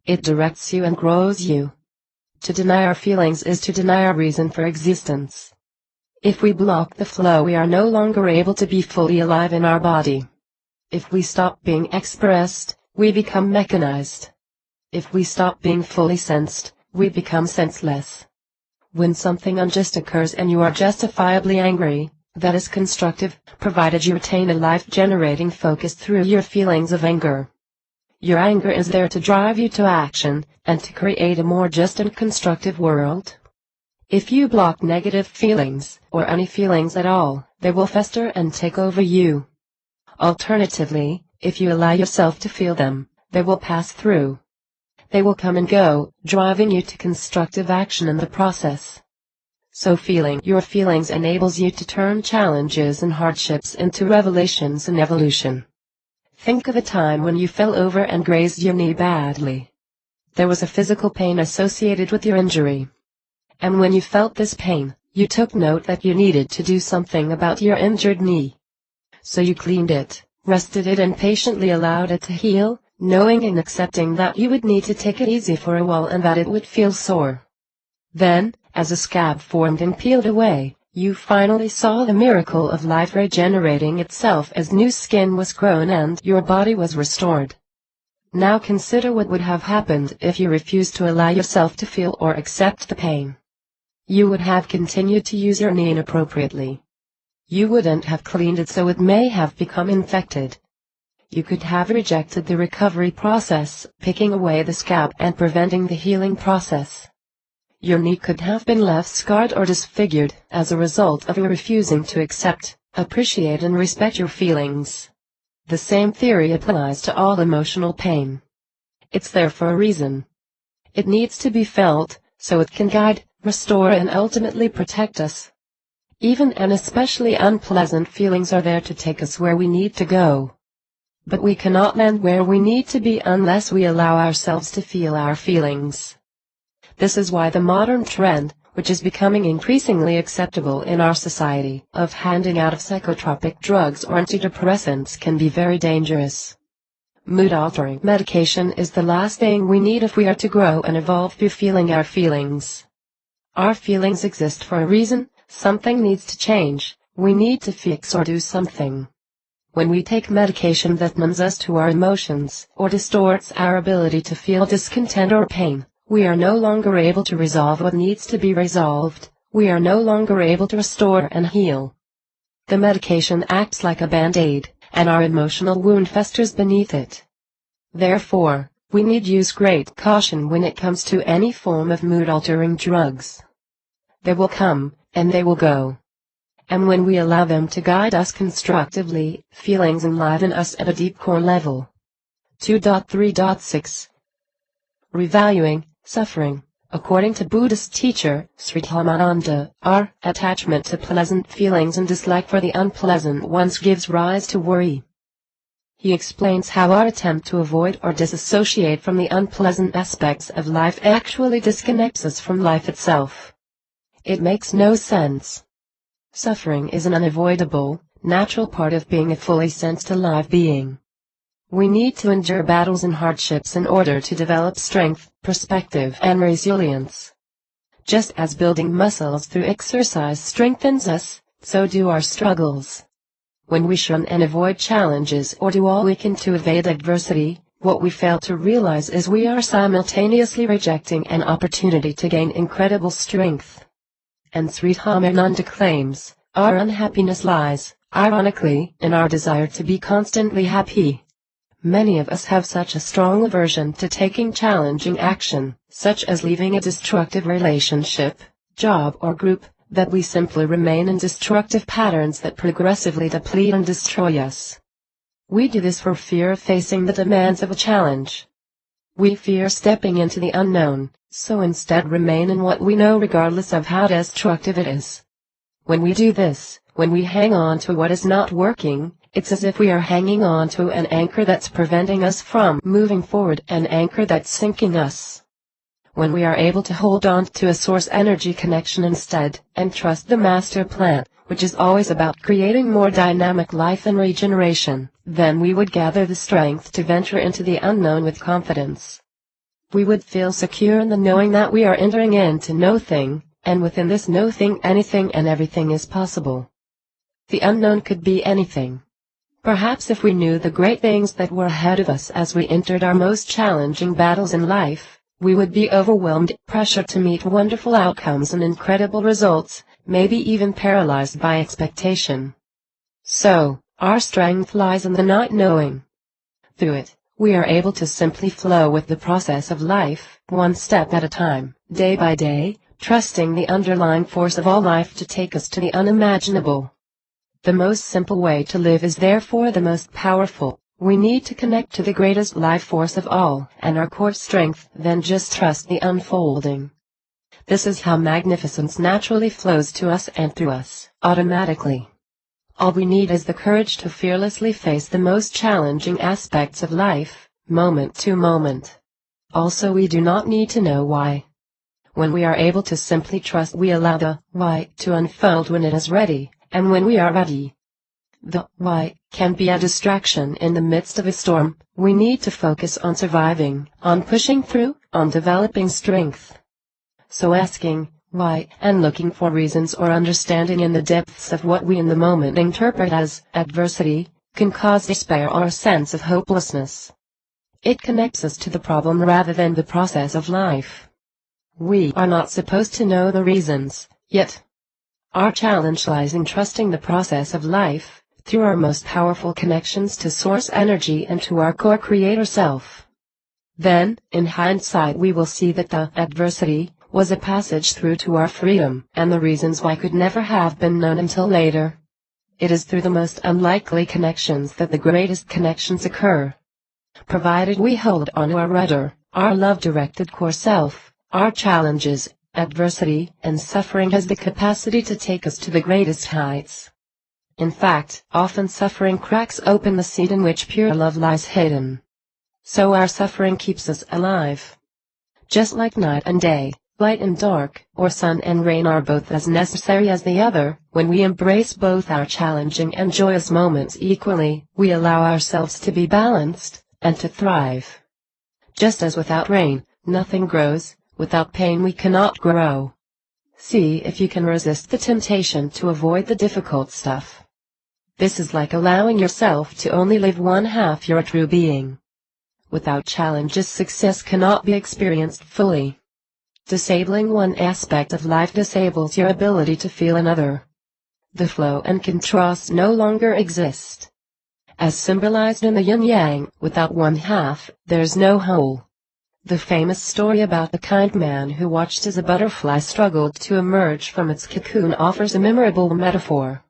It directs you and grows you. To deny our feelings is to deny our reason for existence. If we block the flow, we are no longer able to be fully alive in our body. If we stop being expressed, we become mechanized. If we stop being fully sensed, we become senseless. When something unjust occurs and you are justifiably angry, that is constructive, provided you retain a life-generating focus through your feelings of anger. Your anger is there to drive you to action, and to create a more just and constructive world. If you block negative feelings, or any feelings at all, they will fester and take over you. Alternatively, if you allow yourself to feel them, they will pass through. They will come and go, driving you to constructive action in the process. So feeling your feelings enables you to turn challenges and hardships into revelations and evolution. Think of a time when you fell over and grazed your knee badly. There was a physical pain associated with your injury. And when you felt this pain, you took note that you needed to do something about your injured knee. So you cleaned it, rested it and patiently allowed it to heal, knowing and accepting that you would need to take it easy for a while and that it would feel sore. Then, as a scab formed and peeled away, you finally saw the miracle of life regenerating itself as new skin was grown and your body was restored. Now consider what would have happened if you refused to allow yourself to feel or accept the pain. You would have continued to use your knee inappropriately. You wouldn't have cleaned it so it may have become infected. You could have rejected the recovery process, picking away the scab and preventing the healing process. Your knee could have been left scarred or disfigured as a result of your refusing to accept, appreciate and respect your feelings. The same theory applies to all emotional pain. It's there for a reason. It needs to be felt, so it can guide, restore and ultimately protect us. Even and especially unpleasant feelings are there to take us where we need to go. But we cannot land where we need to be unless we allow ourselves to feel our feelings. This is why the modern trend, which is becoming increasingly acceptable in our society, of handing out of psychotropic drugs or antidepressants can be very dangerous. Mood-altering medication is the last thing we need if we are to grow and evolve through feeling our feelings. Our feelings exist for a reason, something needs to change, we need to fix or do something. When we take medication that numbs us to our emotions, or distorts our ability to feel discontent or pain, we are no longer able to resolve what needs to be resolved, we are no longer able to restore and heal. The medication acts like a band-aid, and our emotional wound festers beneath it. Therefore, we need use great caution when it comes to any form of mood-altering drugs. They will come, and they will go. And when we allow them to guide us constructively, feelings enliven us at a deep core level. 2.3.6 Revaluing suffering. According to Buddhist teacher Sri Dhammānanda, our attachment to pleasant feelings and dislike for the unpleasant ones gives rise to worry. He explains how our attempt to avoid or disassociate from the unpleasant aspects of life actually disconnects us from life itself. It makes no sense. Suffering is an unavoidable, natural part of being a fully sensed alive being. We need to endure battles and hardships in order to develop strength, perspective and resilience. Just as building muscles through exercise strengthens us, so do our struggles. When we shun and avoid challenges or do all we can to evade adversity, what we fail to realize is we are simultaneously rejecting an opportunity to gain incredible strength. And Sri Dhammānanda claims, our unhappiness lies, ironically, in our desire to be constantly happy. Many of us have such a strong aversion to taking challenging action, such as leaving a destructive relationship, job or group, that we simply remain in destructive patterns that progressively deplete and destroy us. We do this for fear of facing the demands of a challenge. We fear stepping into the unknown, so instead remain in what we know regardless of how destructive it is. When we do this, when we hang on to what is not working, it's as if we are hanging on to an anchor that's preventing us from moving forward, an anchor that's sinking us. When we are able to hold on to a source energy connection instead, and trust the master plan, which is always about creating more dynamic life and regeneration, then we would gather the strength to venture into the unknown with confidence. We would feel secure in the knowing that we are entering into no thing, and within this no thing anything and everything is possible. The unknown could be anything. Perhaps if we knew the great things that were ahead of us as we entered our most challenging battles in life, we would be overwhelmed, pressured to meet wonderful outcomes and incredible results, maybe even paralyzed by expectation. So, our strength lies in the not knowing. Through it, we are able to simply flow with the process of life, one step at a time, day by day, trusting the underlying force of all life to take us to the unimaginable. The most simple way to live is therefore the most powerful. We need to connect to the greatest life force of all, and our core strength, then just trust the unfolding. This is how magnificence naturally flows to us and through us, automatically. All we need is the courage to fearlessly face the most challenging aspects of life, moment to moment. Also, we do not need to know why. When we are able to simply trust, we allow the why to unfold when it is ready, and when we are ready. The why can be a distraction in the midst of a storm. We need to focus on surviving, on pushing through, on developing strength. So asking why and looking for reasons or understanding in the depths of what we in the moment interpret as adversity can cause despair or a sense of hopelessness. It connects us to the problem rather than the process of life. We are not supposed to know the reasons, yet. Our challenge lies in trusting the process of life, through our most powerful connections to source energy and to our core creator self. Then, in hindsight, we will see that the adversity was a passage through to our freedom, and the reasons why could never have been known until later. It is through the most unlikely connections that the greatest connections occur. Provided we hold on to our rudder, our love-directed core self, our challenges, adversity, and suffering has the capacity to take us to the greatest heights. In fact, often suffering cracks open the seed in which pure love lies hidden. So our suffering keeps us alive. Just like night and day, light and dark, or sun and rain are both as necessary as the other, when we embrace both our challenging and joyous moments equally, we allow ourselves to be balanced, and to thrive. Just as without rain, nothing grows, without pain we cannot grow. See if you can resist the temptation to avoid the difficult stuff. This is like allowing yourself to only live one half your true being. Without challenges, success cannot be experienced fully. Disabling one aspect of life disables your ability to feel another. The flow and contrast no longer exist. As symbolized in the yin-yang, without one half, there's no whole. The famous story about the kind man who watched as a butterfly struggled to emerge from its cocoon offers a memorable metaphor.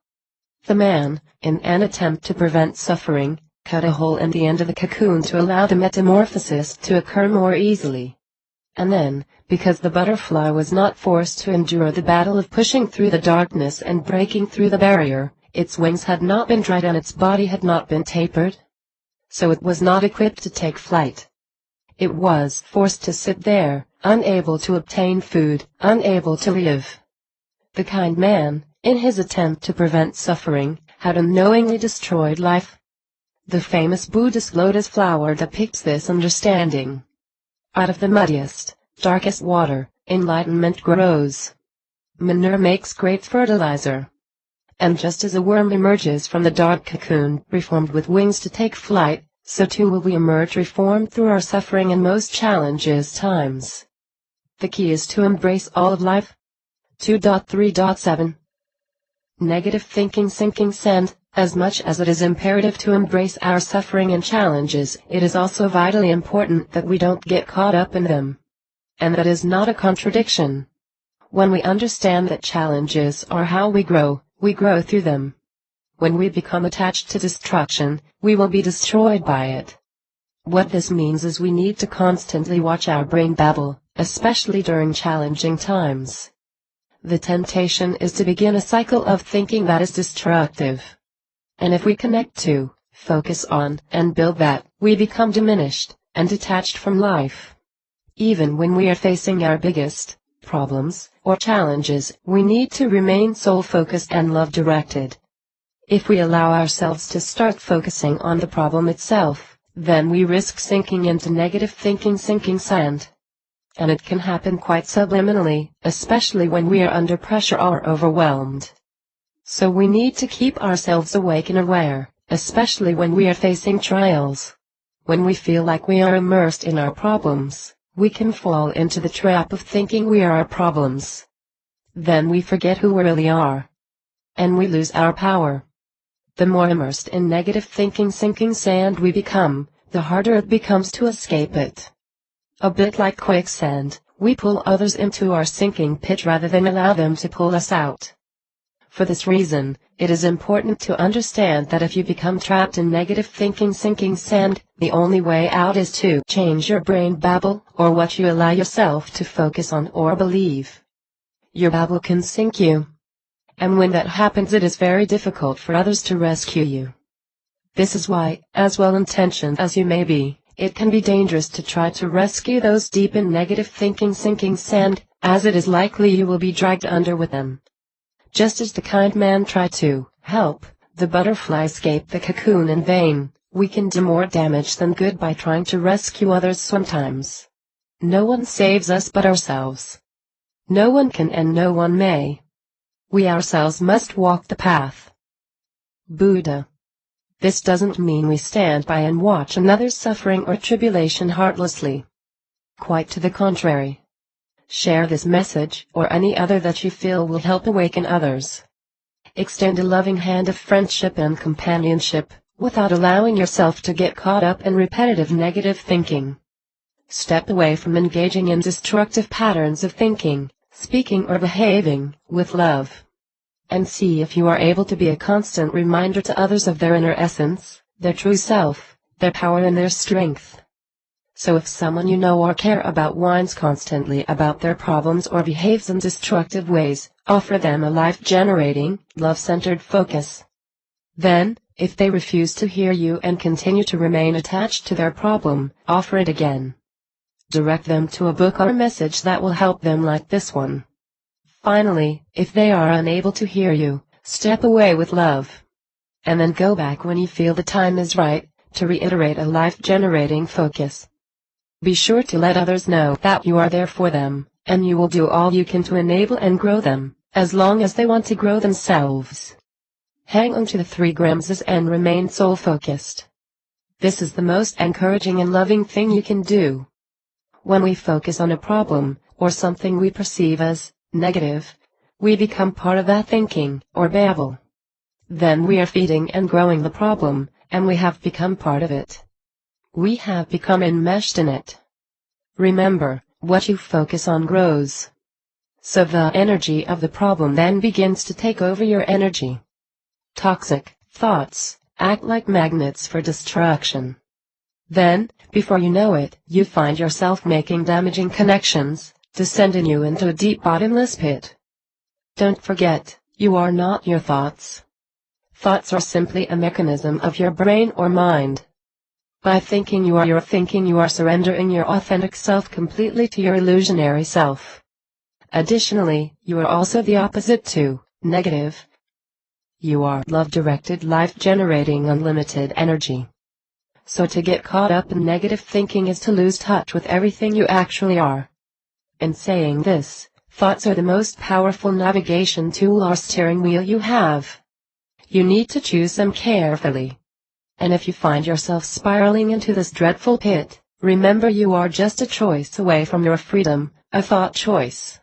The man, in an attempt to prevent suffering, cut a hole in the end of the cocoon to allow the metamorphosis to occur more easily. And then, because the butterfly was not forced to endure the battle of pushing through the darkness and breaking through the barrier, its wings had not been dried and its body had not been tapered. So it was not equipped to take flight. It was forced to sit there, unable to obtain food, unable to live. The kind man, in his attempt to prevent suffering, had unknowingly destroyed life. The famous Buddhist lotus flower depicts this understanding. Out of the muddiest, darkest water, enlightenment grows. Manure makes great fertilizer. And just as a worm emerges from the dark cocoon, reformed with wings to take flight, so too will we emerge reformed through our suffering and most challenges times. The key is to embrace all of life. 2.3.7 Negative thinking sinking sand. As much as it is imperative to embrace our suffering and challenges, it is also vitally important that we don't get caught up in them. And that is not a contradiction. When we understand that challenges are how we grow through them. When we become attached to destruction, we will be destroyed by it. What this means is we need to constantly watch our brain babble, especially during challenging times. The temptation is to begin a cycle of thinking that is destructive. And if we connect to, focus on, and build that, we become diminished and detached from life. Even when we are facing our biggest problems or challenges, we need to remain soul-focused and love-directed. If we allow ourselves to start focusing on the problem itself, then we risk sinking into negative thinking sinking sand. And it can happen quite subliminally, especially when we are under pressure or overwhelmed. So we need to keep ourselves awake and aware, especially when we are facing trials. When we feel like we are immersed in our problems, we can fall into the trap of thinking we are our problems. Then we forget who we really are. And we lose our power. The more immersed in negative thinking sinking sand we become, the harder it becomes to escape it. A bit like quicksand, we pull others into our sinking pit rather than allow them to pull us out. For this reason, it is important to understand that if you become trapped in negative thinking sinking sand, the only way out is to change your brain babble, or what you allow yourself to focus on or believe. Your babble can sink you. And when that happens, it is very difficult for others to rescue you. This is why, as well-intentioned as you may be, it can be dangerous to try to rescue those deep in negative thinking sinking sand, as it is likely you will be dragged under with them. Just as the kind man tried to help The butterfly escaped the cocoon in vain. We can do more damage than good by trying to rescue others sometimes. No one saves us but ourselves. No one can and no one may. We ourselves must walk the path. Buddha. This doesn't mean we stand by and watch another's suffering or tribulation heartlessly. Quite to the contrary. Share this message or any other that you feel will help awaken others. Extend a loving hand of friendship and companionship, without allowing yourself to get caught up in repetitive negative thinking. Step away from engaging in destructive patterns of thinking, speaking or behaving, with love. And see if you are able to be a constant reminder to others of their inner essence, their true self, their power and their strength. So if someone you know or care about whines constantly about their problems or behaves in destructive ways, offer them a life-generating, love-centered focus. Then, if they refuse to hear you and continue to remain attached to their problem, offer it again. Direct them to a book or message that will help them, like this one. Finally, if they are unable to hear you, step away with love. And then go back when you feel the time is right, to reiterate a life-generating focus. Be sure to let others know that you are there for them, and you will do all you can to enable and grow them, as long as they want to grow themselves. Hang on to the 3 grams and remain soul-focused. This is the most encouraging and loving thing you can do. When we focus on a problem, or something we perceive as negative, we become part of that thinking, or babble. Then we are feeding and growing the problem, and we have become part of it. We have become enmeshed in it. Remember, what you focus on grows. So the energy of the problem then begins to take over your energy. Toxic thoughts act like magnets for destruction. Then, before you know it, you find yourself making damaging connections, descending you into a deep bottomless pit. Don't forget, you are not your thoughts. Thoughts are simply a mechanism of your brain or mind. By thinking you are your thinking, you are surrendering your authentic self completely to your illusionary self. Additionally, you are also the opposite to negative. You are love-directed, life-generating, unlimited energy. So to get caught up in negative thinking is to lose touch with everything you actually are. In saying this, thoughts are the most powerful navigation tool or steering wheel you have. You need to choose them carefully. And if you find yourself spiraling into this dreadful pit, remember you are just a choice away from your freedom, a thought choice.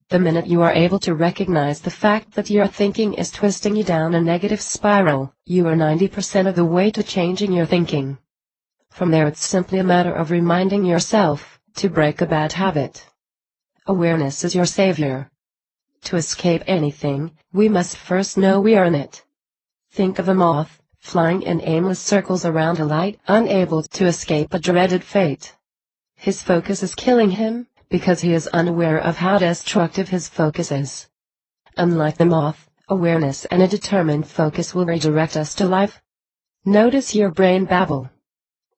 The minute you are able to recognize the fact that your thinking is twisting you down a negative spiral, you are 90% of the way to changing your thinking. From there it's simply a matter of reminding yourself to break a bad habit. Awareness is your savior. To escape anything, we must first know we are in it. Think of a moth, flying in aimless circles around a light, unable to escape a dreaded fate. His focus is killing him, because he is unaware of how destructive his focus is. Unlike the moth, awareness and a determined focus will redirect us to life. Notice your brain babble.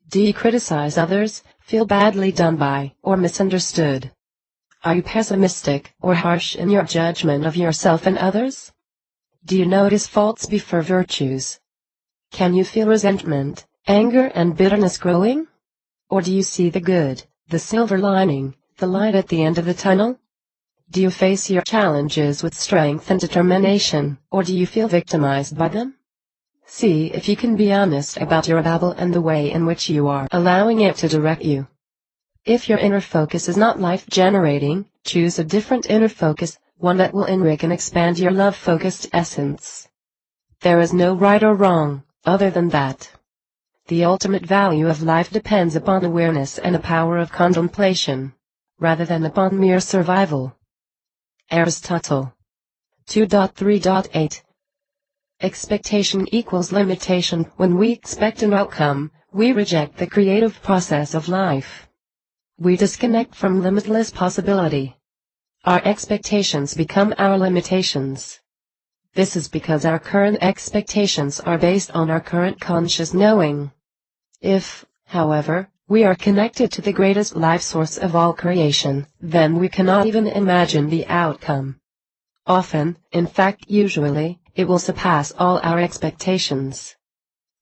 Do you criticize others, feel badly done by, or misunderstood? Are you pessimistic or harsh in your judgment of yourself and others? Do you notice faults before virtues? Can you feel resentment, anger and bitterness growing? Or do you see the good, the silver lining, the light at the end of the tunnel? Do you face your challenges with strength and determination, or do you feel victimized by them? See if you can be honest about your babble and the way in which you are allowing it to direct you. If your inner focus is not life-generating, choose a different inner focus, one that will enrich and expand your love-focused essence. There is no right or wrong, other than that. The ultimate value of life depends upon awareness and the power of contemplation, rather than upon mere survival. Aristotle. 2.3.8. Expectation equals limitation. When we expect an outcome, we reject the creative process of life. We disconnect from limitless possibility. Our expectations become our limitations. This is because our current expectations are based on our current conscious knowing. If, however, we are connected to the greatest life source of all creation, then we cannot even imagine the outcome. Often, in fact usually, it will surpass all our expectations.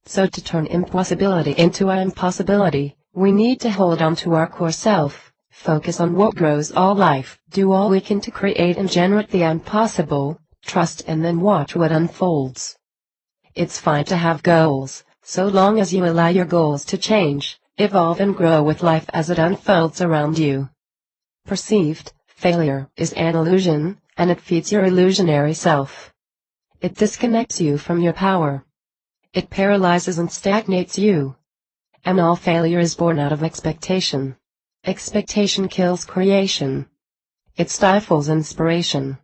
So to turn impossibility into an impossibility, we need to hold on to our core self, focus on what grows all life, do all we can to create and generate the impossible, trust and then watch what unfolds. It's fine to have goals, so long as you allow your goals to change, evolve and grow with life as it unfolds around you. Perceived failure is an illusion, and it feeds your illusionary self. It disconnects you from your power. It paralyzes and stagnates you. And all failure is born out of expectation. Expectation kills creation. It stifles inspiration.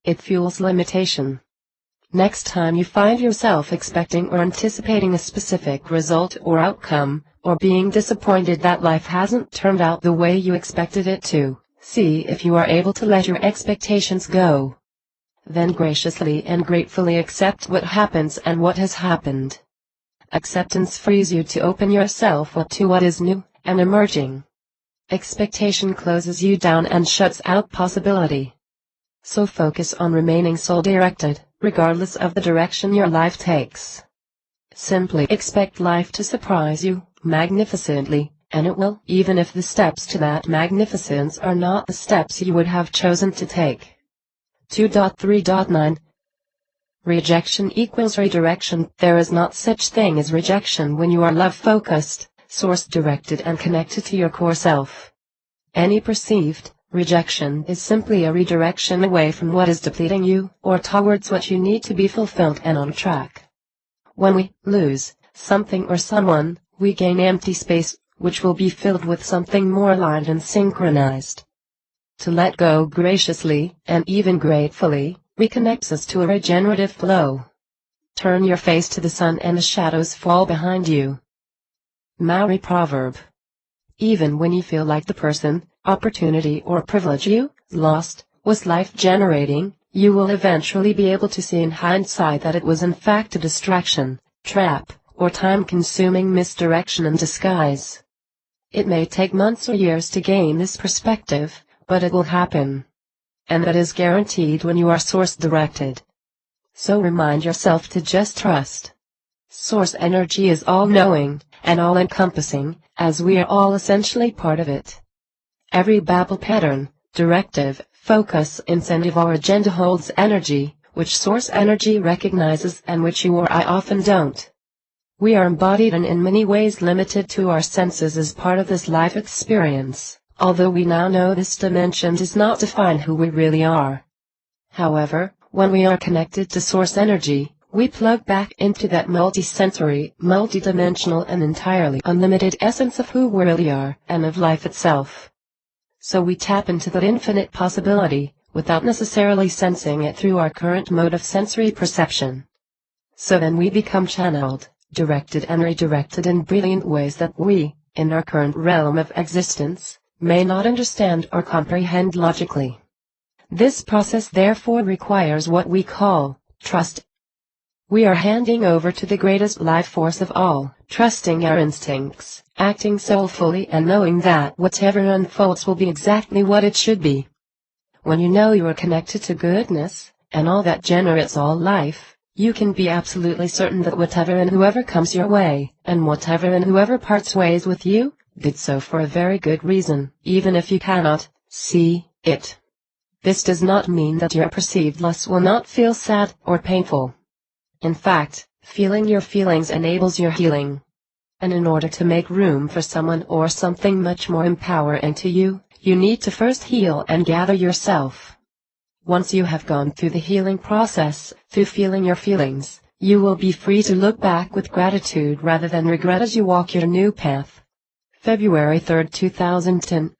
It fuels limitation. Next time you find yourself expecting or anticipating a specific result or outcome, or being disappointed that life hasn't turned out the way you expected it to, see if you are able to let your expectations go. Then graciously and gratefully accept what happens and what has happened. Acceptance frees you to open yourself up to what is new and emerging. Expectation closes you down and shuts out possibility. So focus on remaining soul-directed, regardless of the direction your life takes. Simply expect life to surprise you magnificently, and it will, even if the steps to that magnificence are not the steps you would have chosen to take. 2.3.9 Rejection equals redirection. There is not such thing as rejection when you are love-focused, source-directed and connected to your core self. Any perceived rejection is simply a redirection away from what is depleting you, or towards what you need to be fulfilled and on track. When we lose something or someone, we gain empty space, which will be filled with something more aligned and synchronized. To let go graciously, and even gratefully, reconnects us to a regenerative flow. Turn your face to the sun and the shadows fall behind you. Maori proverb. Even when you feel like the person, opportunity or privilege you lost was life-generating, you will eventually be able to see in hindsight that it was in fact a distraction, trap, or time-consuming misdirection in disguise. It may take months or years to gain this perspective, but it will happen. And that is guaranteed when you are source-directed. So remind yourself to just trust. Source energy is all-knowing and all-encompassing, as we are all essentially part of it. Every babble pattern, directive, focus, incentive or agenda holds energy, which source energy recognizes and which you or I often don't. We are embodied and in many ways limited to our senses as part of this life experience, although we now know this dimension does not define who we really are. However, when we are connected to source energy, we plug back into that multi-sensory, multi-dimensional and entirely unlimited essence of who we really are and of life itself. So we tap into that infinite possibility, without necessarily sensing it through our current mode of sensory perception. So then we become channeled, directed and redirected in brilliant ways that we, in our current realm of existence, may not understand or comprehend logically. This process therefore requires what we call trust. We are handing over to the greatest life force of all, trusting our instincts, acting soulfully and knowing that whatever unfolds will be exactly what it should be. When you know you are connected to goodness, and all that generates all life, you can be absolutely certain that whatever and whoever comes your way, and whatever and whoever parts ways with you, did so for a very good reason, even if you cannot see it. This does not mean that your perceived loss will not feel sad or painful. In fact, feeling your feelings enables your healing. And in order to make room for someone or something much more empowering to you, you need to first heal and gather yourself. Once you have gone through the healing process, through feeling your feelings, you will be free to look back with gratitude rather than regret as you walk your new path. February 3, 2010.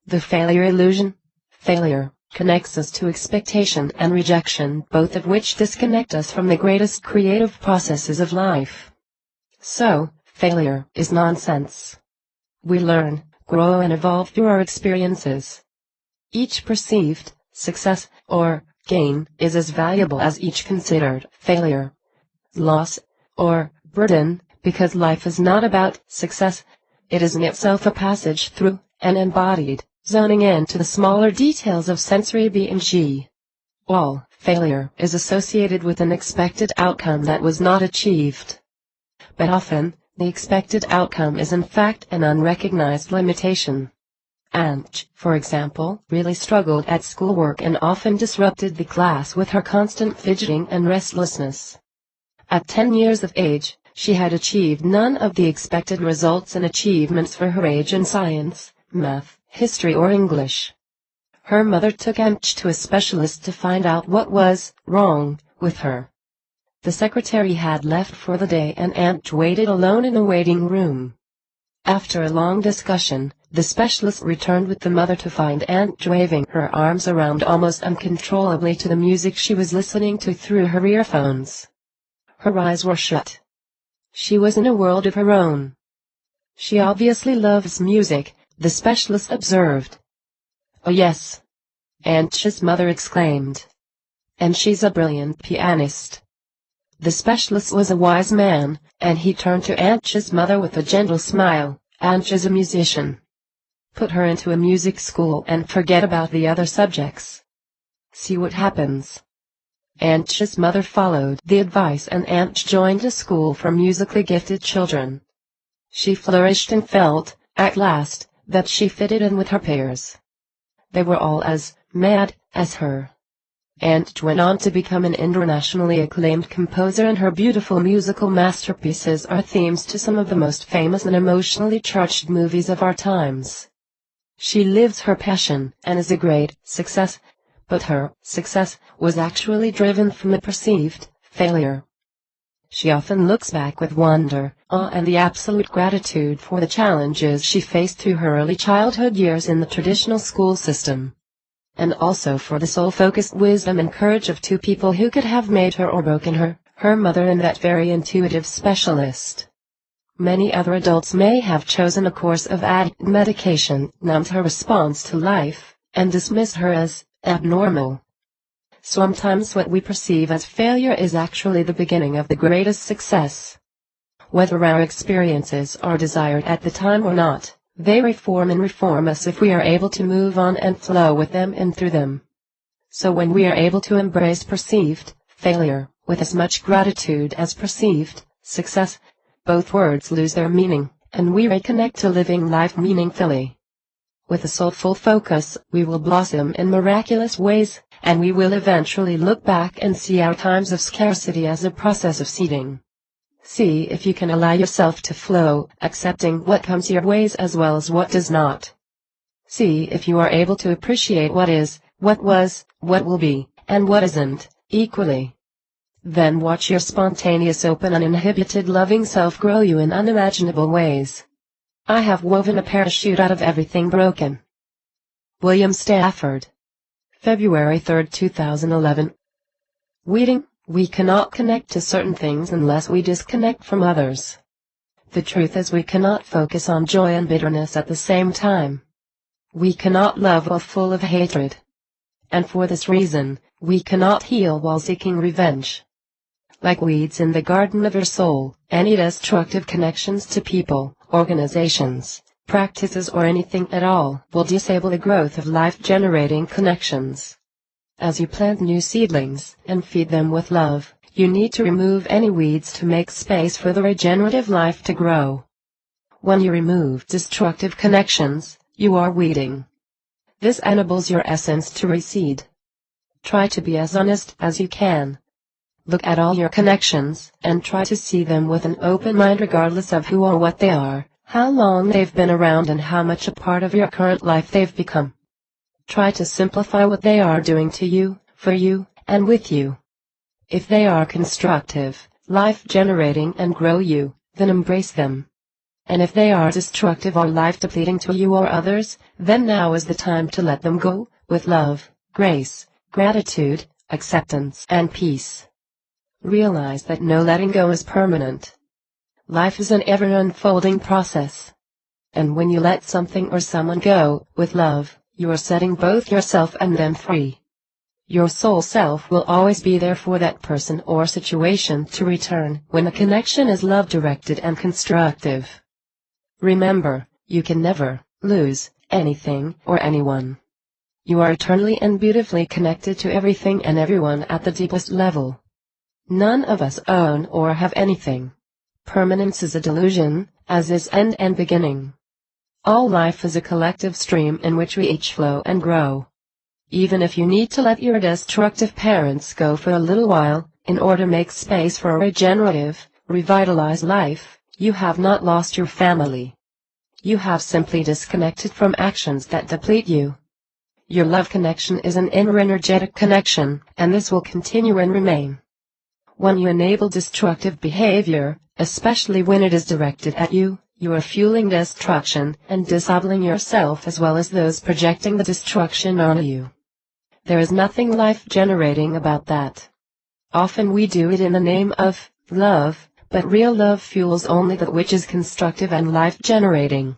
The failure illusion. Failure connects us to expectation and rejection, both of which disconnect us from the greatest creative processes of life. So, failure is nonsense. We learn, grow and evolve through our experiences. Each perceived success or gain is as valuable as each considered failure, loss, or burden, because life is not about success. It is in itself a passage through, and embodied, zoning in to the smaller details of sensory B and G. All failure is associated with an expected outcome that was not achieved. But often, the expected outcome is in fact an unrecognized limitation. Ant, for example, really struggled at schoolwork and often disrupted the class with her constant fidgeting and restlessness. At 10 years of age, she had achieved none of the expected results and achievements for her age in science, math, history or English. Her mother took Ant to a specialist to find out what was wrong with her. The secretary had left for the day and Ant waited alone in a waiting room. After a long discussion, the specialist returned with the mother to find Ant waving her arms around almost uncontrollably to the music she was listening to through her earphones. Her eyes were shut. She was in a world of her own. She obviously loves music, the specialist observed. Oh yes, Ant's mother exclaimed. And she's a brilliant pianist. The specialist was a wise man, and he turned to Ant's mother with a gentle smile. Ant is a musician. Put her into a music school and forget about the other subjects. See what happens. Ant's mother followed the advice and Ant joined a school for musically gifted children. She flourished and felt, at last, that she fitted in with her peers. They were all as mad as her. Ant went on to become an internationally acclaimed composer and her beautiful musical masterpieces are themes to some of the most famous and emotionally charged movies of our times. She lives her passion and is a great success, but her success was actually driven from a perceived failure. She often looks back with wonder, awe and the absolute gratitude for the challenges she faced through her early childhood years in the traditional school system. And also for the soul-focused wisdom and courage of two people who could have made her or broken her, her mother and that very intuitive specialist. Many other adults may have chosen a course of medication, numbed her response to life, and dismissed her as abnormal. Sometimes what we perceive as failure is actually the beginning of the greatest success. Whether our experiences are desired at the time or not, they reform and reform us if we are able to move on and flow with them and through them. So when we are able to embrace perceived failure with as much gratitude as perceived success, both words lose their meaning, and we reconnect to living life meaningfully. With a soulful focus, we will blossom in miraculous ways, and we will eventually look back and see our times of scarcity as a process of seeding. See if you can allow yourself to flow, accepting what comes your ways as well as what does not. See if you are able to appreciate what is, what was, what will be, and what isn't, equally. Then watch your spontaneous, open, uninhibited, loving self grow you in unimaginable ways. I have woven a parachute out of everything broken. William Stafford. February 3, 2011. We cannot connect to certain things unless we disconnect from others. The truth is we cannot focus on joy and bitterness at the same time. We cannot love while full of hatred. And for this reason, we cannot heal while seeking revenge. Like weeds in the garden of your soul, any destructive connections to people, organizations, practices or anything at all will disable the growth of life-generating connections. As you plant new seedlings and feed them with love, you need to remove any weeds to make space for the regenerative life to grow. When you remove destructive connections, you are weeding. This enables your essence to reseed. Try to be as honest as you can. Look at all your connections and try to see them with an open mind regardless of who or what they are, how long they've been around and how much a part of your current life they've become. Try to simplify what they are doing to you, for you, and with you. If they are constructive, life-generating and grow you, then embrace them. And if they are destructive or life-depleting to you or others, then now is the time to let them go, with love, grace, gratitude, acceptance, and peace. Realize that no letting go is permanent. Life is an ever-unfolding process. And when you let something or someone go, with love, you are setting both yourself and them free. Your soul self will always be there for that person or situation to return when the connection is love-directed and constructive. Remember, you can never lose anything or anyone. You are eternally and beautifully connected to everything and everyone at the deepest level. None of us own or have anything. Permanence is a delusion, as is end and beginning. All life is a collective stream in which we each flow and grow. Even if you need to let your destructive parents go for a little while, in order to make space for a regenerative, revitalized life, you have not lost your family. You have simply disconnected from actions that deplete you. Your love connection is an inner energetic connection, and this will continue and remain. When you enable destructive behavior, especially when it is directed at you, you are fueling destruction and disabling yourself as well as those projecting the destruction onto you. There is nothing life-generating about that. Often we do it in the name of love, but real love fuels only that which is constructive and life-generating.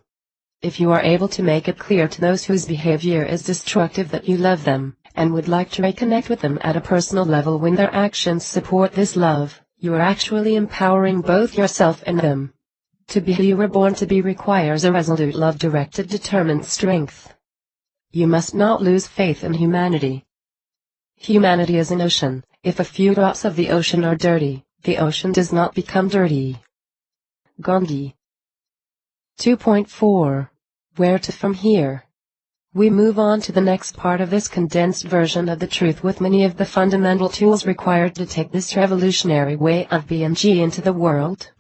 If you are able to make it clear to those whose behavior is destructive that you love them, and would like to reconnect with them at a personal level when their actions support this love, you are actually empowering both yourself and them. To be who you were born to be requires a resolute love-directed determined strength. You must not lose faith in humanity. Humanity is an ocean. If a few drops of the ocean are dirty, the ocean does not become dirty. Gandhi. 2.4. Where to from here? We move on to the next part of this condensed version of the truth with many of the fundamental tools required to take this revolutionary way of being into the world.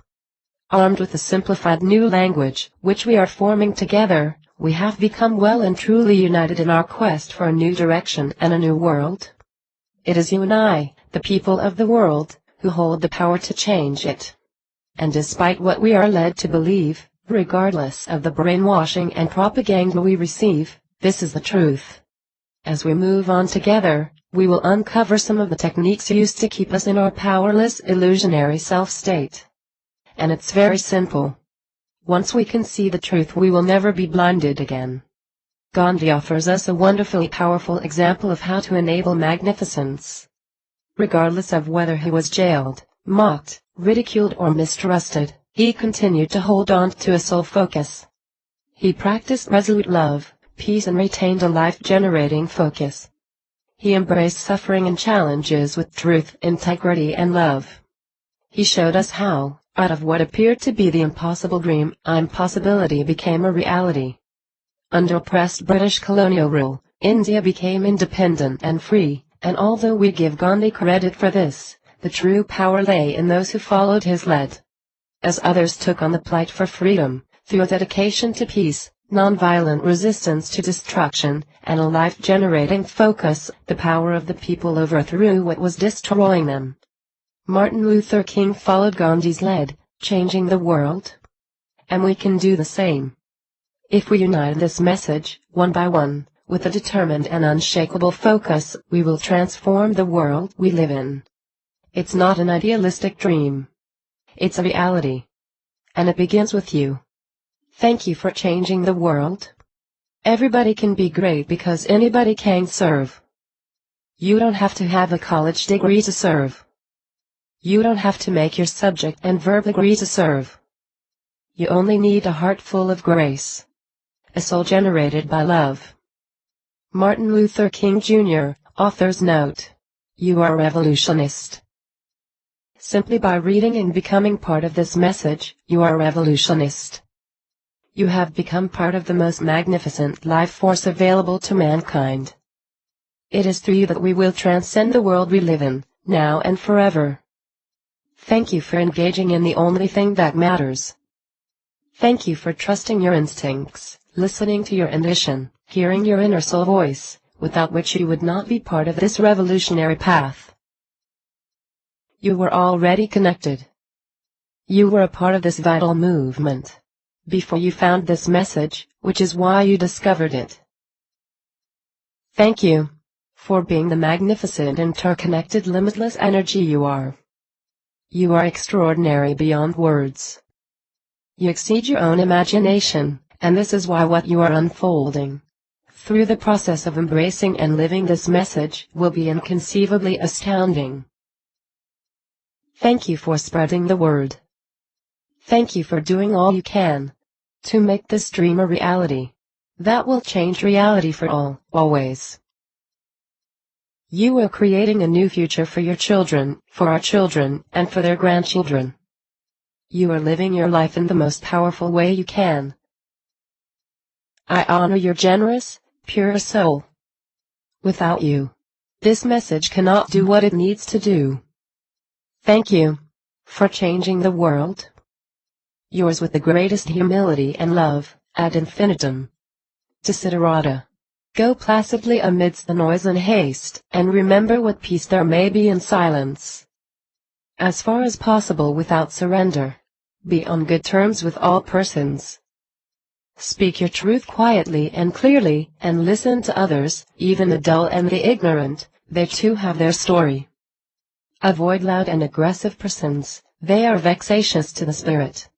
Armed with a simplified new language, which we are forming together, we have become well and truly united in our quest for a new direction and a new world. It is you and I, the people of the world, who hold the power to change it. And despite what we are led to believe, regardless of the brainwashing and propaganda we receive, this is the truth. As we move on together, we will uncover some of the techniques used to keep us in our powerless illusionary self-state. And it's very simple. Once we can see the truth, we will never be blinded again. Gandhi offers us a wonderfully powerful example of how to enable magnificence. Regardless of whether he was jailed, mocked, ridiculed or mistrusted, he continued to hold on to a soul focus. He practiced resolute love, peace and retained a life-generating focus. He embraced suffering and challenges with truth, integrity and love. He showed us how, out of what appeared to be the impossible dream, impossibility became a reality. Under oppressed British colonial rule, India became independent and free, and although we give Gandhi credit for this, the true power lay in those who followed his lead. As others took on the plight for freedom, through a dedication to peace, nonviolent resistance to destruction, and a life-generating focus, the power of the people overthrew what was destroying them. Martin Luther King followed Gandhi's lead, changing the world. And we can do the same. If we unite this message, one by one, with a determined and unshakable focus, we will transform the world we live in. It's not an idealistic dream. It's a reality. And it begins with you. Thank you for changing the world. Everybody can be great because anybody can serve. You don't have to have a college degree to serve. You don't have to make your subject and verb agree to serve. You only need a heart full of grace. A soul generated by love. Martin Luther King Jr., author's note. You are a revolutionist. Simply by reading and becoming part of this message, you are a revolutionist. You have become part of the most magnificent life force available to mankind. It is through you that we will transcend the world we live in, now and forever. Thank you for engaging in the only thing that matters. Thank you for trusting your instincts, listening to your intuition, hearing your inner soul voice, without which you would not be part of this revolutionary path. You were already connected. You were a part of this vital movement before you found this message, which is why you discovered it. Thank you for being the magnificent, interconnected, limitless energy you are. You are extraordinary beyond words. You exceed your own imagination, and this is why what you are unfolding through the process of embracing and living this message will be inconceivably astounding. Thank you for spreading the word. Thank you for doing all you can to make this dream a reality. That will change reality for all, always. You are creating a new future for your children, for our children, and for their grandchildren. You are living your life in the most powerful way you can. I honor your generous, pure soul. Without you, this message cannot do what it needs to do. Thank you for changing the world. Yours with the greatest humility and love, ad infinitum. Desiderata. Go placidly amidst the noise and haste, and remember what peace there may be in silence. As far as possible without surrender. Be on good terms with all persons. Speak your truth quietly and clearly, and listen to others, even the dull and the ignorant, they too have their story. Avoid loud and aggressive persons, they are vexatious to the spirit.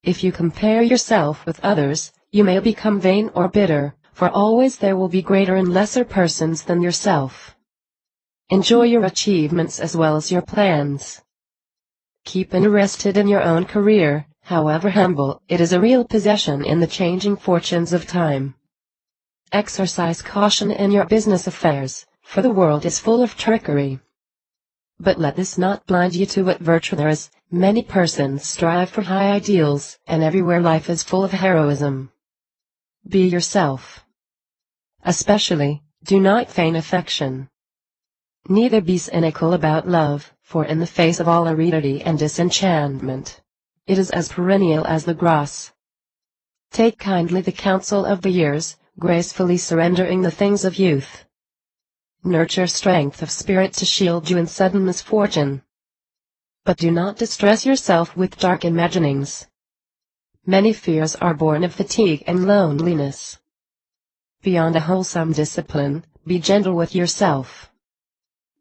If you compare yourself with others, you may become vain or bitter, for always there will be greater and lesser persons than yourself. Enjoy your achievements as well as your plans. Keep interested in your own career, however humble, it is a real possession in the changing fortunes of time. Exercise caution in your business affairs, for the world is full of trickery. But let this not blind you to what virtue there is. Many persons strive for high ideals, and everywhere life is full of heroism. Be yourself. Especially, do not feign affection. Neither be cynical about love, for in the face of all aridity and disenchantment, it is as perennial as the grass. Take kindly the counsel of the years, gracefully surrendering the things of youth. Nurture strength of spirit to shield you in sudden misfortune. But do not distress yourself with dark imaginings. Many fears are born of fatigue and loneliness. Beyond a wholesome discipline, be gentle with yourself.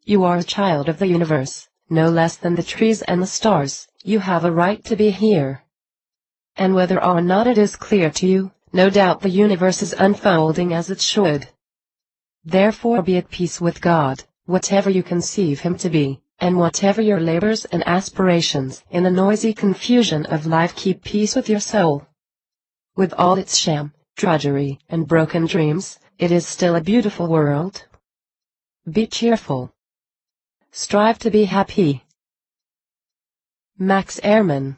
You are a child of the universe, no less than the trees and the stars. You have a right to be here. And whether or not it is clear to you, no doubt the universe is unfolding as it should. Therefore be at peace with God, whatever you conceive Him to be, and whatever your labors and aspirations. In the noisy confusion of life keep peace with your soul. With all its sham, drudgery, and broken dreams, it is still a beautiful world. Be cheerful. Strive to be happy. Max Ehrmann.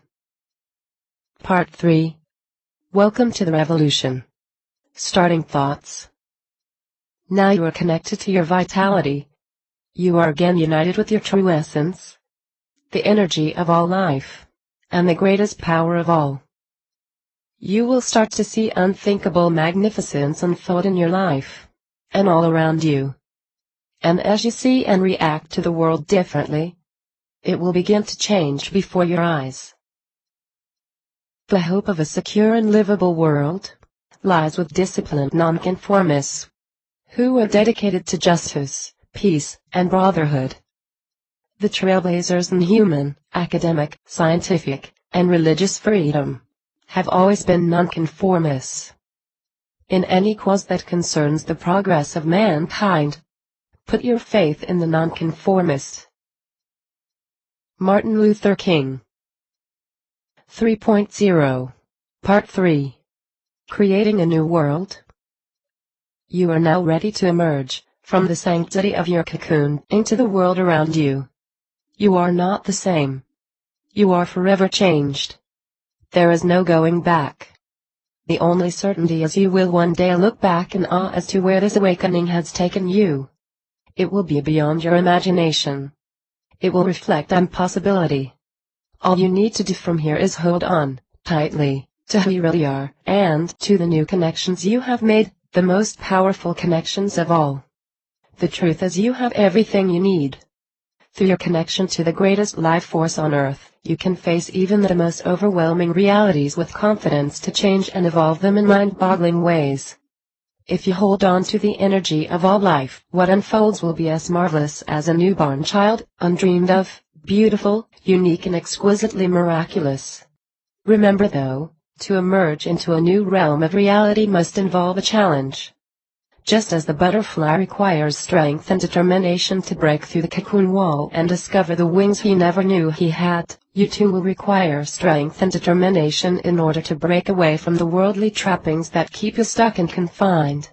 Part 3. Welcome to the revolution. Starting thoughts. Now you are connected to your vitality. You are again united with your true essence, the energy of all life, and the greatest power of all. You will start to see unthinkable magnificence unfold in your life, and all around you. And as you see and react to the world differently, it will begin to change before your eyes. The hope of a secure and livable world lies with disciplined nonconformists, who are dedicated to justice, peace, and brotherhood. The trailblazers in human, academic, scientific, and religious freedom have always been nonconformists. In any cause that concerns the progress of mankind, put your faith in the nonconformist. Martin Luther King. 3.0 Part 3. Creating a New World. You are now ready to emerge from the sanctity of your cocoon into the world around you. You are not the same. You are forever changed. There is no going back. The only certainty is you will one day look back in awe as to where this awakening has taken you. It will be beyond your imagination. It will reflect impossibility. All you need to do from here is hold on, tightly, to who you really are, and to the new connections you have made, the most powerful connections of all. The truth is you have everything you need. Through your connection to the greatest life force on earth, you can face even the most overwhelming realities with confidence to change and evolve them in mind-boggling ways. If you hold on to the energy of all life, what unfolds will be as marvelous as a newborn child, undreamed of, beautiful, unique and exquisitely miraculous. Remember though, to emerge into a new realm of reality must involve a challenge. Just as the butterfly requires strength and determination to break through the cocoon wall and discover the wings he never knew he had, you too will require strength and determination in order to break away from the worldly trappings that keep you stuck and confined.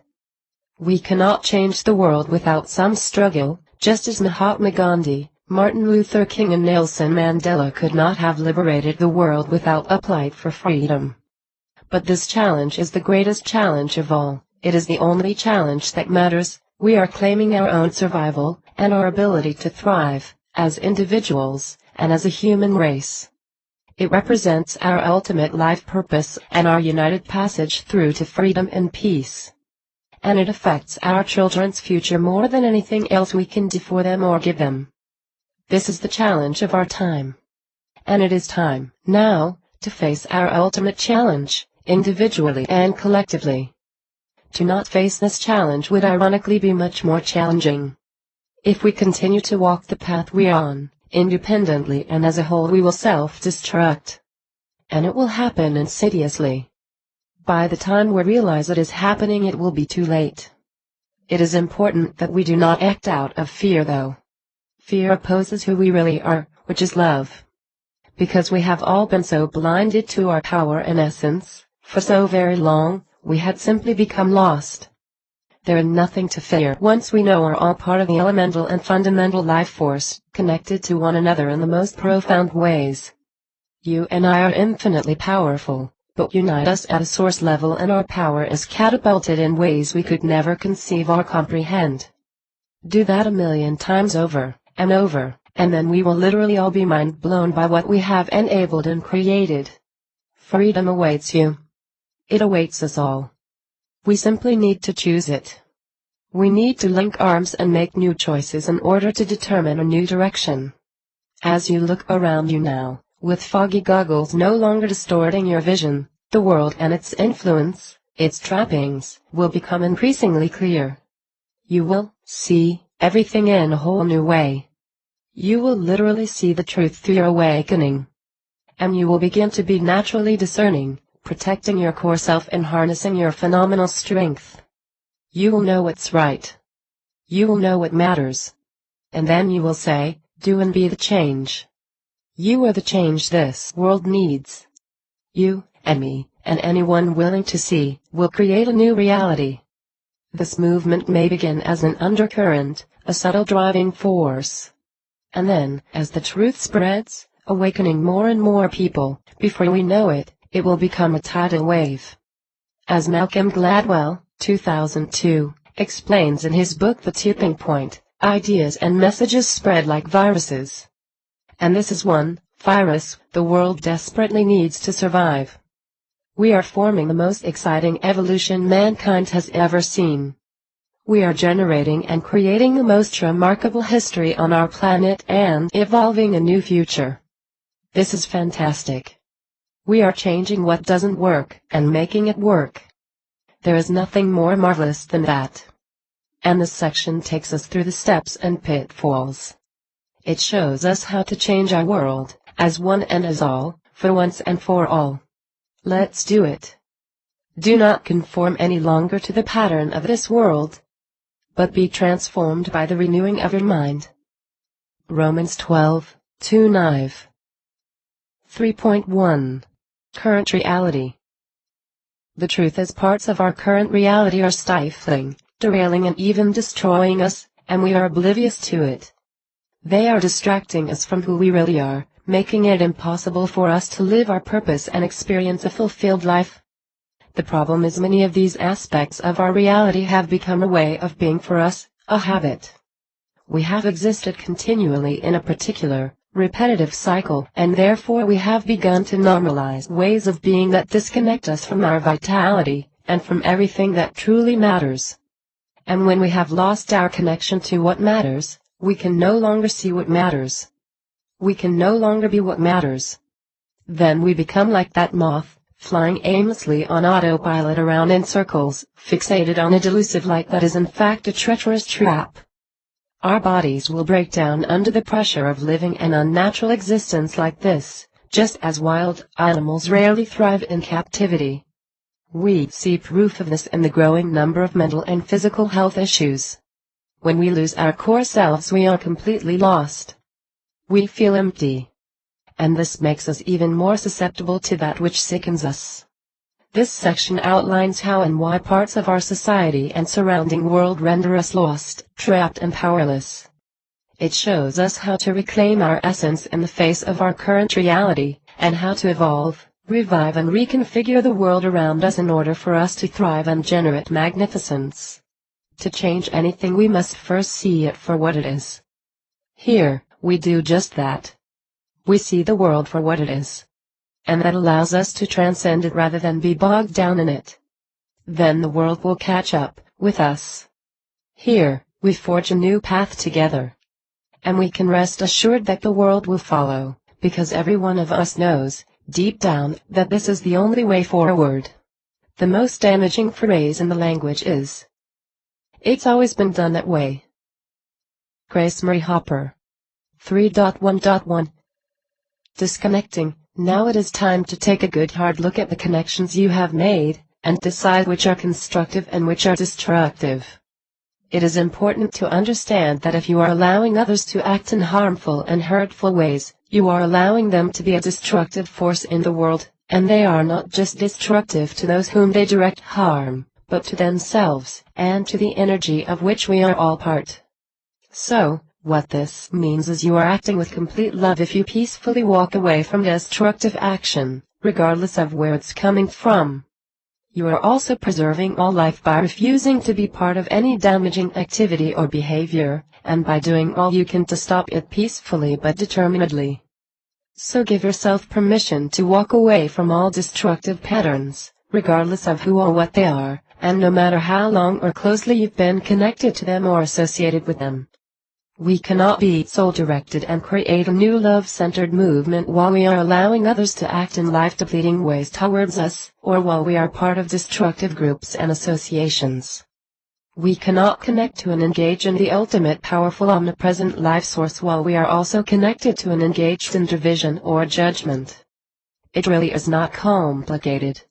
We cannot change the world without some struggle, just as Mahatma Gandhi, Martin Luther King and Nelson Mandela could not have liberated the world without a plight for freedom. But this challenge is the greatest challenge of all. It is the only challenge that matters. We are claiming our own survival, and our ability to thrive, as individuals, and as a human race. It represents our ultimate life purpose and our united passage through to freedom and peace. And it affects our children's future more than anything else we can do for them or give them. This is the challenge of our time. And it is time, now, to face our ultimate challenge, individually and collectively. To not face this challenge would ironically be much more challenging. If we continue to walk the path we are on, independently and as a whole, we will self-destruct. And it will happen insidiously. By the time we realize it is happening, it will be too late. It is important that we do not act out of fear, though. Fear opposes who we really are, which is love. Because we have all been so blinded to our power and essence, for so very long, we had simply become lost. There is nothing to fear once we know we're all part of the elemental and fundamental life force, connected to one another in the most profound ways. You and I are infinitely powerful, but unite us at a source level and our power is catapulted in ways we could never conceive or comprehend. Do that 1,000,000 times over, and then we will literally all be mind blown by what we have enabled and created. Freedom awaits you. It awaits us all. We simply need to choose it. We need to link arms and make new choices in order to determine a new direction. As you look around you now, with foggy goggles no longer distorting your vision, the world and its influence, its trappings, will become increasingly clear. You will see everything in a whole new way. You will literally see the truth through your awakening. And you will begin to be naturally discerning, protecting your core self and harnessing your phenomenal strength. You will know what's right. You will know what matters. And then you will say, do and be the change. You are the change this world needs. You, and me, and anyone willing to see, will create a new reality. This movement may begin as an undercurrent, a subtle driving force. And then, as the truth spreads, awakening more and more people, before we know it, it will become a tidal wave. As Malcolm Gladwell, 2002, explains in his book The Tipping Point, ideas and messages spread like viruses. And this is one virus the world desperately needs to survive. We are forming the most exciting evolution mankind has ever seen. We are generating and creating the most remarkable history on our planet and evolving a new future. This is fantastic. We are changing what doesn't work and making it work. There is nothing more marvelous than that. And this section takes us through the steps and pitfalls. It shows us how to change our world, as one and as all, for once and for all. Let's do it. Do not conform any longer to the pattern of this world, but be transformed by the renewing of your mind. Romans 12:2-9. 3.1. Current reality. The truth is, parts of our current reality are stifling, derailing and even destroying us, and we are oblivious to it. They are distracting us from who we really are, making it impossible for us to live our purpose and experience a fulfilled life. The problem is many of these aspects of our reality have become a way of being for us, a habit. We have existed continually in a particular, repetitive cycle, and therefore we have begun to normalize ways of being that disconnect us from our vitality, and from everything that truly matters. And when we have lost our connection to what matters, we can no longer see what matters. We can no longer be what matters. Then we become like that moth, flying aimlessly on autopilot around in circles, fixated on a delusive light that is in fact a treacherous trap. Our bodies will break down under the pressure of living an unnatural existence like this, just as wild animals rarely thrive in captivity. We see proof of this in the growing number of mental and physical health issues. When we lose our core selves, we are completely lost. We feel empty. and this makes us even more susceptible to that which sickens us. This section outlines how and why parts of our society and surrounding world render us lost, trapped and powerless. It shows us how to reclaim our essence in the face of our current reality, and how to evolve, revive and reconfigure the world around us in order for us to thrive and generate magnificence. To change anything we must first see it for what it is. Here, we do just that. We see the world for what it is. And that allows us to transcend it rather than be bogged down in it. Then the world will catch up with us. Here, we forge a new path together. And we can rest assured that the world will follow, because every one of us knows, deep down, that this is the only way forward. The most damaging phrase in the language is, "It's always been done that way." Grace Marie Hopper. 3.1.1 Disconnecting. Now it is time to take a good hard look at the connections you have made, and decide which are constructive and which are destructive. It is important to understand that if you are allowing others to act in harmful and hurtful ways, you are allowing them to be a destructive force in the world, and they are not just destructive to those whom they direct harm, but to themselves, and to the energy of which we are all part. So, what this means is you are acting with complete love if you peacefully walk away from destructive action, regardless of where it's coming from. You are also preserving all life by refusing to be part of any damaging activity or behavior, and by doing all you can to stop it peacefully but determinedly. So give yourself permission to walk away from all destructive patterns, regardless of who or what they are, and no matter how long or closely you've been connected to them or associated with them. We cannot be soul-directed and create a new love-centered movement while we are allowing others to act in life-depleting ways towards us, or while we are part of destructive groups and associations. We cannot connect to and engage in the ultimate powerful omnipresent life source while we are also connected to and engaged in division or judgment. It really is not complicated.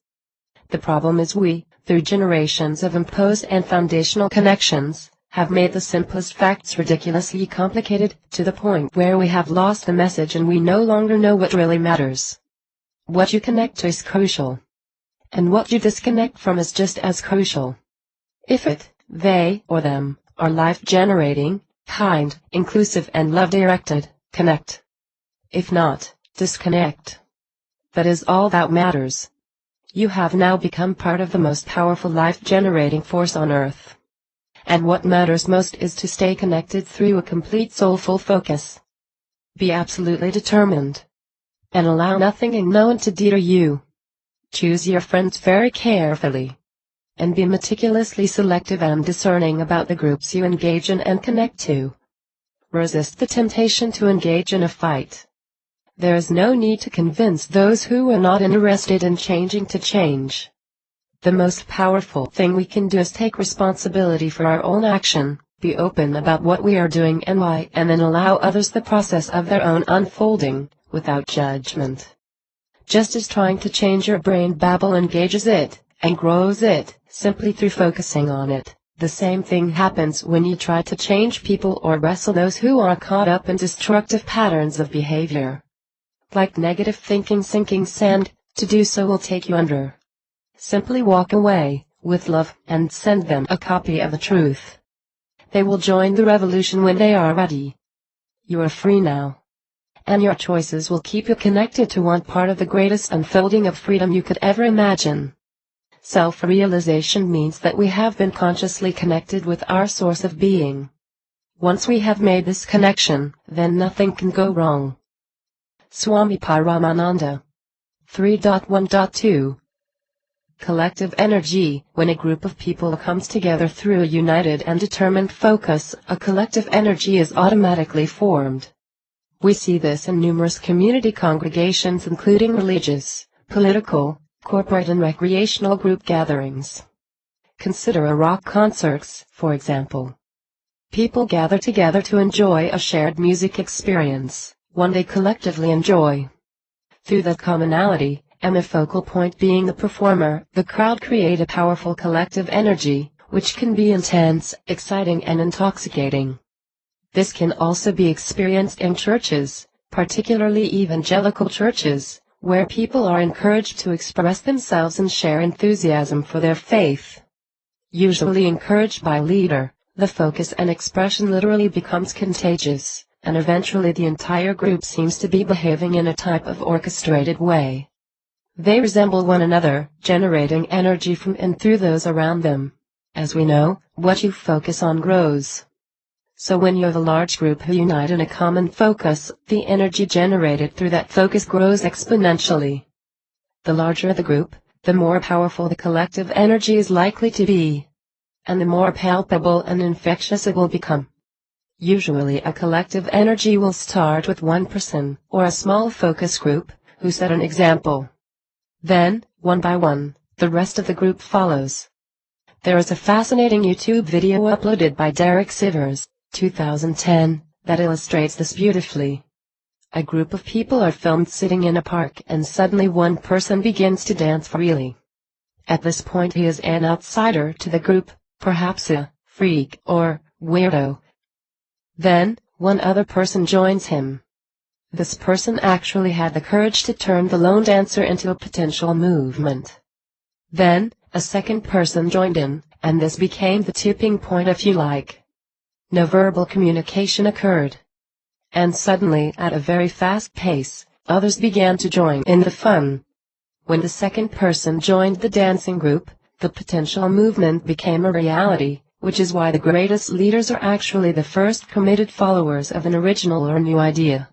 The problem is we, through generations of imposed and foundational connections, have made the simplest facts ridiculously complicated, to the point where we have lost the message and we no longer know what really matters. What you connect to is crucial. And what you disconnect from is just as crucial. If it, they, or them, are life-generating, kind, inclusive and love-directed, connect. If not, disconnect. That is all that matters. You have now become part of the most powerful life-generating force on Earth. And what matters most is to stay connected through a complete soulful focus. Be absolutely determined. And allow nothing and no one to deter you. Choose your friends very carefully. And be meticulously selective and discerning about the groups you engage in and connect to. Resist the temptation to engage in a fight. There is no need to convince those who are not interested in changing to change. The most powerful thing we can do is take responsibility for our own action, be open about what we are doing and why, and then allow others the process of their own unfolding, without judgment. Just as trying to change your brain babble engages it, and grows it, simply through focusing on it, the same thing happens when you try to change people or wrestle those who are caught up in destructive patterns of behavior. Like negative thinking sinking sand, to do so will take you under. Simply walk away, with love, and send them a copy of the truth. They will join the revolution when they are ready. You are free now. And your choices will keep you connected to one part of the greatest unfolding of freedom you could ever imagine. Self-realization means that we have been consciously connected with our source of being. Once we have made this connection, then nothing can go wrong. Swami Paramananda. 3.1.2 Collective energy. When a group of people comes together through a united and determined focus, a collective energy is automatically formed. We see this in numerous community congregations including religious, political, corporate and recreational group gatherings. Consider a rock concerts, for example. People gather together to enjoy a shared music experience, one they collectively enjoy. Through that commonality, and the focal point being the performer, the crowd create a powerful collective energy, which can be intense, exciting and intoxicating. This can also be experienced in churches, particularly evangelical churches, where people are encouraged to express themselves and share enthusiasm for their faith. Usually encouraged by leader, the focus and expression literally becomes contagious, and eventually the entire group seems to be behaving in a type of orchestrated way. They resemble one another, generating energy from and through those around them. As we know, what you focus on grows. So when you have a large group who unite in a common focus, the energy generated through that focus grows exponentially. The larger the group, the more powerful the collective energy is likely to be, and the more palpable and infectious it will become. Usually a collective energy will start with one person, or a small focus group, who set an example. Then, one by one, the rest of the group follows. There is a fascinating YouTube video uploaded by Derek Sivers, 2010, that illustrates this beautifully. A group of people are filmed sitting in a park and suddenly one person begins to dance freely. At this point he is an outsider to the group, perhaps a freak or weirdo. Then, one other person joins him. This person actually had the courage to turn the lone dancer into a potential movement. Then, a second person joined in, and this became the tipping point if you like. No verbal communication occurred. And suddenly, at a very fast pace, others began to join in the fun. When the second person joined the dancing group, the potential movement became a reality, which is why the greatest leaders are actually the first committed followers of an original or new idea.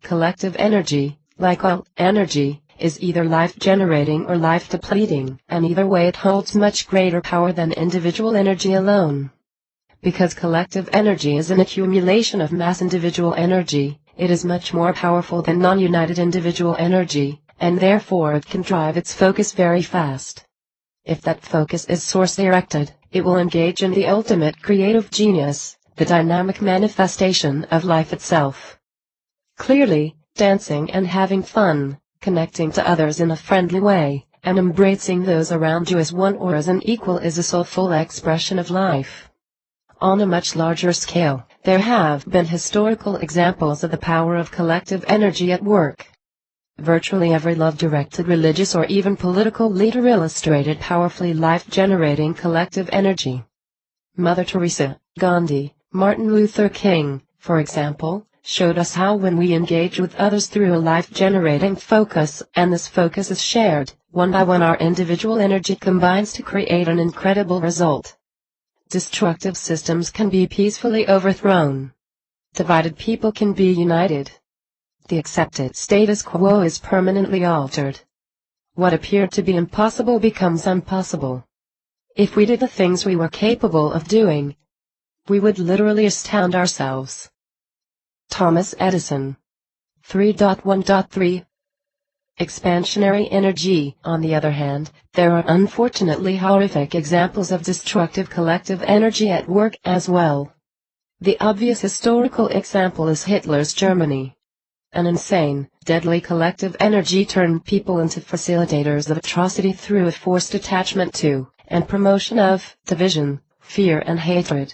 Collective energy, like all energy, is either life-generating or life-depleting, and either way it holds much greater power than individual energy alone. Because collective energy is an accumulation of mass individual energy, it is much more powerful than non-united individual energy, and therefore it can drive its focus very fast. If that focus is source-directed, it will engage in the ultimate creative genius, the dynamic manifestation of life itself. Clearly, dancing and having fun, connecting to others in a friendly way, and embracing those around you as one or as an equal is a soulful expression of life. On a much larger scale, there have been historical examples of the power of collective energy at work. Virtually every love-directed religious or even political leader illustrated powerfully life-generating collective energy. Mother Teresa, Gandhi, Martin Luther King, for example, showed us how when we engage with others through a life-generating focus, and this focus is shared, one by one our individual energy combines to create an incredible result. Destructive systems can be peacefully overthrown. Divided people can be united. The accepted status quo is permanently altered. What appeared to be impossible becomes impossible. If we did the things we were capable of doing, we would literally astound ourselves. Thomas Edison. 3.1.3 Expansionary energy. On the other hand, there are unfortunately horrific examples of destructive collective energy at work as well. The obvious historical example is Hitler's Germany. An insane, deadly collective energy turned people into facilitators of atrocity through a forced attachment to, and promotion of, division, fear and hatred.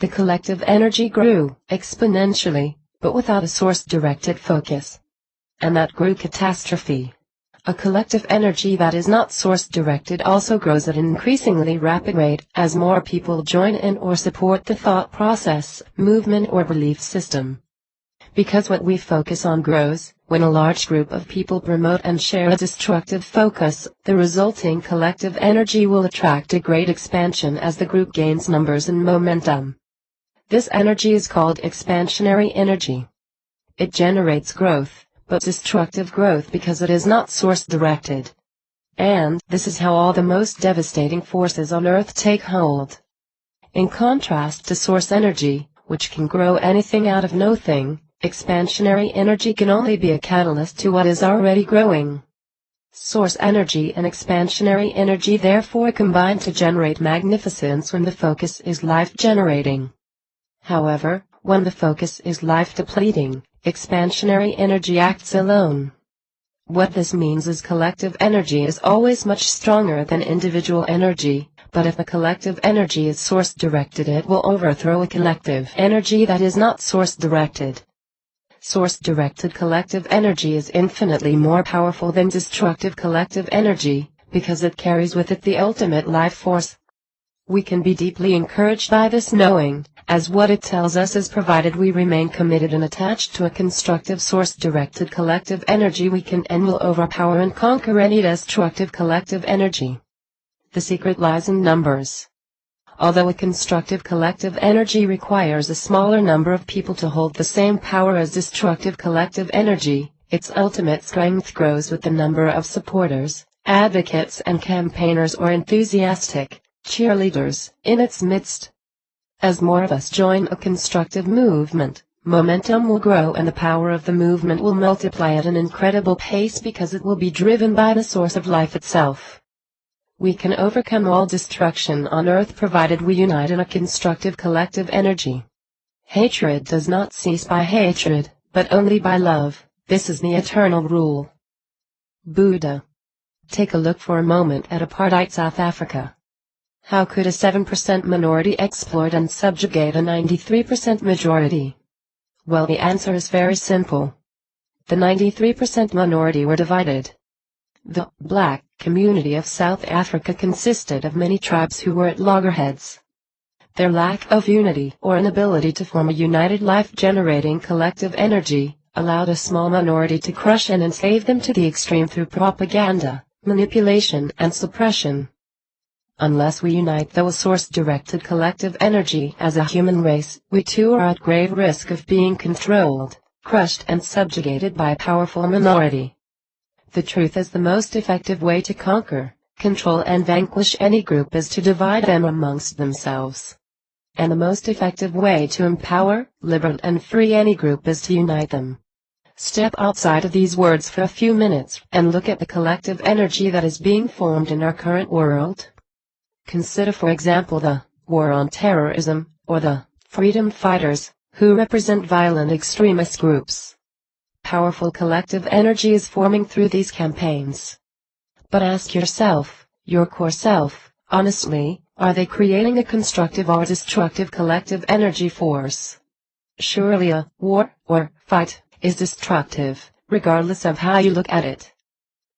The collective energy grew, exponentially, but without a source-directed focus. And that grew catastrophe. A collective energy that is not source-directed also grows at an increasingly rapid rate as more people join in or support the thought process, movement or belief system. Because what we focus on grows, when a large group of people promote and share a destructive focus, the resulting collective energy will attract a great expansion as the group gains numbers and momentum. This energy is called expansionary energy. It generates growth, but destructive growth because it is not source-directed. And this is how all the most devastating forces on Earth take hold. In contrast to source energy, which can grow anything out of nothing, expansionary energy can only be a catalyst to what is already growing. Source energy and expansionary energy therefore combine to generate magnificence when the focus is life-generating. However, when the focus is life-depleting, expansionary energy acts alone. What this means is collective energy is always much stronger than individual energy, but if the collective energy is source-directed it will overthrow a collective energy that is not source-directed. Source-directed collective energy is infinitely more powerful than destructive collective energy, because it carries with it the ultimate life force. We can be deeply encouraged by this knowing, as what it tells us is provided we remain committed and attached to a constructive source-directed collective energy, we can and will overpower and conquer any destructive collective energy. The secret lies in numbers. Although a constructive collective energy requires a smaller number of people to hold the same power as destructive collective energy, its ultimate strength grows with the number of supporters, advocates and campaigners or enthusiastic cheerleaders in its midst. As more of us join a constructive movement, momentum will grow and the power of the movement will multiply at an incredible pace because it will be driven by the source of life itself. We can overcome all destruction on earth provided we unite in a constructive collective energy. Hatred does not cease by hatred, but only by love. This is the eternal rule. Buddha. Take a look for a moment at apartheid South Africa. How could a 7% minority exploit and subjugate a 93% majority? Well, the answer is very simple. The 93% minority were divided. The black community of South Africa consisted of many tribes who were at loggerheads. Their lack of unity or inability to form a united life-generating collective energy allowed a small minority to crush and enslave them to the extreme through propaganda, manipulation and suppression. Unless we unite the source-directed collective energy as a human race, we too are at grave risk of being controlled, crushed and subjugated by a powerful minority. The truth is the most effective way to conquer, control and vanquish any group is to divide them amongst themselves. And the most effective way to empower, liberate and free any group is to unite them. Step outside of these words for a few minutes and look at the collective energy that is being formed in our current world. Consider for example the war on terrorism, or the freedom fighters, who represent violent extremist groups. Powerful collective energy is forming through these campaigns. But ask yourself, your core self, honestly, are they creating a constructive or destructive collective energy force? Surely a war, or fight, is destructive, regardless of how you look at it.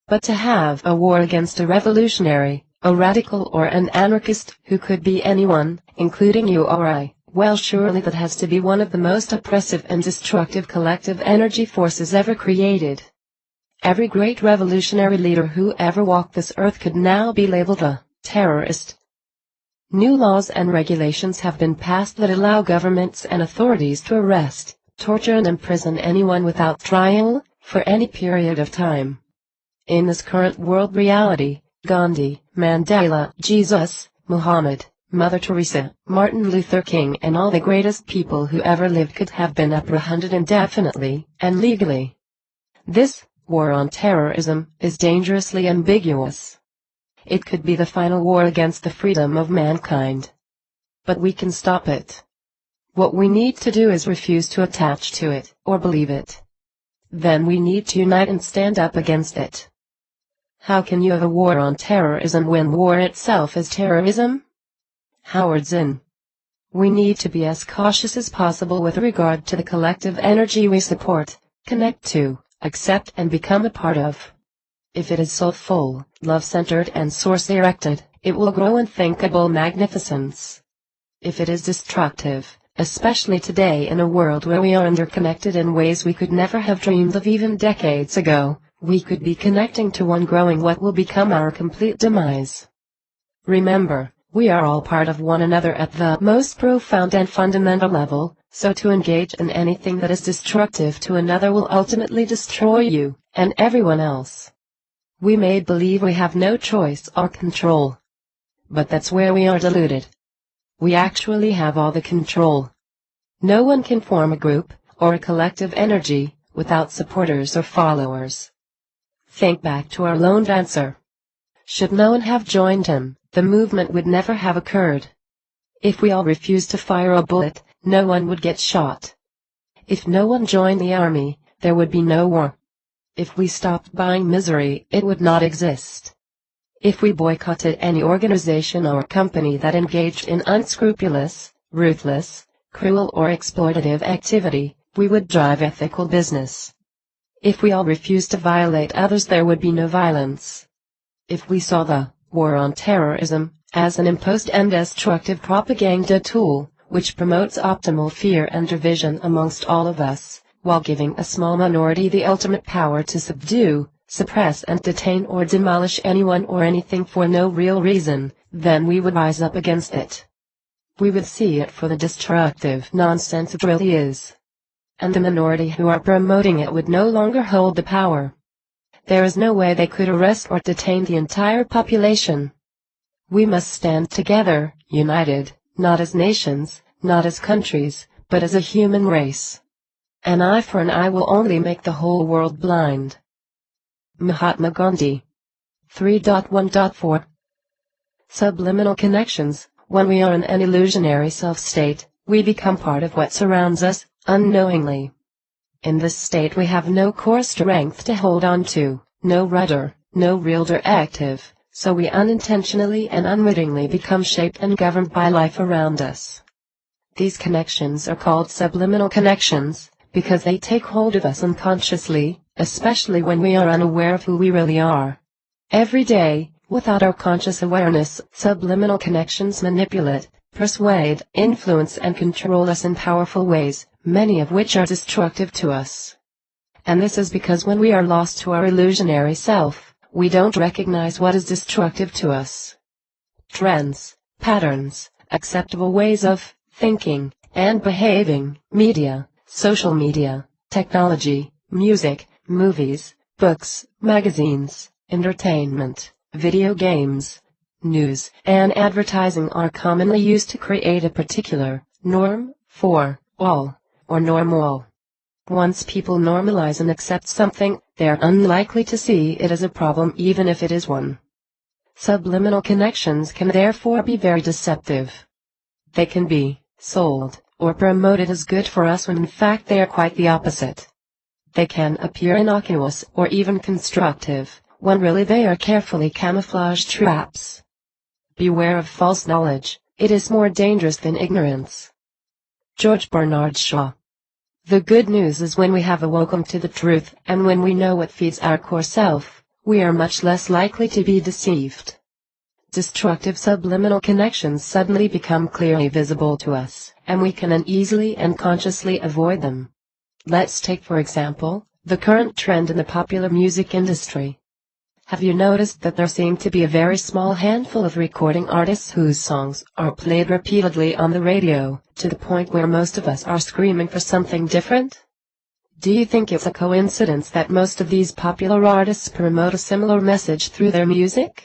But to have a war against a revolutionary, a radical or an anarchist, who could be anyone, including you or I, well, surely that has to be one of the most oppressive and destructive collective energy forces ever created. Every great revolutionary leader who ever walked this earth could now be labeled a terrorist. New laws and regulations have been passed that allow governments and authorities to arrest, torture and imprison anyone without trial, for any period of time. In this current world reality, Gandhi, Mandela, Jesus, Muhammad, Mother Teresa, Martin Luther King and all the greatest people who ever lived could have been apprehended indefinitely and legally. This war on terrorism is dangerously ambiguous. It could be the final war against the freedom of mankind. But we can stop it. What we need to do is refuse to attach to it or believe it. Then we need to unite and stand up against it. How can you have a war on terrorism when war itself is terrorism? Howard Zinn. We need to be as cautious as possible with regard to the collective energy we support, connect to, accept and become a part of. If it is soulful, love-centered and source-directed, it will grow in thinkable magnificence. If it is destructive, especially today in a world where we are interconnected in ways we could never have dreamed of even decades ago, we could be connecting to one growing what will become our complete demise. Remember, we are all part of one another at the most profound and fundamental level, so to engage in anything that is destructive to another will ultimately destroy you, and everyone else. We may believe we have no choice or control. But that's where we are deluded. We actually have all the control. No one can form a group, or a collective energy, without supporters or followers. Think back to our lone dancer. Should no one have joined him, the movement would never have occurred. If we all refused to fire a bullet, no one would get shot. If no one joined the army, there would be no war. If we stopped buying misery, it would not exist. If we boycotted any organization or company that engaged in unscrupulous, ruthless, cruel or exploitative activity, We would drive ethical business. If we all refused to violate others, there would be no violence. If we saw the war on terrorism as an imposed and destructive propaganda tool, which promotes optimal fear and division amongst all of us, while giving a small minority the ultimate power to subdue, suppress and detain or demolish anyone or anything for no real reason, then we would rise up against it. We would see it for the destructive nonsense it really is. And the minority who are promoting it would no longer hold the power. There is no way they could arrest or detain the entire population. We must stand together, united, not as nations, not as countries, but as a human race. An eye for an eye will only make the whole world blind. Mahatma Gandhi. 3.1.4 Subliminal connections. When we are in an illusionary self-state, we become part of what surrounds us, unknowingly. In this state we have no core strength to hold on to, no rudder, no real directive, so we unintentionally and unwittingly become shaped and governed by life around us. These connections are called subliminal connections, because they take hold of us unconsciously, especially when we are unaware of who we really are. Every day, without our conscious awareness, subliminal connections manipulate, persuade, influence and control us in powerful ways, many of which are destructive to us. And this is because when we are lost to our illusionary self, we don't recognize what is destructive to us. Trends, patterns, acceptable ways of thinking and behaving, media, social media, technology, music, movies, books, magazines, entertainment, video games, news, and advertising are commonly used to create a particular norm for all, or normal. Once people normalize and accept something, they are unlikely to see it as a problem even if it is one. Subliminal connections can therefore be very deceptive. They can be sold or promoted as good for us when in fact they are quite the opposite. They can appear innocuous or even constructive, when really they are carefully camouflaged traps. Beware of false knowledge, it is more dangerous than ignorance. George Bernard Shaw. The good news is when we have awoken to the truth, and when we know what feeds our core self, we are much less likely to be deceived. Destructive subliminal connections suddenly become clearly visible to us, and we can uneasily and consciously avoid them. Let's take for example, the current trend in the popular music industry. Have you noticed that there seem to be a very small handful of recording artists whose songs are played repeatedly on the radio, to the point where most of us are screaming for something different? Do you think it's a coincidence that most of these popular artists promote a similar message through their music?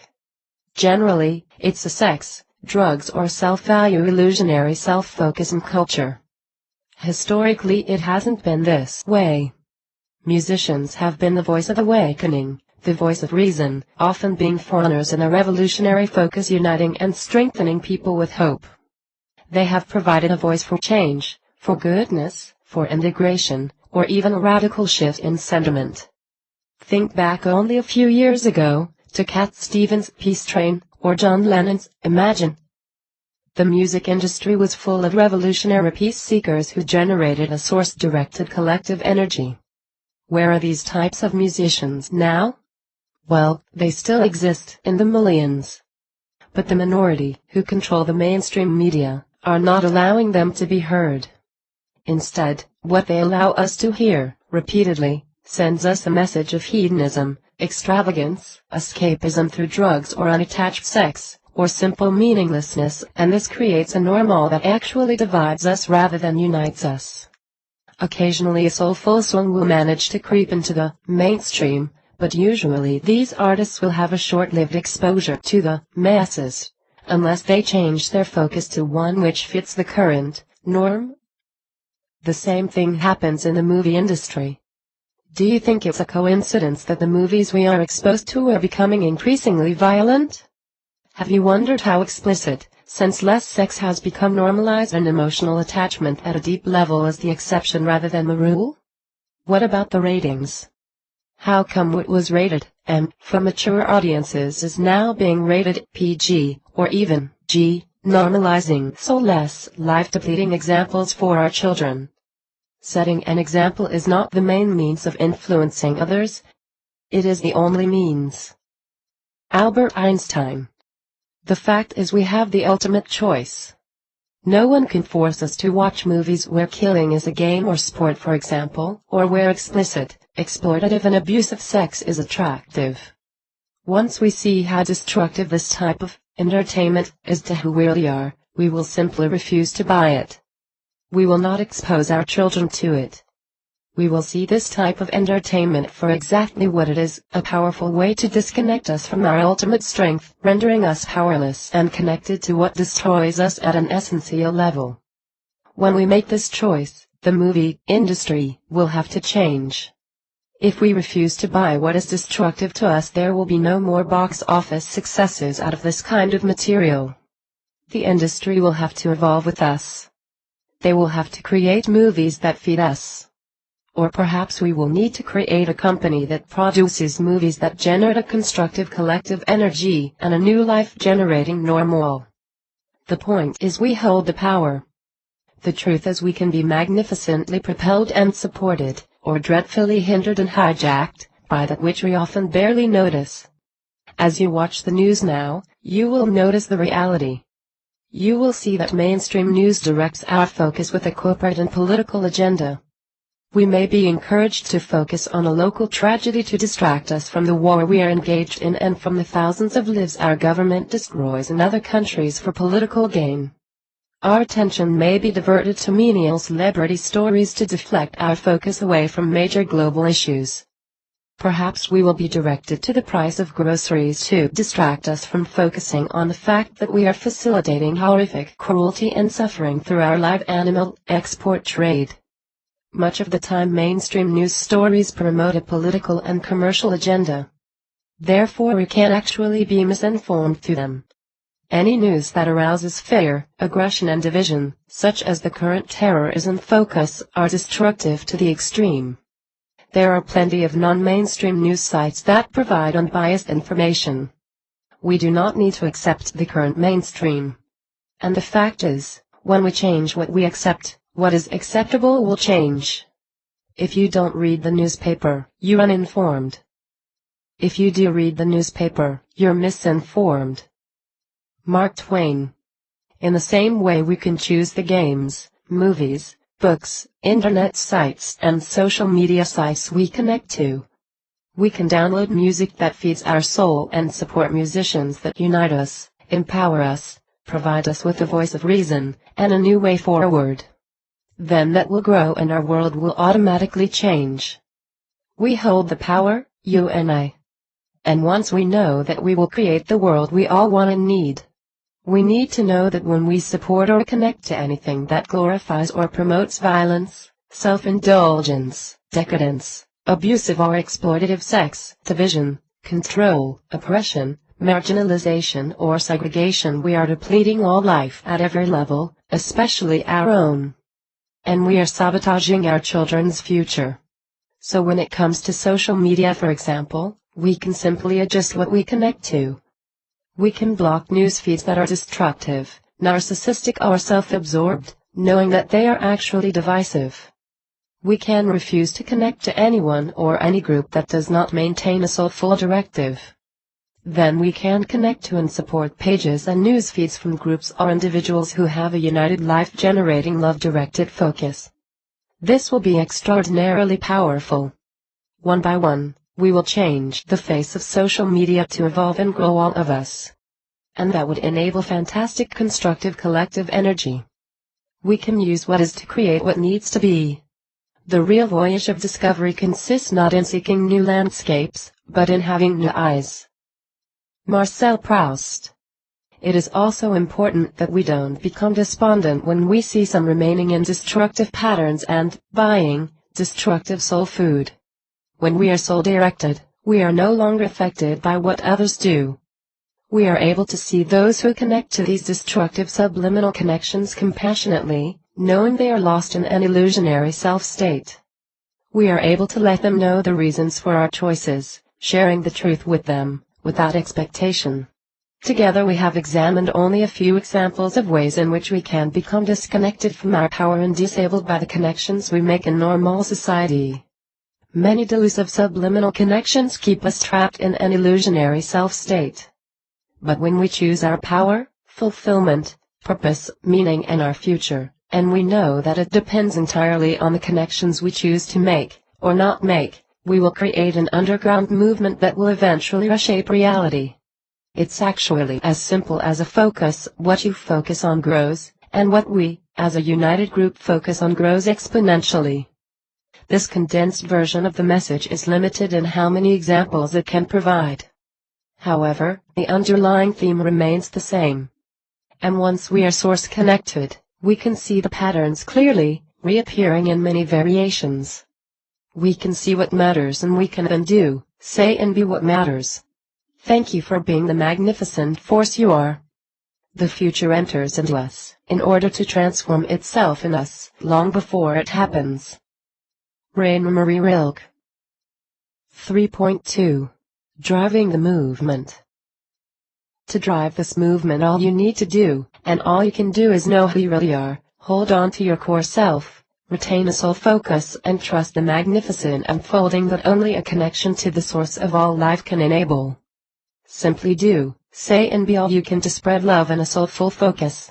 Generally, it's a sex, drugs or self-value illusionary self-focus and culture. Historically it hasn't been this way. Musicians have been the voice of awakening, the voice of reason, often being forerunners in a revolutionary focus uniting and strengthening people with hope. They have provided a voice for change, for goodness, for integration, or even a radical shift in sentiment. Think back only a few years ago, to Cat Stevens' Peace Train, or John Lennon's Imagine. The music industry was full of revolutionary peace seekers who generated a source-directed collective energy. Where are these types of musicians now? Well, they still exist in the millions. But the minority, who control the mainstream media, are not allowing them to be heard. Instead, what they allow us to hear, repeatedly, sends us a message of hedonism, extravagance, escapism through drugs or unattached sex, or simple meaninglessness, and this creates a normal that actually divides us rather than unites us. Occasionally a soulful song will manage to creep into the mainstream, but usually these artists will have a short-lived exposure to the masses, unless they change their focus to one which fits the current norm. The same thing happens in the movie industry. Do you think it's a coincidence that the movies we are exposed to are becoming increasingly violent? Have you wondered how explicit, senseless sex has become normalized and emotional attachment at a deep level is the exception rather than the rule? What about the ratings? How come what was rated M for mature audiences is now being rated PG, or even G, normalizing so less life-depleting examples for our children? Setting an example is not the main means of influencing others. It is the only means. Albert Einstein. The fact is we have the ultimate choice. No one can force us to watch movies where killing is a game or sport, for example, or where explicit, exploitative and abusive sex is attractive. Once we see how destructive this type of entertainment is to who we really are, we will simply refuse to buy it. We will not expose our children to it. We will see this type of entertainment for exactly what it is, a powerful way to disconnect us from our ultimate strength, rendering us powerless and connected to what destroys us at an essential level. When we make this choice, the movie industry will have to change. If we refuse to buy what is destructive to us, there will be no more box office successes out of this kind of material. The industry will have to evolve with us. They will have to create movies that feed us. Or perhaps we will need to create a company that produces movies that generate a constructive collective energy and a new life-generating normal. The point is we hold the power. The truth is we can be magnificently propelled and supported, or dreadfully hindered and hijacked, by that which we often barely notice. As you watch the news now, you will notice the reality. You will see that mainstream news directs our focus with a corporate and political agenda. We may be encouraged to focus on a local tragedy to distract us from the war we are engaged in and from the thousands of lives our government destroys in other countries for political gain. Our attention may be diverted to menial celebrity stories to deflect our focus away from major global issues. Perhaps we will be directed to the price of groceries to distract us from focusing on the fact that we are facilitating horrific cruelty and suffering through our live animal export trade. Much of the time mainstream news stories promote a political and commercial agenda. Therefore we can actually be misinformed through them. Any news that arouses fear, aggression and division, such as the current terrorism focus, are destructive to the extreme. There are plenty of non-mainstream news sites that provide unbiased information. We do not need to accept the current mainstream. And the fact is, when we change what we accept, what is acceptable will change. If you don't read the newspaper, you're uninformed. If you do read the newspaper, you're misinformed. Mark Twain. In the same way we can choose the games, movies, books, internet sites and social media sites we connect to. We can download music that feeds our soul and support musicians that unite us, empower us, provide us with a voice of reason, and a new way forward. Then that will grow and our world will automatically change. We hold the power, you and I. And once we know that we will create the world we all want and need. We need to know that when we support or connect to anything that glorifies or promotes violence, self-indulgence, decadence, abusive or exploitative sex, division, control, oppression, marginalization or segregation, we are depleting all life at every level, especially our own. And we are sabotaging our children's future. So when it comes to social media, for example, we can simply adjust what we connect to. We can block news feeds that are destructive, narcissistic or self-absorbed, knowing that they are actually divisive. We can refuse to connect to anyone or any group that does not maintain a soulful directive. Then we can connect to and support pages and news feeds from groups or individuals who have a united life-generating love-directed focus. This will be extraordinarily powerful. One by one, we will change the face of social media to evolve and grow all of us. And that would enable fantastic constructive collective energy. We can use what is to create what needs to be. The real voyage of discovery consists not in seeking new landscapes, but in having new eyes. Marcel Proust. It is also important that we don't become despondent when we see some remaining in destructive patterns and buying destructive soul food. When we are soul-directed, we are no longer affected by what others do. We are able to see those who connect to these destructive subliminal connections compassionately, knowing they are lost in an illusionary self-state. We are able to let them know the reasons for our choices, sharing the truth with them, without expectation. Together we have examined only a few examples of ways in which we can become disconnected from our power and disabled by the connections we make in normal society. Many delusive subliminal connections keep us trapped in an illusionary self-state. But when we choose our power, fulfillment, purpose, meaning and our future, and we know that it depends entirely on the connections we choose to make, or not make, we will create an underground movement that will eventually reshape reality. It's actually as simple as a focus. What you focus on grows, and what we, as a united group, focus on grows exponentially. This condensed version of the message is limited in how many examples it can provide. However, the underlying theme remains the same. And once we are source connected, we can see the patterns clearly, reappearing in many variations. We can see what matters and we can then do, say and be what matters. Thank you for being the magnificent force you are. The future enters into us, in order to transform itself in us, long before it happens. Rainer Maria Rilke. 3.2. Driving the movement. To drive this movement, all you need to do, and all you can do, is know who you really are, hold on to your core self, retain a soul focus, and trust the magnificent unfolding that only a connection to the source of all life can enable. Simply do, say and be all you can to spread love and a soulful focus.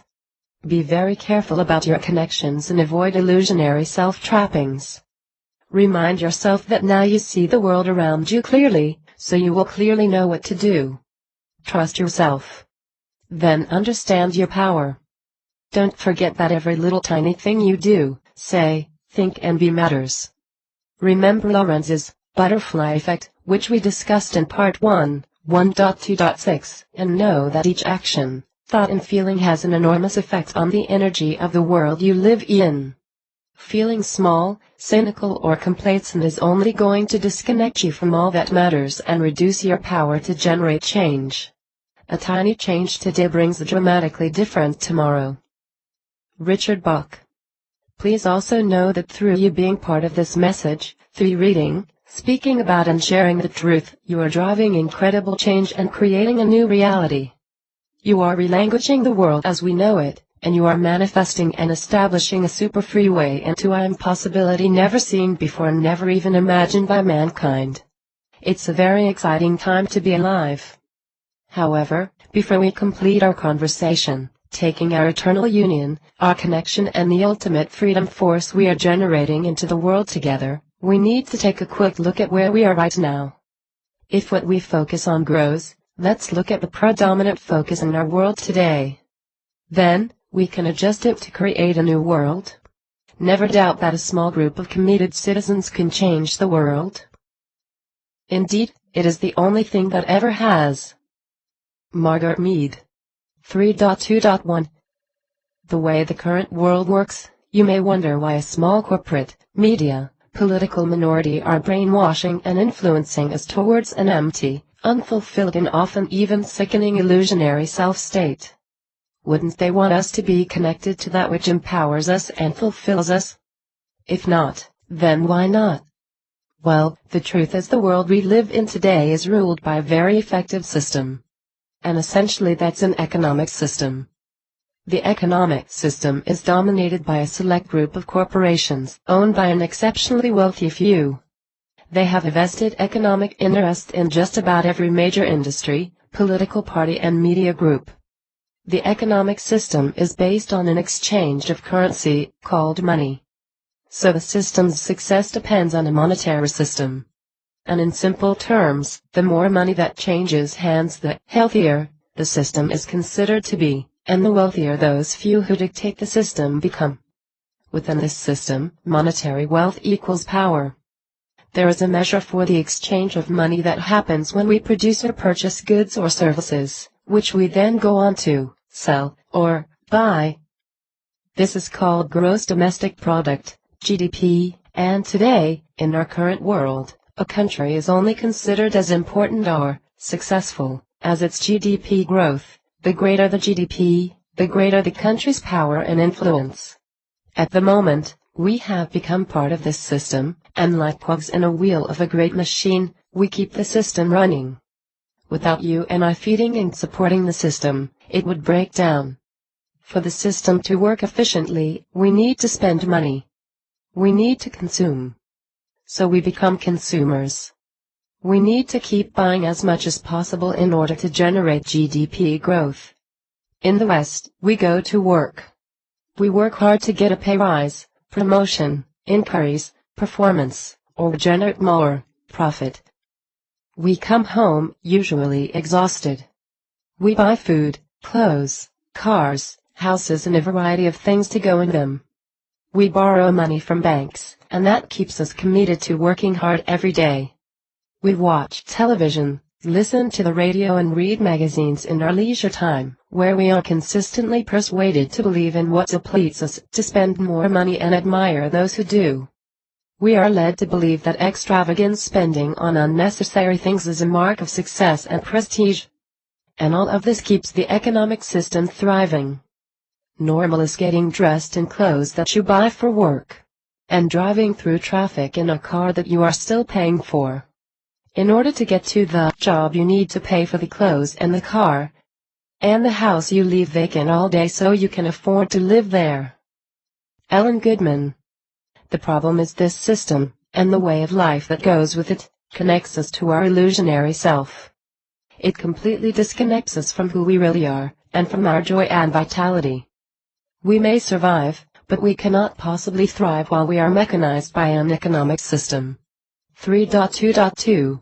Be very careful about your connections and avoid illusionary self-trappings. Remind yourself that now you see the world around you clearly, so you will clearly know what to do. Trust yourself. Then understand your power. Don't forget that every little tiny thing you do, say, think and be matters. Remember Lorenz's butterfly effect, which we discussed in part 1.2.6, and know that each action, thought and feeling has an enormous effect on the energy of the world you live in. Feeling small, cynical or complacent is only going to disconnect you from all that matters and reduce your power to generate change. A tiny change today brings a dramatically different tomorrow. Richard Bach. Please also know that through you being part of this message, through reading, speaking about and sharing the truth, you are driving incredible change and creating a new reality. You are relanguaging the world as we know it, and you are manifesting and establishing a super freeway into an impossibility never seen before and never even imagined by mankind. It's a very exciting time to be alive. However, before we complete our conversation, taking our eternal union, our connection and the ultimate freedom force we are generating into the world together, we need to take a quick look at where we are right now. If what we focus on grows, let's look at the predominant focus in our world today. Then, we can adjust it to create a new world. Never doubt that a small group of committed citizens can change the world. Indeed, it is the only thing that ever has. Margaret Mead. 3.2.1. The way the current world works, you may wonder why a small corporate, media, political minority are brainwashing and influencing us towards an empty, unfulfilled and often even sickening illusionary self-state. Wouldn't they want us to be connected to that which empowers us and fulfills us? If not, then why not? Well, the truth is the world we live in today is ruled by a very effective system. And essentially that's an economic system. The economic system is dominated by a select group of corporations owned by an exceptionally wealthy few. They have a vested economic interest in just about every major industry, political party and media group. The economic system is based on an exchange of currency, called money. So the system's success depends on a monetary system. And in simple terms, the more money that changes hands, the healthier the system is considered to be, and the wealthier those few who dictate the system become. Within this system, monetary wealth equals power. There is a measure for the exchange of money that happens when we produce or purchase goods or services, which we then go on to sell or buy. This is called gross domestic product, GDP, and today, in our current world, a country is only considered as important or successful as its GDP growth. The greater the GDP, the greater the country's power and influence. At the moment, we have become part of this system, and like cogs in a wheel of a great machine, we keep the system running. Without you and I feeding and supporting the system, it would break down. For the system to work efficiently, we need to spend money. We need to consume. So we become consumers. We need to keep buying as much as possible in order to generate GDP growth. In the West, we go to work. We work hard to get a pay rise, promotion, increase, performance, or generate more profit. We come home, usually exhausted. We buy food, clothes, cars, houses and a variety of things to go in them. We borrow money from banks, and that keeps us committed to working hard every day. We watch television, listen to the radio and read magazines in our leisure time, where we are consistently persuaded to believe in what depletes us, to spend more money and admire those who do. We are led to believe that extravagant spending on unnecessary things is a mark of success and prestige. And all of this keeps the economic system thriving. Normal is getting dressed in clothes that you buy for work, and driving through traffic in a car that you are still paying for. In order to get to the job you need to pay for the clothes and the car, and the house you leave vacant all day so you can afford to live there. Ellen Goodman. The problem is this system, and the way of life that goes with it, connects us to our illusionary self. It completely disconnects us from who we really are, and from our joy and vitality. We may survive, but we cannot possibly thrive while we are mechanized by an economic system. 3.2.2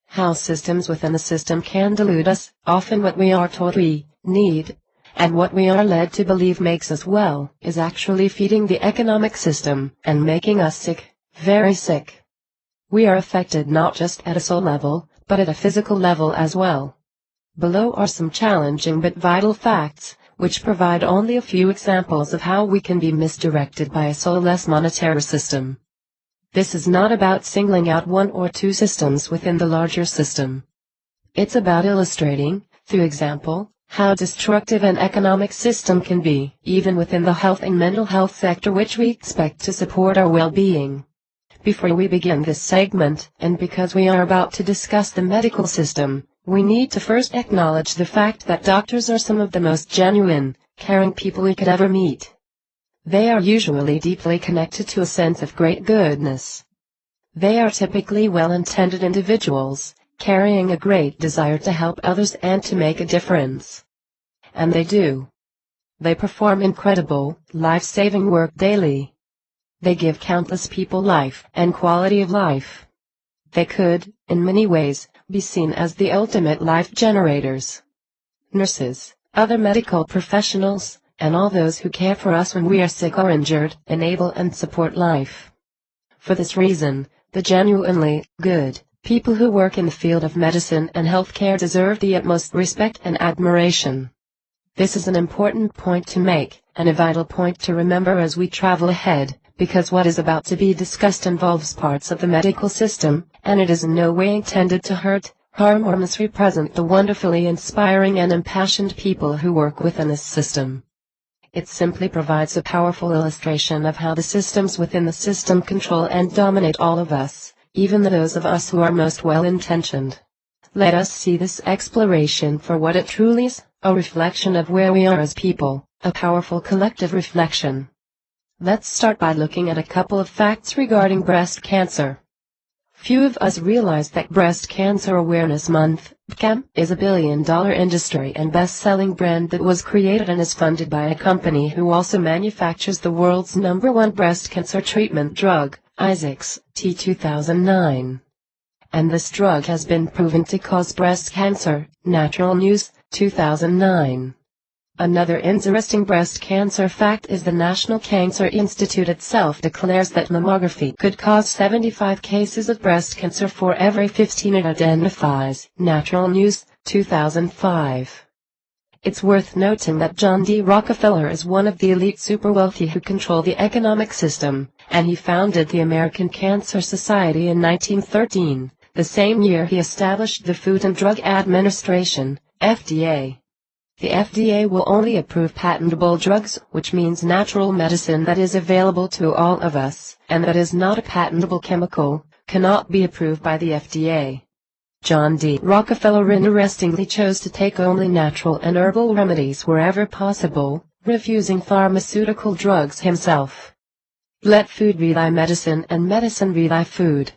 How systems within the system can delude us. Often what we are told we need, and what we are led to believe makes us well, is actually feeding the economic system, and making us sick, very sick. We are affected not just at a soul level, but at a physical level as well. Below are some challenging but vital facts, which provide only a few examples of how we can be misdirected by a soulless monetary system. This is not about singling out one or two systems within the larger system. It's about illustrating, through example, how destructive an economic system can be, even within the health and mental health sector which we expect to support our well-being. Before we begin this segment, and because we are about to discuss the medical system, we need to first acknowledge the fact that doctors are some of the most genuine, caring people we could ever meet. They are usually deeply connected to a sense of great goodness. They are typically well-intended individuals, carrying a great desire to help others and to make a difference. And they do. They perform incredible, life-saving work daily. They give countless people life and quality of life. They could, in many ways, be seen as the ultimate life generators. Nurses, other medical professionals, and all those who care for us when we are sick or injured, enable and support life. For this reason, the genuinely good people who work in the field of medicine and healthcare deserve the utmost respect and admiration. This is an important point to make, and a vital point to remember as we travel ahead, because what is about to be discussed involves parts of the medical system, and it is in no way intended to hurt, harm or misrepresent the wonderfully inspiring and impassioned people who work within this system. It simply provides a powerful illustration of how the systems within the system control and dominate all of us, even those of us who are most well-intentioned. Let us see this exploration for what it truly is, a reflection of where we are as people, a powerful collective reflection. Let's start by looking at a couple of facts regarding breast cancer. Few of us realize that Breast Cancer Awareness Month, BCAM, is a billion-dollar industry and best-selling brand that was created and is funded by a company who also manufactures the world's #1 breast cancer treatment drug, Isaacs, T2009. And this drug has been proven to cause breast cancer, Natural News, 2009. Another interesting breast cancer fact is the National Cancer Institute itself declares that mammography could cause 75 cases of breast cancer for every 15 it identifies. Natural News, 2005. It's worth noting that John D. Rockefeller is one of the elite super-wealthy who control the economic system, and he founded the American Cancer Society in 1913, the same year he established the Food and Drug Administration, FDA. The FDA will only approve patentable drugs, which means natural medicine that is available to all of us, and that is not a patentable chemical, cannot be approved by the FDA. John D. Rockefeller interestingly chose to take only natural and herbal remedies wherever possible, refusing pharmaceutical drugs himself. Let food be thy medicine and medicine be thy food.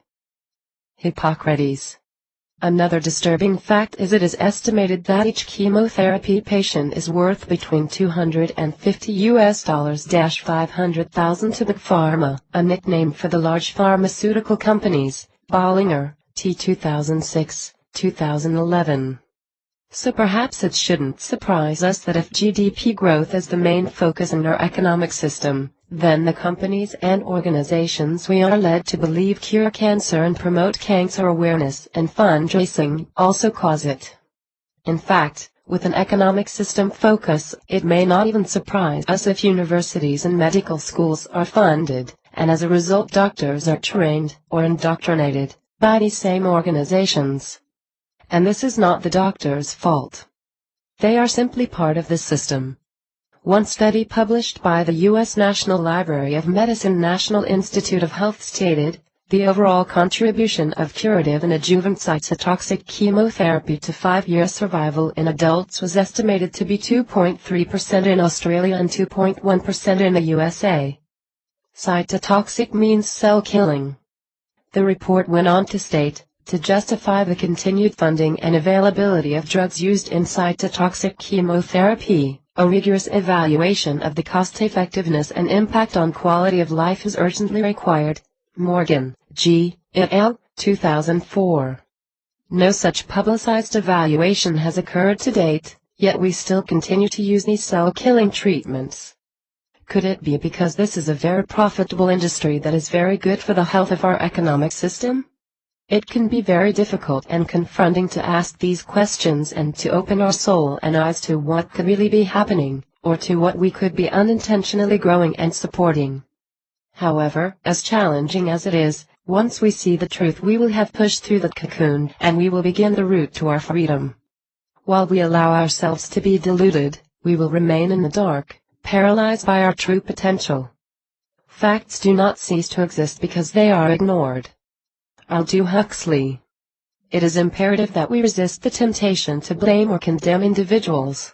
Hippocrates. Another disturbing fact is it is estimated that each chemotherapy patient is worth between $250,000–500,000 to Big Pharma, a nickname for the large pharmaceutical companies, Bollinger, T. 2006, 2011. So perhaps it shouldn't surprise us that if GDP growth is the main focus in our economic system, then the companies and organizations we are led to believe cure cancer and promote cancer awareness and fundraising also cause it. In fact, with an economic system focus, it may not even surprise us if universities and medical schools are funded, and as a result doctors are trained or indoctrinated by these same organizations. And this is not the doctor's fault. They are simply part of this system. One study published by the U.S. National Library of Medicine National Institute of Health stated, the overall contribution of curative and adjuvant cytotoxic chemotherapy to 5-year survival in adults was estimated to be 2.3% in Australia and 2.1% in the USA. Cytotoxic means cell killing. The report went on to state, to justify the continued funding and availability of drugs used in cytotoxic chemotherapy, a rigorous evaluation of the cost-effectiveness and impact on quality of life is urgently required. Morgan, G. et al., 2004. No such publicized evaluation has occurred to date, yet we still continue to use these cell-killing treatments. Could it be because this is a very profitable industry that is very good for the health of our economic system? It can be very difficult and confronting to ask these questions and to open our soul and eyes to what could really be happening, or to what we could be unintentionally growing and supporting. However, as challenging as it is, once we see the truth we will have pushed through the cocoon and we will begin the route to our freedom. While we allow ourselves to be deluded, we will remain in the dark, paralyzed by our true potential. Facts do not cease to exist because they are ignored. Aldous Huxley. It is imperative that we resist the temptation to blame or condemn individuals.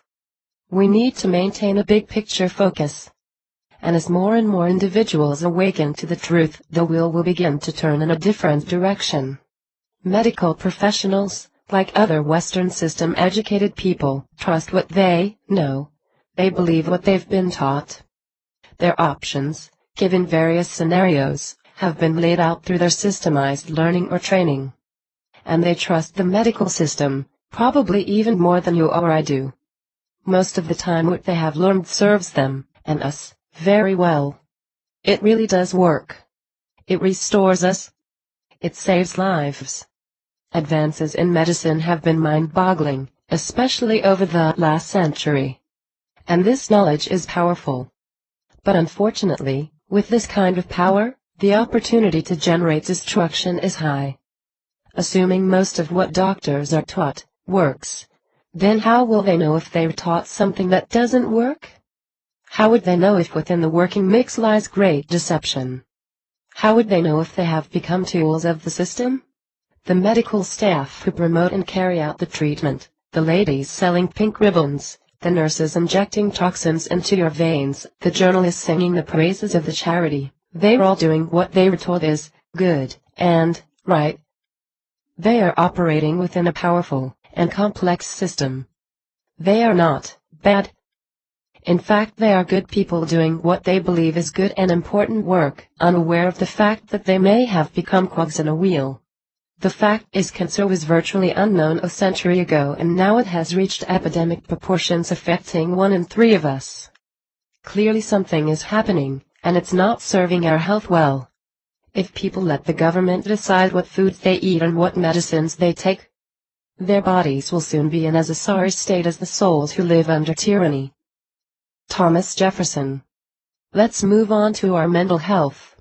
We need to maintain a big picture focus. And as more and more individuals awaken to the truth, the wheel will begin to turn in a different direction. Medical professionals, like other Western system educated people, trust what they know. They believe what they've been taught. Their options, given various scenarios, have been laid out through their systemized learning or training. And they trust the medical system, probably even more than you or I do. Most of the time what they have learned serves them, and us, very well. It really does work. It restores us. It saves lives. Advances in medicine have been mind-boggling, especially over the last century. And this knowledge is powerful. But unfortunately, with this kind of power, the opportunity to generate destruction is high. Assuming most of what doctors are taught works, then how will they know if they're taught something that doesn't work? How would they know if within the working mix lies great deception? How would they know if they have become tools of the system? The medical staff who promote and carry out the treatment, the ladies selling pink ribbons, the nurses injecting toxins into your veins, the journalists singing the praises of the charity, they're all doing what they were told is good and right. They are operating within a powerful and complex system. They are not bad. In fact, they are good people doing what they believe is good and important work, unaware of the fact that they may have become cogs in a wheel. The fact is cancer was virtually unknown a century ago and now it has reached epidemic proportions affecting 1 in 3 of us. Clearly something is happening, and it's not serving our health well. If people let the government decide what foods they eat and what medicines they take, their bodies will soon be in as a sorry state as the souls who live under tyranny. Thomas Jefferson. Let's move on to our mental health.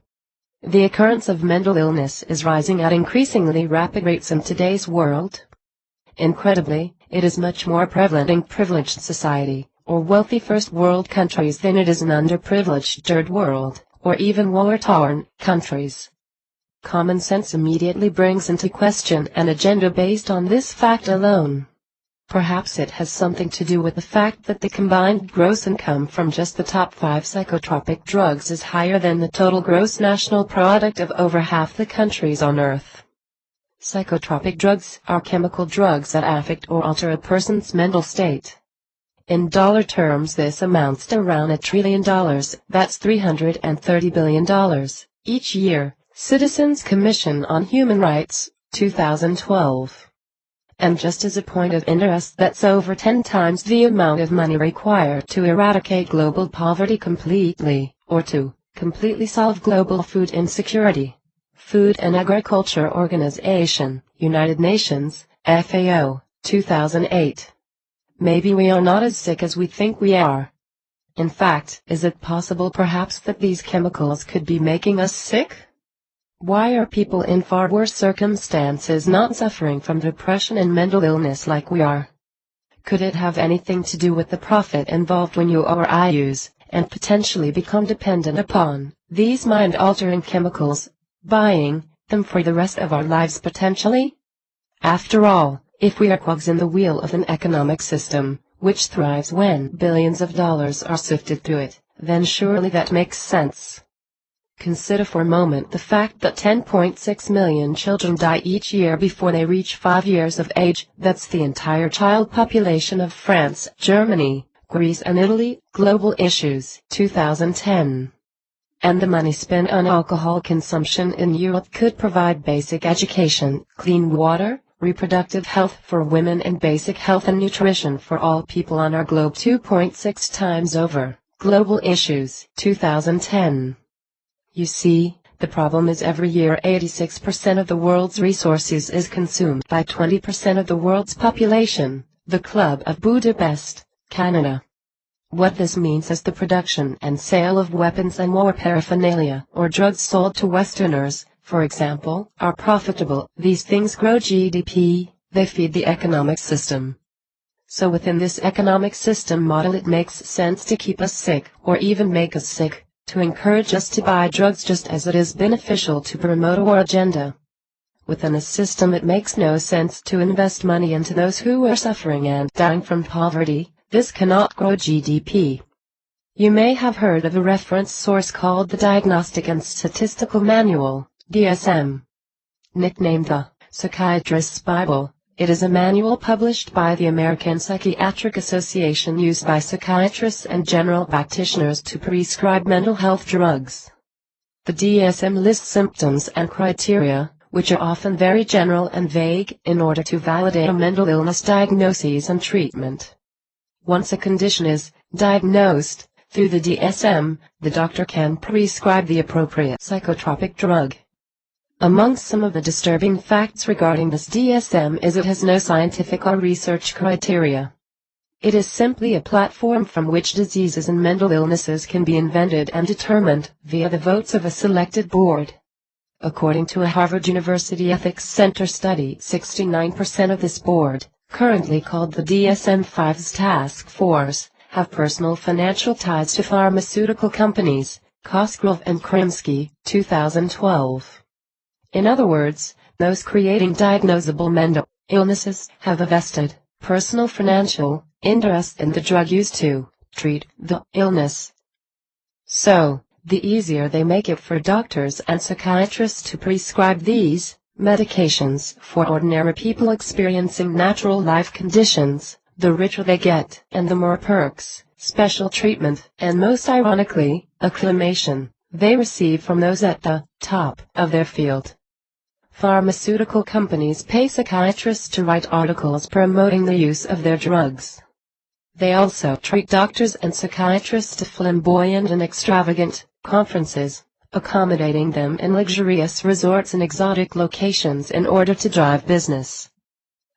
The occurrence of mental illness is rising at increasingly rapid rates in today's world. Incredibly, it is much more prevalent in privileged society, or wealthy first world countries than it is in underprivileged third world, or even war-torn countries. Common sense immediately brings into question an agenda based on this fact alone. Perhaps it has something to do with the fact that the combined gross income from just the top 5 psychotropic drugs is higher than the total gross national product of over half the countries on Earth. Psychotropic drugs are chemical drugs that affect or alter a person's mental state. In dollar terms, this amounts to around $1 trillion, that's $330 billion, each year. Citizens Commission on Human Rights, 2012. And just as a point of interest, that's over 10 times the amount of money required to eradicate global poverty completely, or to completely solve global food insecurity. Food and Agriculture Organization, United Nations, FAO, 2008. Maybe we are not as sick as we think we are. In fact, is it possible perhaps that these chemicals could be making us sick? Why are people in far worse circumstances not suffering from depression and mental illness like we are? Could it have anything to do with the profit involved when you or I use, and potentially become dependent upon, these mind-altering chemicals, buying them for the rest of our lives potentially? After all, if we are cogs in the wheel of an economic system, which thrives when billions of dollars are sifted through it, then surely that makes sense. Consider for a moment the fact that 10.6 million children die each year before they reach 5 years of age. That's the entire child population of France, Germany, Greece and Italy. Global Issues, 2010. And the money spent on alcohol consumption in Europe could provide basic education, clean water, reproductive health for women and basic health and nutrition for all people on our globe 2.6 times over. Global Issues, 2010. You see, the problem is every year 86% of the world's resources is consumed by 20% of the world's population, the Club of Budapest, Canada. What this means is the production and sale of weapons and war paraphernalia, or drugs sold to Westerners, for example, are profitable. These things grow GDP, they feed the economic system. So within this economic system model it makes sense to keep us sick, or even make us sick, to encourage us to buy drugs just as it is beneficial to promote a war agenda. Within a system it makes no sense to invest money into those who are suffering and dying from poverty. This cannot grow GDP. You may have heard of a reference source called the Diagnostic and Statistical Manual, DSM. Nicknamed the Psychiatrist's Bible, it is a manual published by the American Psychiatric Association used by psychiatrists and general practitioners to prescribe mental health drugs. The DSM lists symptoms and criteria, which are often very general and vague, in order to validate a mental illness diagnosis and treatment. Once a condition is diagnosed through the DSM, the doctor can prescribe the appropriate psychotropic drug. Among some of the disturbing facts regarding this DSM is it has no scientific or research criteria. It is simply a platform from which diseases and mental illnesses can be invented and determined via the votes of a selected board. According to a Harvard University Ethics Center study, 69% of this board, currently called the DSM-5's Task Force, have personal financial ties to pharmaceutical companies, Cosgrove and Krimsky, 2012. In other words, those creating diagnosable mental illnesses have a vested, personal financial interest in the drug used to treat the illness. So, the easier they make it for doctors and psychiatrists to prescribe these medications for ordinary people experiencing natural life conditions, the richer they get, and the more perks, special treatment, and most ironically, acclamation, they receive from those at the top of their field. Pharmaceutical companies pay psychiatrists to write articles promoting the use of their drugs. They also treat doctors and psychiatrists to flamboyant and extravagant conferences, accommodating them in luxurious resorts and exotic locations in order to drive business.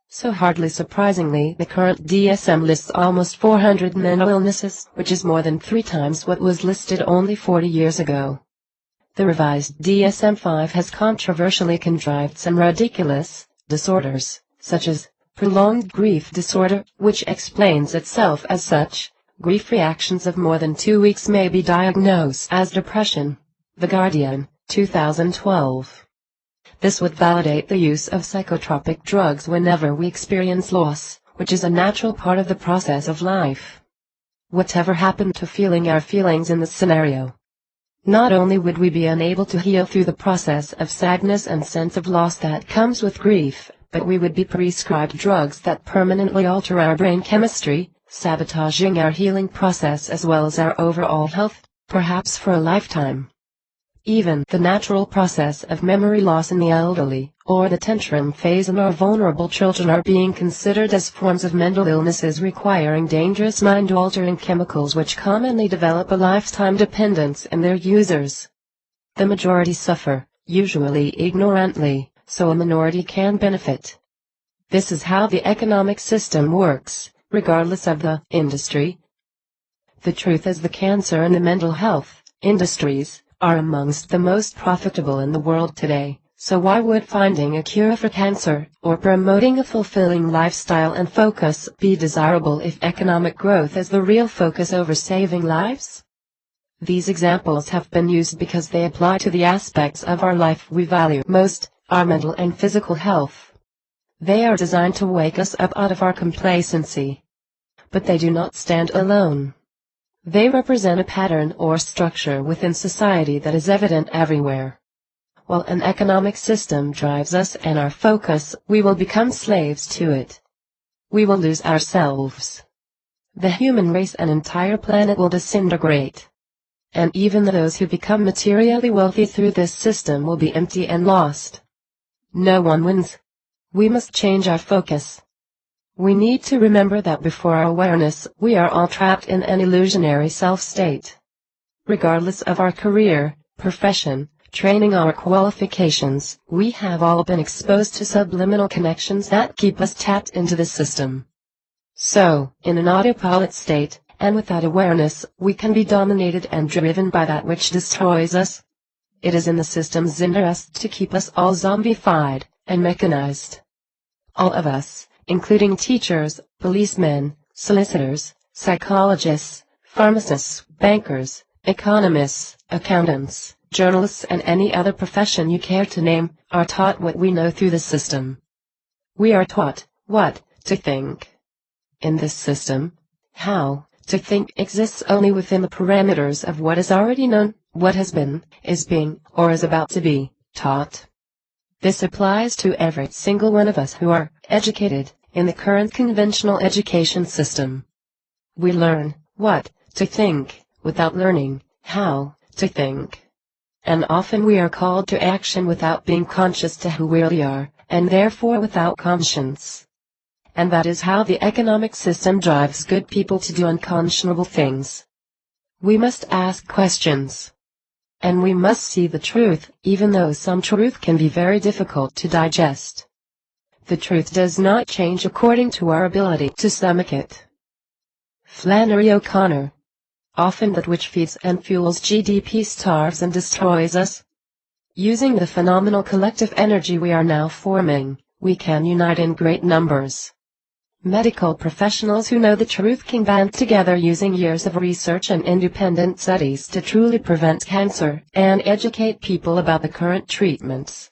So hardly surprisingly, the current DSM lists almost 400 mental illnesses, which is more than 3 times what was listed only 40 years ago. The revised DSM-5 has controversially contrived some ridiculous disorders, such as prolonged grief disorder, which explains itself as such. Grief reactions of more than 2 weeks may be diagnosed as depression. The Guardian, 2012. This would validate the use of psychotropic drugs whenever we experience loss, which is a natural part of the process of life. Whatever happened to feeling our feelings in this scenario? Not only would we be unable to heal through the process of sadness and sense of loss that comes with grief, but we would be prescribed drugs that permanently alter our brain chemistry, sabotaging our healing process as well as our overall health, perhaps for a lifetime. Even the natural process of memory loss in the elderly, or the tantrum phase in our vulnerable children are being considered as forms of mental illnesses requiring dangerous mind-altering chemicals which commonly develop a lifetime dependence in their users. The majority suffer, usually ignorantly, so a minority can benefit. This is how the economic system works, regardless of the industry. The truth is the cancer and the mental health industries are amongst the most profitable in the world today, so why would finding a cure for cancer, or promoting a fulfilling lifestyle and focus, be desirable if economic growth is the real focus over saving lives? These examples have been used because they apply to the aspects of our life we value most, our mental and physical health. They are designed to wake us up out of our complacency. But they do not stand alone. They represent a pattern or structure within society that is evident everywhere. While an economic system drives us and our focus, we will become slaves to it. We will lose ourselves. The human race and entire planet will disintegrate. And even those who become materially wealthy through this system will be empty and lost. No one wins. We must change our focus. We need to remember that before our awareness, we are all trapped in an illusionary self-state. Regardless of our career, profession, training or qualifications, we have all been exposed to subliminal connections that keep us tapped into the system. So, in an autopilot state, and without awareness, we can be dominated and driven by that which destroys us. It is in the system's interest to keep us all zombified and mechanized. All of us, including teachers, policemen, solicitors, psychologists, pharmacists, bankers, economists, accountants, journalists and any other profession you care to name, are taught what we know through the system. We are taught what to think. In this system, how to think exists only within the parameters of what is already known, what has been, is being, or is about to be taught. This applies to every single one of us who are educated in the current conventional education system. We learn what to think without learning how to think. And often we are called to action without being conscious to who we really are, and therefore without conscience. And that is how the economic system drives good people to do unconscionable things. We must ask questions. And we must see the truth, even though some truth can be very difficult to digest. The truth does not change according to our ability to stomach it. Flannery O'Connor. Often that which feeds and fuels GDP starves and destroys us. Using the phenomenal collective energy we are now forming, we can unite in great numbers. Medical professionals who know the truth can band together using years of research and independent studies to truly prevent cancer and educate people about the current treatments.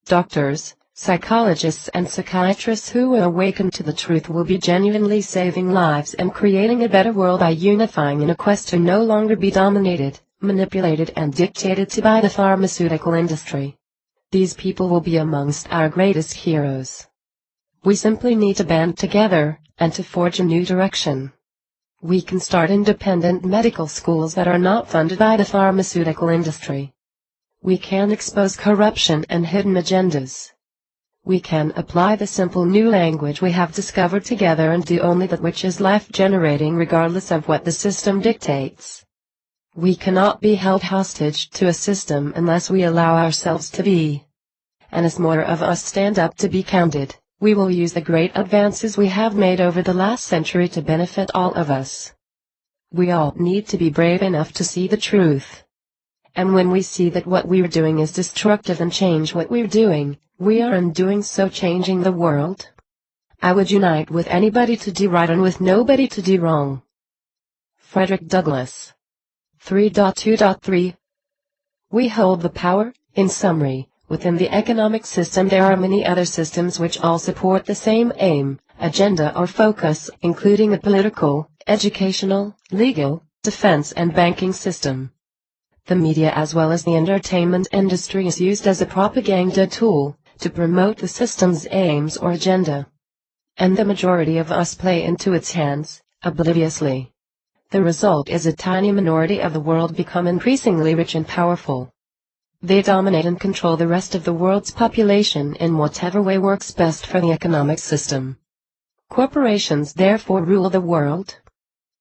Doctors, psychologists and psychiatrists who will awaken to the truth will be genuinely saving lives and creating a better world by unifying in a quest to no longer be dominated, manipulated and dictated to by the pharmaceutical industry. These people will be amongst our greatest heroes. We simply need to band together, and to forge a new direction. We can start independent medical schools that are not funded by the pharmaceutical industry. We can expose corruption and hidden agendas. We can apply the simple new language we have discovered together and do only that which is life-generating regardless of what the system dictates. We cannot be held hostage to a system unless we allow ourselves to be. And as more of us stand up to be counted, we will use the great advances we have made over the last century to benefit all of us. We all need to be brave enough to see the truth. And when we see that what we're doing is destructive and change what we're doing, we are in doing so changing the world. I would unite with anybody to do right and with nobody to do wrong. Frederick Douglass. 3.2.3 We hold the power, in summary, Within the economic system there are many other systems which all support the same aim, agenda or focus, including the political, educational, legal, defense and banking system. The media as well as the entertainment industry is used as a propaganda tool to promote the system's aims or agenda. And the majority of us play into its hands, obliviously. The result is a tiny minority of the world become increasingly rich and powerful. They dominate and control the rest of the world's population in whatever way works best for the economic system. Corporations therefore rule the world.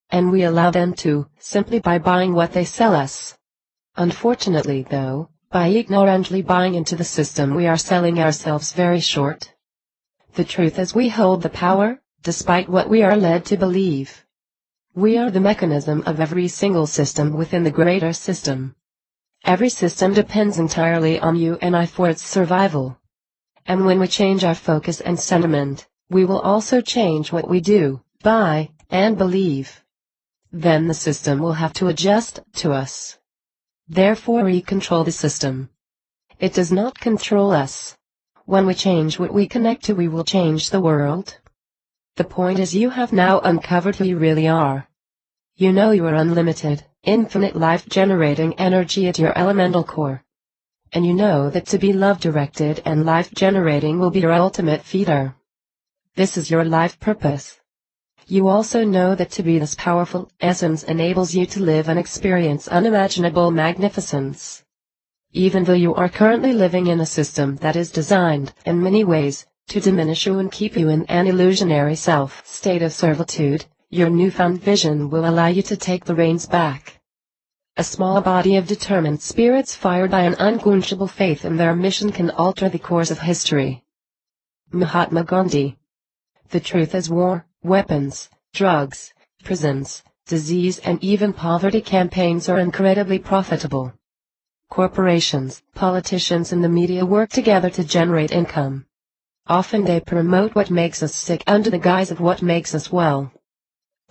And we allow them to, simply by buying what they sell us. Unfortunately though, by ignorantly buying into the system we are selling ourselves very short. The truth is we hold the power, despite what we are led to believe. We are the mechanism of every single system within the greater system. Every system depends entirely on you and I for its survival. And when we change our focus and sentiment, we will also change what we do, buy, and believe. Then the system will have to adjust to us. Therefore we control the system. It does not control us. When we change what we connect to we will change the world. The point is you have now uncovered who you really are. You know you are unlimited, infinite life-generating energy at your elemental core. And you know that to be love-directed and life-generating will be your ultimate feeder. This is your life purpose. You also know that to be this powerful essence enables you to live and experience unimaginable magnificence. Even though you are currently living in a system that is designed, in many ways, to diminish you and keep you in an illusionary self-state of servitude, your newfound vision will allow you to take the reins back. A small body of determined spirits fired by an unquenchable faith in their mission can alter the course of history. Mahatma Gandhi. The truth is war, weapons, drugs, prisons, disease and even poverty campaigns are incredibly profitable. Corporations, politicians and the media work together to generate income. Often they promote what makes us sick under the guise of what makes us well.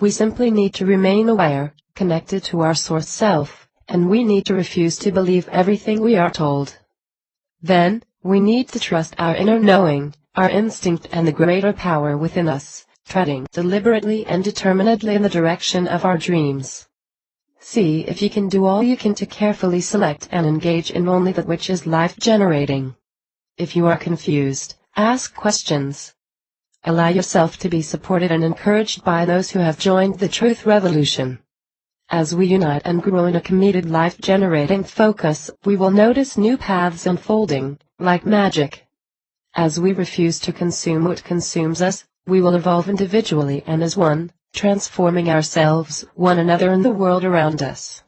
We simply need to remain aware, connected to our source self, and we need to refuse to believe everything we are told. Then, we need to trust our inner knowing, our instinct and the greater power within us, treading deliberately and determinedly in the direction of our dreams. See if you can do all you can to carefully select and engage in only that which is life-generating. If you are confused, ask questions. Allow yourself to be supported and encouraged by those who have joined the Truth Revolution. As we unite and grow in a committed life-generating focus, we will notice new paths unfolding, like magic. As we refuse to consume what consumes us, we will evolve individually and as one, transforming ourselves, one another and the world around us.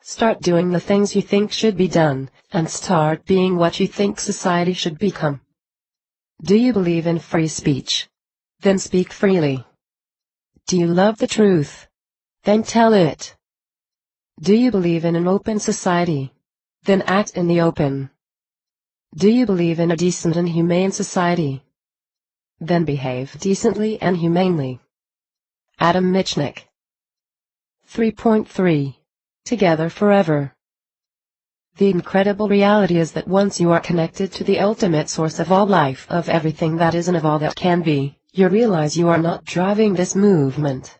Start doing the things you think should be done, and start being what you think society should become. Do you believe in free speech? Then speak freely. Do you love the truth? Then tell it. Do you believe in an open society? Then act in the open. Do you believe in a decent and humane society? Then behave decently and humanely. Adam Michnik. 3.3. Together forever. The incredible reality is that once you are connected to the ultimate source of all life, of everything that is and of all that can be, you realize you are not driving this movement.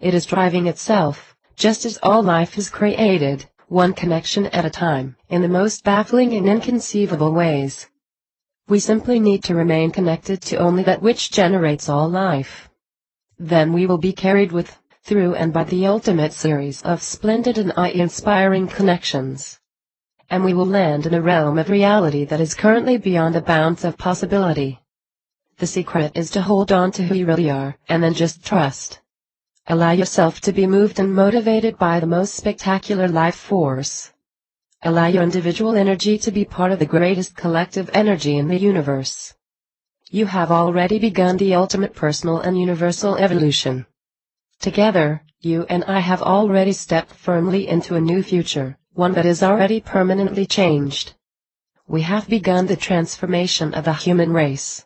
It is driving itself, just as all life is created, one connection at a time, in the most baffling and inconceivable ways. We simply need to remain connected to only that which generates all life. Then we will be carried with, through and by the ultimate series of splendid and awe-inspiring connections. And we will land in a realm of reality that is currently beyond the bounds of possibility. The secret is to hold on to who you really are, and then just trust. Allow yourself to be moved and motivated by the most spectacular life force. Allow your individual energy to be part of the greatest collective energy in the universe. You have already begun the ultimate personal and universal evolution. Together, you and I have already stepped firmly into a new future, one that is already permanently changed. We have begun the transformation of the human race.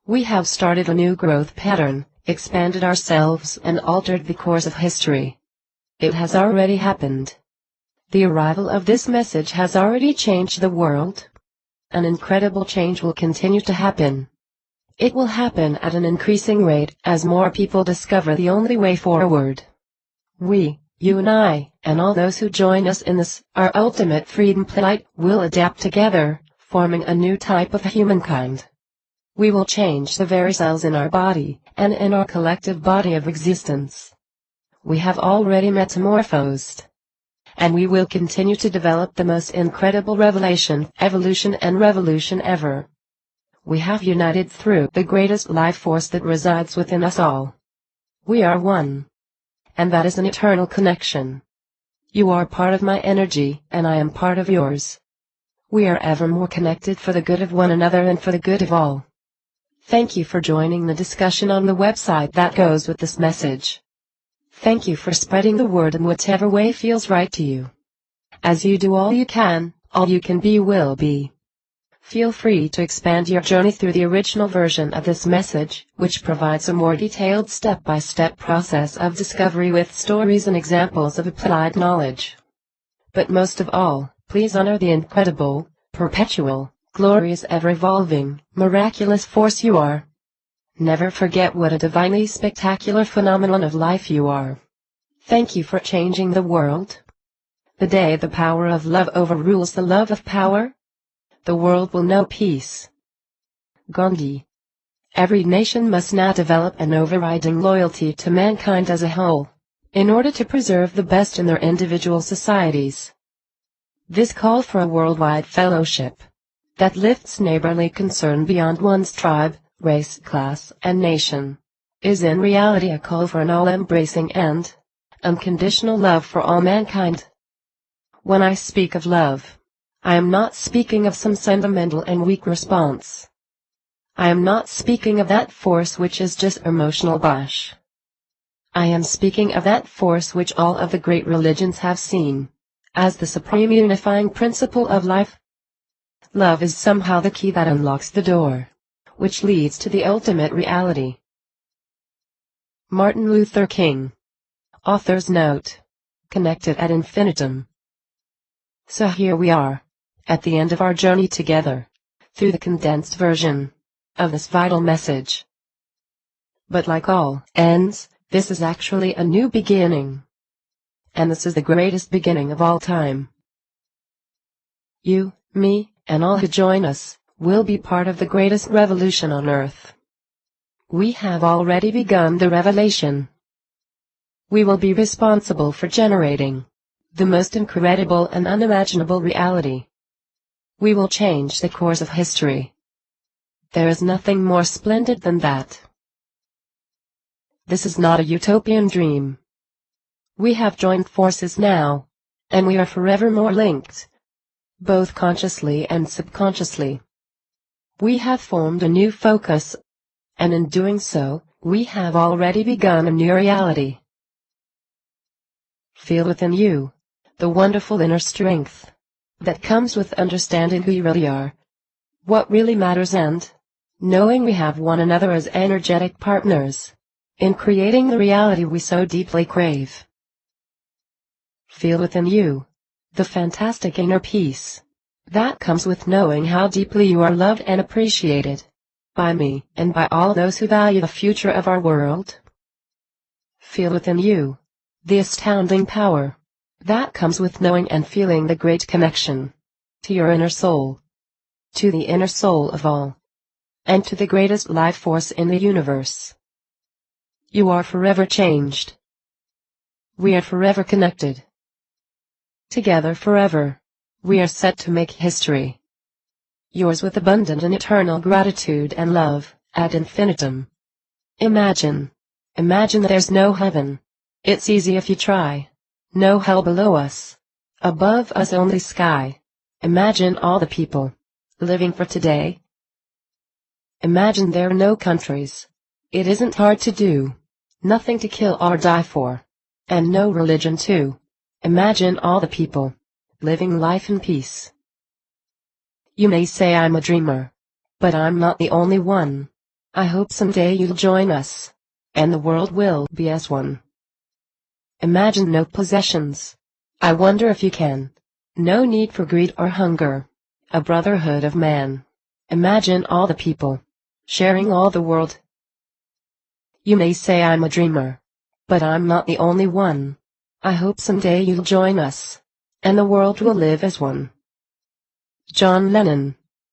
We have started a new growth pattern, expanded ourselves and altered the course of history. It has already happened. The arrival of this message has already changed the world. an incredible change will continue to happen. It will happen at an increasing rate as more people discover the only way forward. We, you and I, and all those who join us in this, our ultimate freedom plight, will adapt together, forming a new type of humankind. We will change the very cells in our body, and in our collective body of existence. We have already metamorphosed. And we will continue to develop the most incredible revelation, evolution and revolution ever. We have united through the greatest life force that resides within us all. We are one. And that is an eternal connection. You are part of my energy, and I am part of yours. We are ever more connected for the good of one another and for the good of all. Thank you for joining the discussion on the website that goes with this message. Thank you for spreading the word in whatever way feels right to you. As you do all you can be will be. Feel free to expand your journey through the original version of this message, which provides a more detailed step-by-step process of discovery with stories and examples of applied knowledge. But most of all, please honor the incredible, perpetual, glorious, ever-evolving, miraculous force you are. Never forget what a divinely spectacular phenomenon of life you are. Thank you for changing the world. The day the power of love overrules the love of power, the world will know peace. Gandhi. Every nation must now develop an overriding loyalty to mankind as a whole, in order to preserve the best in their individual societies. This call for a worldwide fellowship that lifts neighborly concern beyond one's tribe, race, class, and nation, is in reality a call for an all-embracing and unconditional love for all mankind. When I speak of love, I am not speaking of some sentimental and weak response. I am not speaking of that force which is just emotional bosh. I am speaking of that force which all of the great religions have seen as the supreme unifying principle of life. Love is somehow the key that unlocks the door, which leads to the ultimate reality. Martin Luther King. Author's note. Connected ad infinitum. So here we are, at the end of our journey together, through the condensed version of this vital message. But like all ends, this is actually a new beginning. And this is the greatest beginning of all time. You, me, and all who join us, will be part of the greatest revolution on earth. We have already begun the revelation. We will be responsible for generating the most incredible and unimaginable reality. We will change the course of history. There is nothing more splendid than that. This is not a utopian dream. We have joined forces now, and we are forevermore linked, both consciously and subconsciously. We have formed a new focus, and in doing so, we have already begun a new reality. Feel within you the wonderful inner strength that comes with understanding who you really are, what really matters, and knowing we have one another as energetic partners in creating the reality we so deeply crave. Feel within you the fantastic inner peace that comes with knowing how deeply you are loved and appreciated by me and by all those who value the future of our world. Feel within you the astounding power that comes with knowing and feeling the great connection to your inner soul, to the inner soul of all, and to the greatest life force in the universe. You are forever changed. We are forever connected. Together forever, we are set to make history. Yours with abundant and eternal gratitude and love, ad infinitum. Imagine that there's no heaven. It's easy if you try. No hell below us. Above us only sky. Imagine all the people living for today. Imagine there are no countries. It isn't hard to do. Nothing to kill or die for. And no religion too. Imagine all the people living life in peace. You may say I'm a dreamer, but I'm not the only one. I hope someday you'll join us, and the world will be as one. Imagine no possessions. I wonder if you can. No need for greed or hunger. a brotherhood of man. Imagine all the people, sharing all the world. You may say I'm a dreamer, but I'm not the only one. I hope someday you'll join us, and the world will live as one. John Lennon.